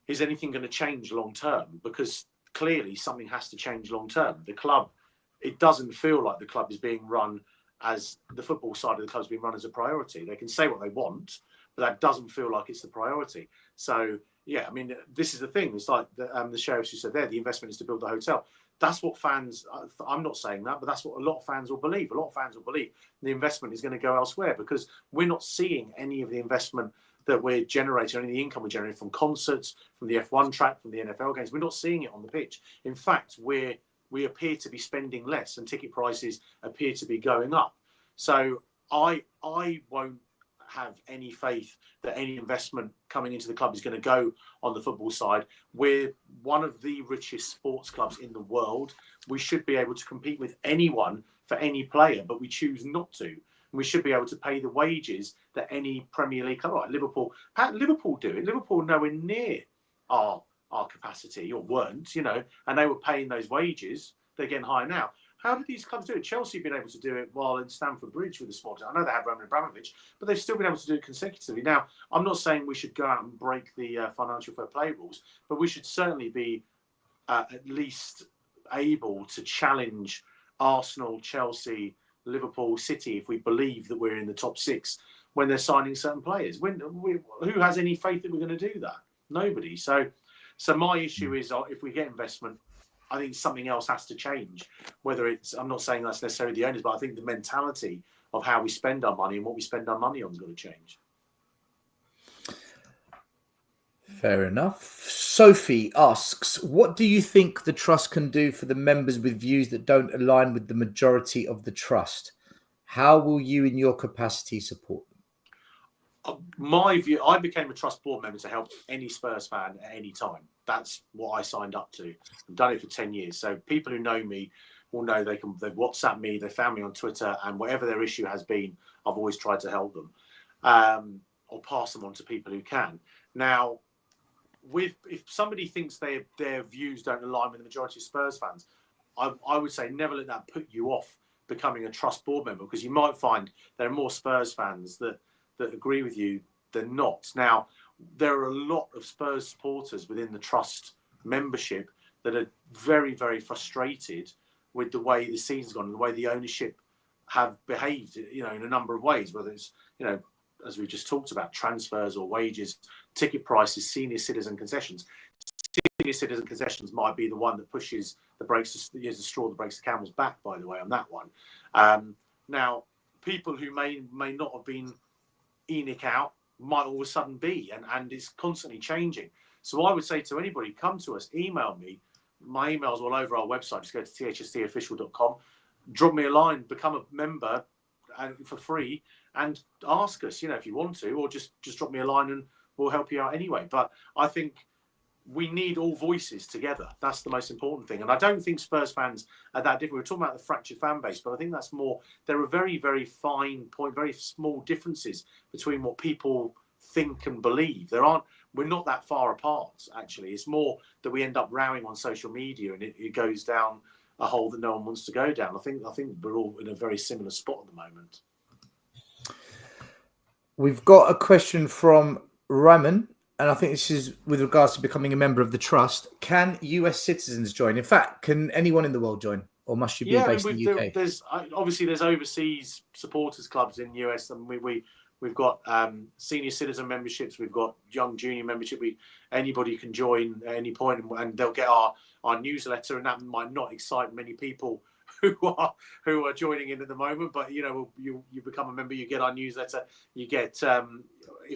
is anything going to change long term, because clearly something has to change long term. The club, it doesn't feel like the club is being run as the football side of the club is being run as a priority. They can say what they want, but that doesn't feel like it's the priority. So yeah, I mean, this is the thing. It's like the sheriffs who said there, the investment is to build the hotel. That's what fans, I'm not saying that, but that's what a lot of fans will believe. A lot of fans will believe the investment is going to go elsewhere, because we're not seeing any of the investment that we're generating, any of the income we're generating from concerts, from the F1 track, from the NFL games. We're not seeing it on the pitch. In fact, we appear to be spending less, and ticket prices appear to be going up. So I won't have any faith that any investment coming into the club is going to go on the football side. We're one of the richest sports clubs in the world. We should be able to compete with anyone for any player, but we choose not to. We should be able to pay the wages that any Premier League club, like Liverpool do it. Liverpool nowhere near our capacity, or weren't, and they were paying those wages. They're getting higher now. How did these clubs do it? Chelsea have been able to do it while in Stamford Bridge with the small team. I know they had Roman Abramovich, but they've still been able to do it consecutively. Now, I'm not saying we should go out and break the financial fair play rules, but we should certainly be at least able to challenge Arsenal, Chelsea, Liverpool, City, if we believe that we're in the top six when they're signing certain players. Who has any faith that we're going to do that? Nobody. So my issue is, if we get investment, I think something else has to change. Whether it's, I'm not saying that's necessarily the owners, but I think the mentality of how we spend our money and what we spend our money on is going to change. Fair enough. Sophie asks, what do you think the trust can do for the members with views that don't align with the majority of the trust? How will you, in your capacity, support them? My view, I became a trust board member to help any Spurs fan at any time. That's what I signed up to. I've done it for 10 years. So people who know me will know they've WhatsApped me, they found me on Twitter, and whatever their issue has been, I've always tried to help them, or pass them on to people who can. Now, if somebody thinks their views don't align with the majority of Spurs fans, I would say never let that put you off becoming a trust board member, because you might find there are more Spurs fans that agree with you than not. Now, there are a lot of Spurs supporters within the trust membership that are very, very frustrated with the way the season's gone and the way the ownership have behaved, in a number of ways, whether it's, as we just talked about, transfers or wages, ticket prices, senior citizen concessions. Senior citizen concessions might be the one that pushes the straw that breaks the camel's back, by the way, on that one. Now, people who may not have been ENIC out might all of a sudden be, and it's constantly changing. So I would say to anybody, come to us, email me. My email's all over our website. Just go to thstofficial.com, drop me a line, become a member for free, and ask us, if you want to, or just drop me a line and we'll help you out anyway. But I think we need all voices together. That's the most important thing. And I don't think Spurs fans are that different. We're talking about the fractured fan base, but I think that's more, there are very, very fine point, very small differences between what people think and believe. We're not that far apart, actually. It's more that we end up rowing on social media and it goes down a hole that no one wants to go down. I think we're all in a very similar spot at the moment. We've got a question from Raman, and I think this is with regards to becoming a member of the trust. Can US citizens join? In fact, can anyone in the world join, or must you be based in the UK? There's overseas supporters clubs in the US, and we've got senior citizen memberships, we've got young junior membership. Anybody can join at any point, and they'll get our newsletter, and that might not excite many people who are joining in at the moment, but you become a member, you get our newsletter, you get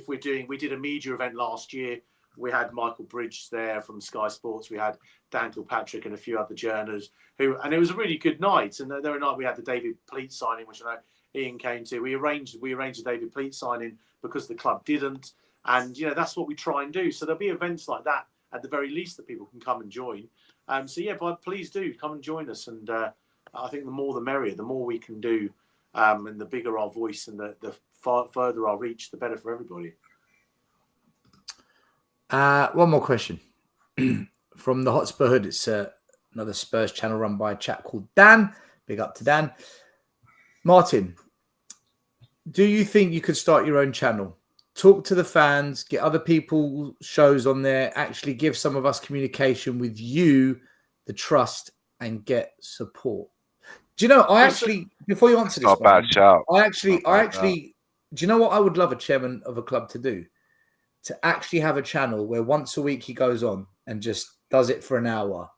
we did a media event last year. We had Michael Bridge there from Sky Sports, we had Dan Kilpatrick and a few other journalists and it was a really good night. And the other night we had the David Pleat signing, which I know Ian came to. We arranged the David Pleat signing because the club didn't, and that's what we try and do. So there'll be events like that at the very least that people can come and join. But please do come and join us, and I think the more the merrier. The more we can do, and the bigger our voice and the further our reach, the better for everybody. One more question from the Hotspur Hood. It's another Spurs channel run by a chap called Dan. Big up to Dan. Martin, do you think you could start your own channel? Talk to the fans, get other people's shows on there, actually give some of us communication with you, the trust, and get support. Do you know, before you answer this, Not a bad shout. do you know what I would love a chairman of a club to do? To actually have a channel where once a week he goes on and just does it for an hour.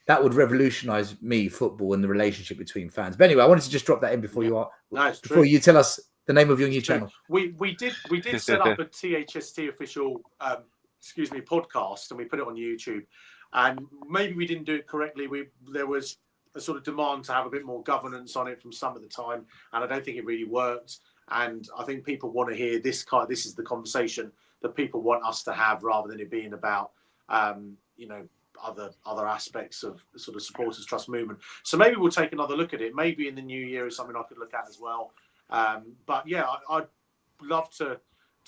That would revolutionize football, and the relationship between fans. But anyway, I wanted to just drop that in before you tell us the name of your new channel. We did set up a THST official podcast, and we put it on YouTube. And maybe we didn't do it correctly. There was a sort of demand to have a bit more governance on it from some at the time, and I don't think it really worked. And I think people want to hear this is the conversation that people want us to have, rather than it being about other aspects of the sort of supporters trust movement. So maybe we'll take another look at it. Maybe in the new year is something I could look at as well. But yeah, I'd love to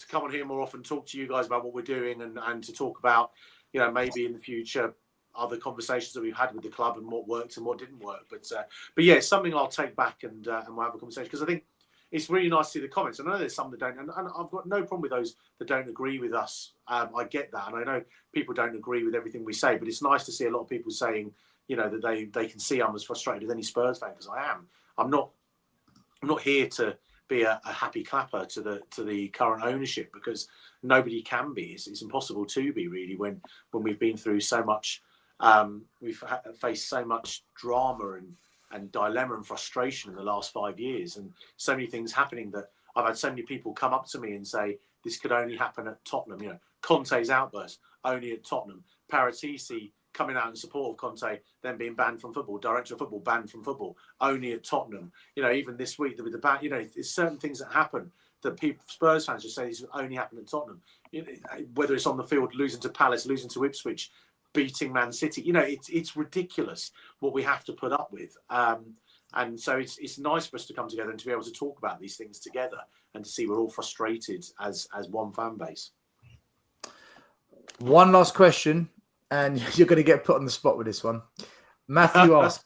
come on here more often, talk to you guys about what we're doing, and to talk about, maybe in the future, other conversations that we've had with the club and what worked and what didn't work. But yeah, it's something I'll take back and we'll have a conversation, because I think it's really nice to see the comments. I know there's some that don't, and I've got no problem with those that don't agree with us. I get that, and I know people don't agree with everything we say, but it's nice to see a lot of people saying, that they can see I'm as frustrated as any Spurs fan, because I am. I'm not here to be a happy clapper to the current ownership, because nobody can be. It's impossible to be, really, when we've been through so much. We've faced so much drama and dilemma and frustration in the last 5 years, and so many things happening, that I've had so many people come up to me and say this could only happen at Tottenham. Conte's outburst, only at Tottenham. Paratici coming out in support of Conte, then being banned from football. Director of football banned from football, only at Tottenham. Even this week with the ban, there's certain things that happen that Spurs fans just say this only happened at Tottenham. Whether it's on the field, losing to Palace, losing to Ipswich, beating Man City, it's ridiculous what we have to put up with. And so it's nice for us to come together and to be able to talk about these things together, and to see we're all frustrated as one fan base. One last question, and you're going to get put on the spot with this one. Matthew asks,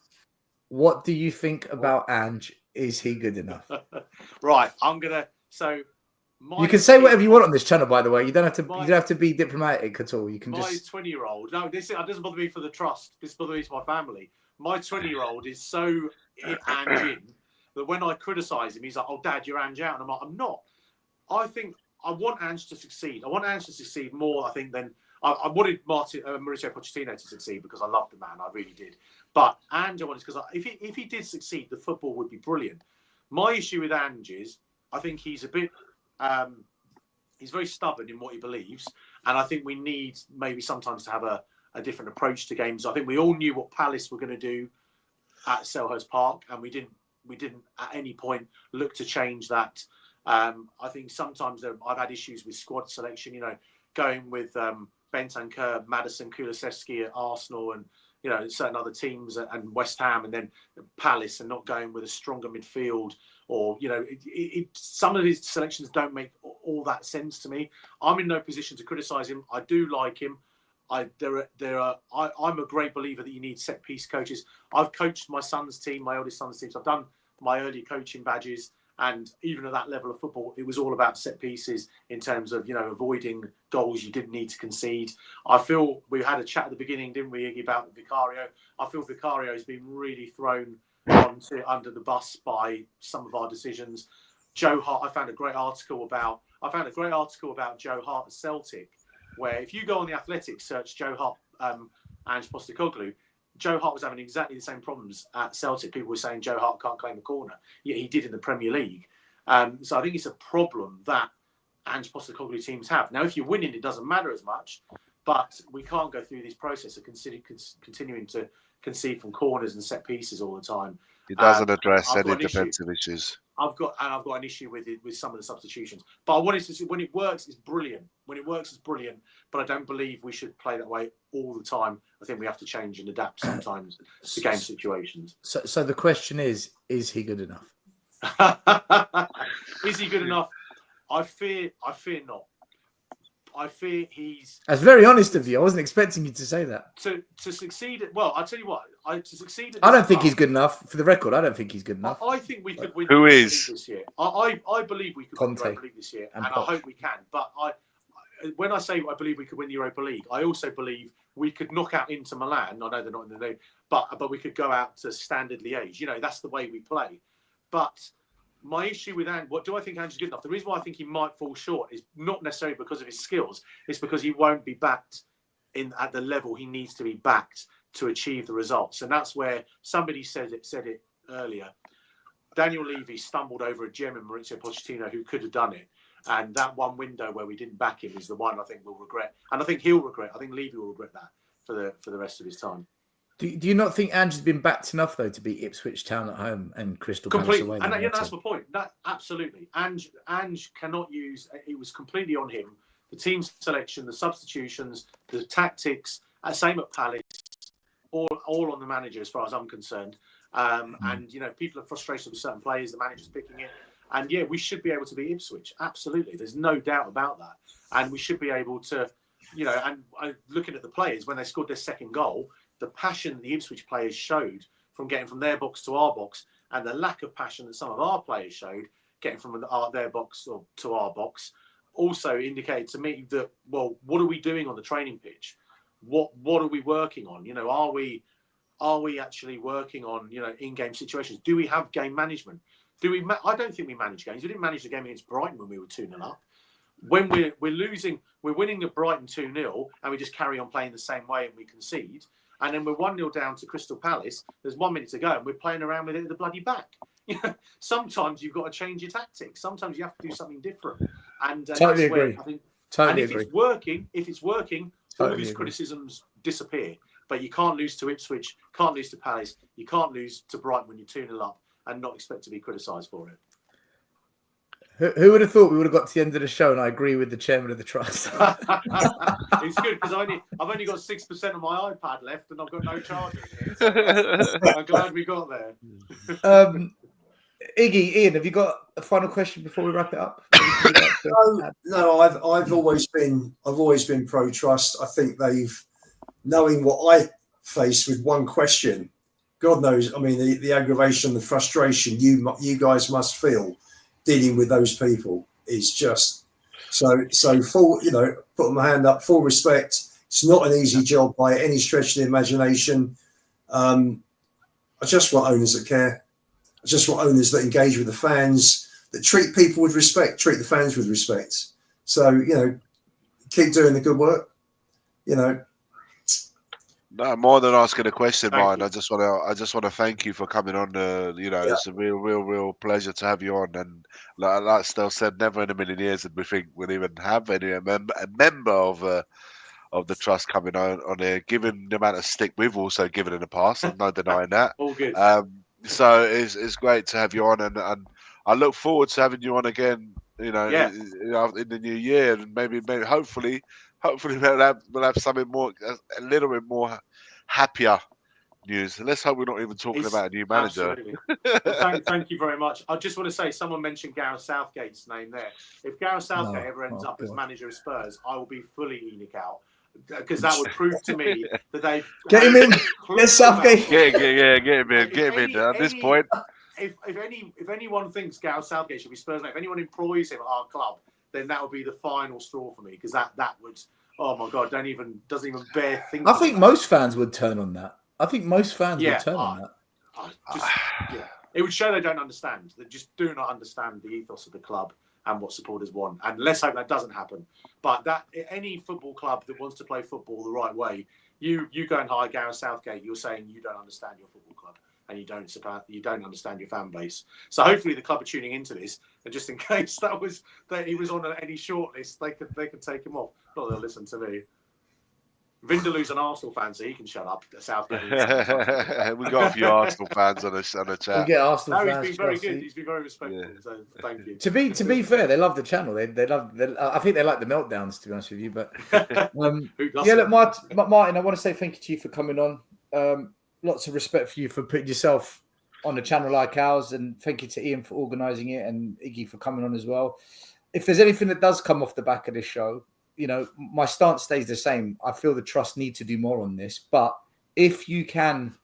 what do you think about Ange? Is he good enough? Right, you can say whatever you want on this channel, by the way. You don't have to. You don't have to be diplomatic at all. You can just. My 20-year-old. No, this doesn't bother me for the trust. This bothers me for my family. My 20-year-old is so Ange in that when I criticise him, he's like, "Oh, Dad, you're Ange out," and I'm like, "I'm not." I think I want Ange to succeed. I want Ange to succeed more, I think, than I wanted Mauricio Pochettino to succeed, because I loved the man. I really did. But Ange, I wanted, because if he did succeed, the football would be brilliant. My issue with Ange is I think he's a bit. He's very stubborn in what he believes, and I think we need maybe sometimes to have a different approach to games. I think we all knew what Palace were going to do at Selhurst Park, and we didn't at any point look to change that. I think sometimes I've had issues with squad selection. Going with Bentancur, Maddison, Kulusevski at Arsenal, and certain other teams, and West Ham, and then Palace, and not going with a stronger midfield. Or some of his selections don't make all that sense to me. I'm in no position to criticise him. I do like him. I'm a great believer that you need set piece coaches. I've coached my son's team, my eldest son's team. So I've done my early coaching badges, and even at that level of football, it was all about set pieces in terms of avoiding goals you didn't need to concede. I feel we had a chat at the beginning, didn't we, Iggy, about Vicario? I feel Vicario has been really thrown under the bus by some of our decisions. Joe Hart, I found a great article about Joe Hart at Celtic, where if you go on the Athletic, search Joe Hart, Ange Postecoglou, Joe Hart was having exactly the same problems at Celtic. People were saying Joe Hart can't claim a corner, yet he did in the Premier League. So I think it's a problem that Ange Postecoglou teams have. Now, if you're winning, it doesn't matter as much, but we can't go through this process of continuing to concede from corners and set pieces all the time. He doesn't address any defensive issues. I've got an issue with it, with some of the substitutions. But I wanted to see, when it works, it's brilliant. When it works, it's brilliant. But I don't believe we should play that way all the time. I think we have to change and adapt sometimes to game situations. So the question is he good enough? Is he good enough? I fear not. I fear he's That's very honest of you. I wasn't expecting you to say that. to succeed. Well, I'll tell you what. To succeed. At I this don't think club, he's good enough. For the record, I don't think he's good enough. I think we could win Who the Europa is? League this year. I believe we could win the Conte Europa League this year, and and I Poch. hope we can. But when I say I believe we could win the Europa League, I also believe we could knock out Inter Milan. I know they're not in the league, but we could go out to Standard Liège. You know, that's the way we play. But my issue with what do I think Ange's good enough? The reason why I think he might fall short is not necessarily because of his skills. It's because he won't be backed at the level he needs to be backed to achieve the results. And that's where somebody said it earlier. Daniel Levy stumbled over a gem in Maurizio Pochettino who could have done it. And that one window where we didn't back him is the one I think we'll regret. And I think he'll regret. I think Levy will regret that for the rest of his time. Do you not think Ange has been backed enough, though, to beat Ipswich Town at home and Crystal Palace away? And that's my point. Absolutely. Ange cannot use... It was completely on him. The team selection, the substitutions, the tactics, same at Palace, all on the manager as far as I'm concerned. And, you know, people are frustrated with certain players, the manager's picking it. And, yeah, we should be able to beat Ipswich. Absolutely. There's no doubt about that. And we should be able to, you know, and looking at the players, when they scored their second goal, the passion the Ipswich players showed from getting from their box to our box and the lack of passion that some of our players showed getting from their box to our box also indicated to me that, well, what are we doing on the training pitch? What are we working on? You know, are we actually working on, you know, in-game situations? Do we have game management? I don't think we manage games. We didn't manage the game against Brighton when we were 2-0 up. When we're losing, we're winning the Brighton 2-0 and we just carry on playing the same way and we concede. And then we're 1-0 down to Crystal Palace. There's 1 minute to go and we're playing around with it at the bloody back. You know, sometimes you've got to change your tactics. Sometimes you have to do something different. And totally that's where agree. I think, Totally and agree. If it's working, all of his criticisms disappear. But you can't lose to Ipswich, can't lose to Palace, you can't lose to Brighton when you're 2-0 up and not expect to be criticised for it. Who would have thought we would have got to the end of the show? And I agree with the chairman of the trust. It's good because I've only got 6% of my iPad left and I've got no charger in it. So I'm glad we got there. Iggy, Ian, have you got a final question before we wrap it up? No, I've always been pro trust. I think they've, knowing what I faced with one question, God knows. I mean, the aggravation, the frustration you guys must feel dealing with those people is just so full. You know, put my hand up, full respect. It's not an easy job by any stretch of the imagination. I just want owners that care. I just want owners that engage with the fans, that treat people with respect, treat the fans with respect. So, you know, keep doing the good work. You know. No, more than asking a question, Martin. you. I just want to thank you for coming on. You know, it's a real pleasure to have you on. And like Stel said, never in a million years did we think we'd even have a member of the trust coming on here. Given the amount of stick we've also given in the past, I'm no denying that. All good. So it's great to have you on, and I look forward to having you on again. You know, in the new year, and maybe hopefully we'll have something more, a little bit more happier news. And let's hope we're not even talking about a new manager. Absolutely. Well, thank you very much. I just want to say, someone mentioned Gareth Southgate's name there. If Gareth Southgate ever ends up as manager of Spurs, I will be fully ENIC out. Because that would prove to me that they've get him in. Get Southgate. Get him in. At this point, if anyone thinks Gareth Southgate should be Spurs, if anyone employs him at our club, then that would be the final straw for me. Because that would, oh my God, doesn't even bear thinking. I think most fans would turn on that. I think most fans would turn on that. It would show they don't understand. They just do not understand the ethos of the club and what supporters want. And let's hope that doesn't happen. But that any football club that wants to play football the right way, you go and hire Gareth Southgate, you're saying you don't understand your football club and you don't understand your fan base. So hopefully the club are tuning into this, and just in case that he was on any shortlist, they could take him off. Not that they'll listen to me. Vindaloo's an Arsenal fan, so he can shut up. Southgate. We got a few Arsenal fans on the chat. We get Arsenal fans. He's been very good. He's been very respectful. Yeah. So thank you. To be fair, they love the channel. They love. I think they like the meltdowns. To be honest with you, but look, Martin, I want to say thank you to you for coming on. Lots of respect for you for putting yourself on a channel like ours, and thank you to Ian for organising it and Iggy for coming on as well. If there's anything that does come off the back of this show, my stance stays the same. I feel the trust need to do more on this, but if you can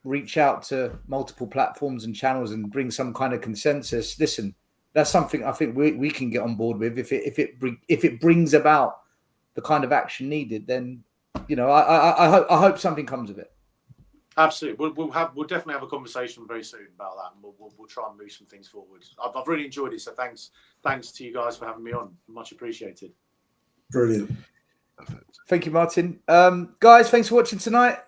reach out to multiple platforms and channels and bring some kind of consensus, listen, that's something I think we can get on board with. If it brings about the kind of action needed, then I hope something comes of it. Absolutely, we'll definitely have a conversation very soon about that, and we'll try and move some things forward. I've really enjoyed it, so thanks to you guys for having me on. Much appreciated. Brilliant. Thank you, Martin. Guys, thanks for watching tonight.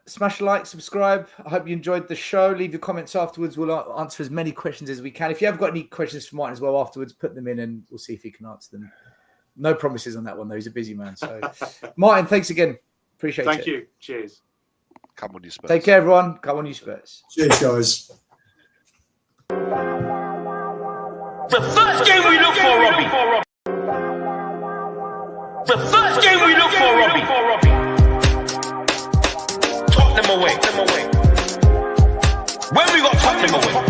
Smash a like, subscribe. I hope you enjoyed the show. Leave your comments afterwards. We'll answer as many questions as we can. If you have got any questions for Martin as well afterwards, put them in and we'll see if he can answer them. No promises on that one, though. He's a busy man. So, Martin, thanks again. Appreciate it. Thank you. Cheers. Come on, you Spurs. Take care, everyone. Come on, you Spurs. Cheers, guys. The first game we look for, Robbie. The first game we look for, Robbie. Tottenham away. When we got Tottenham away.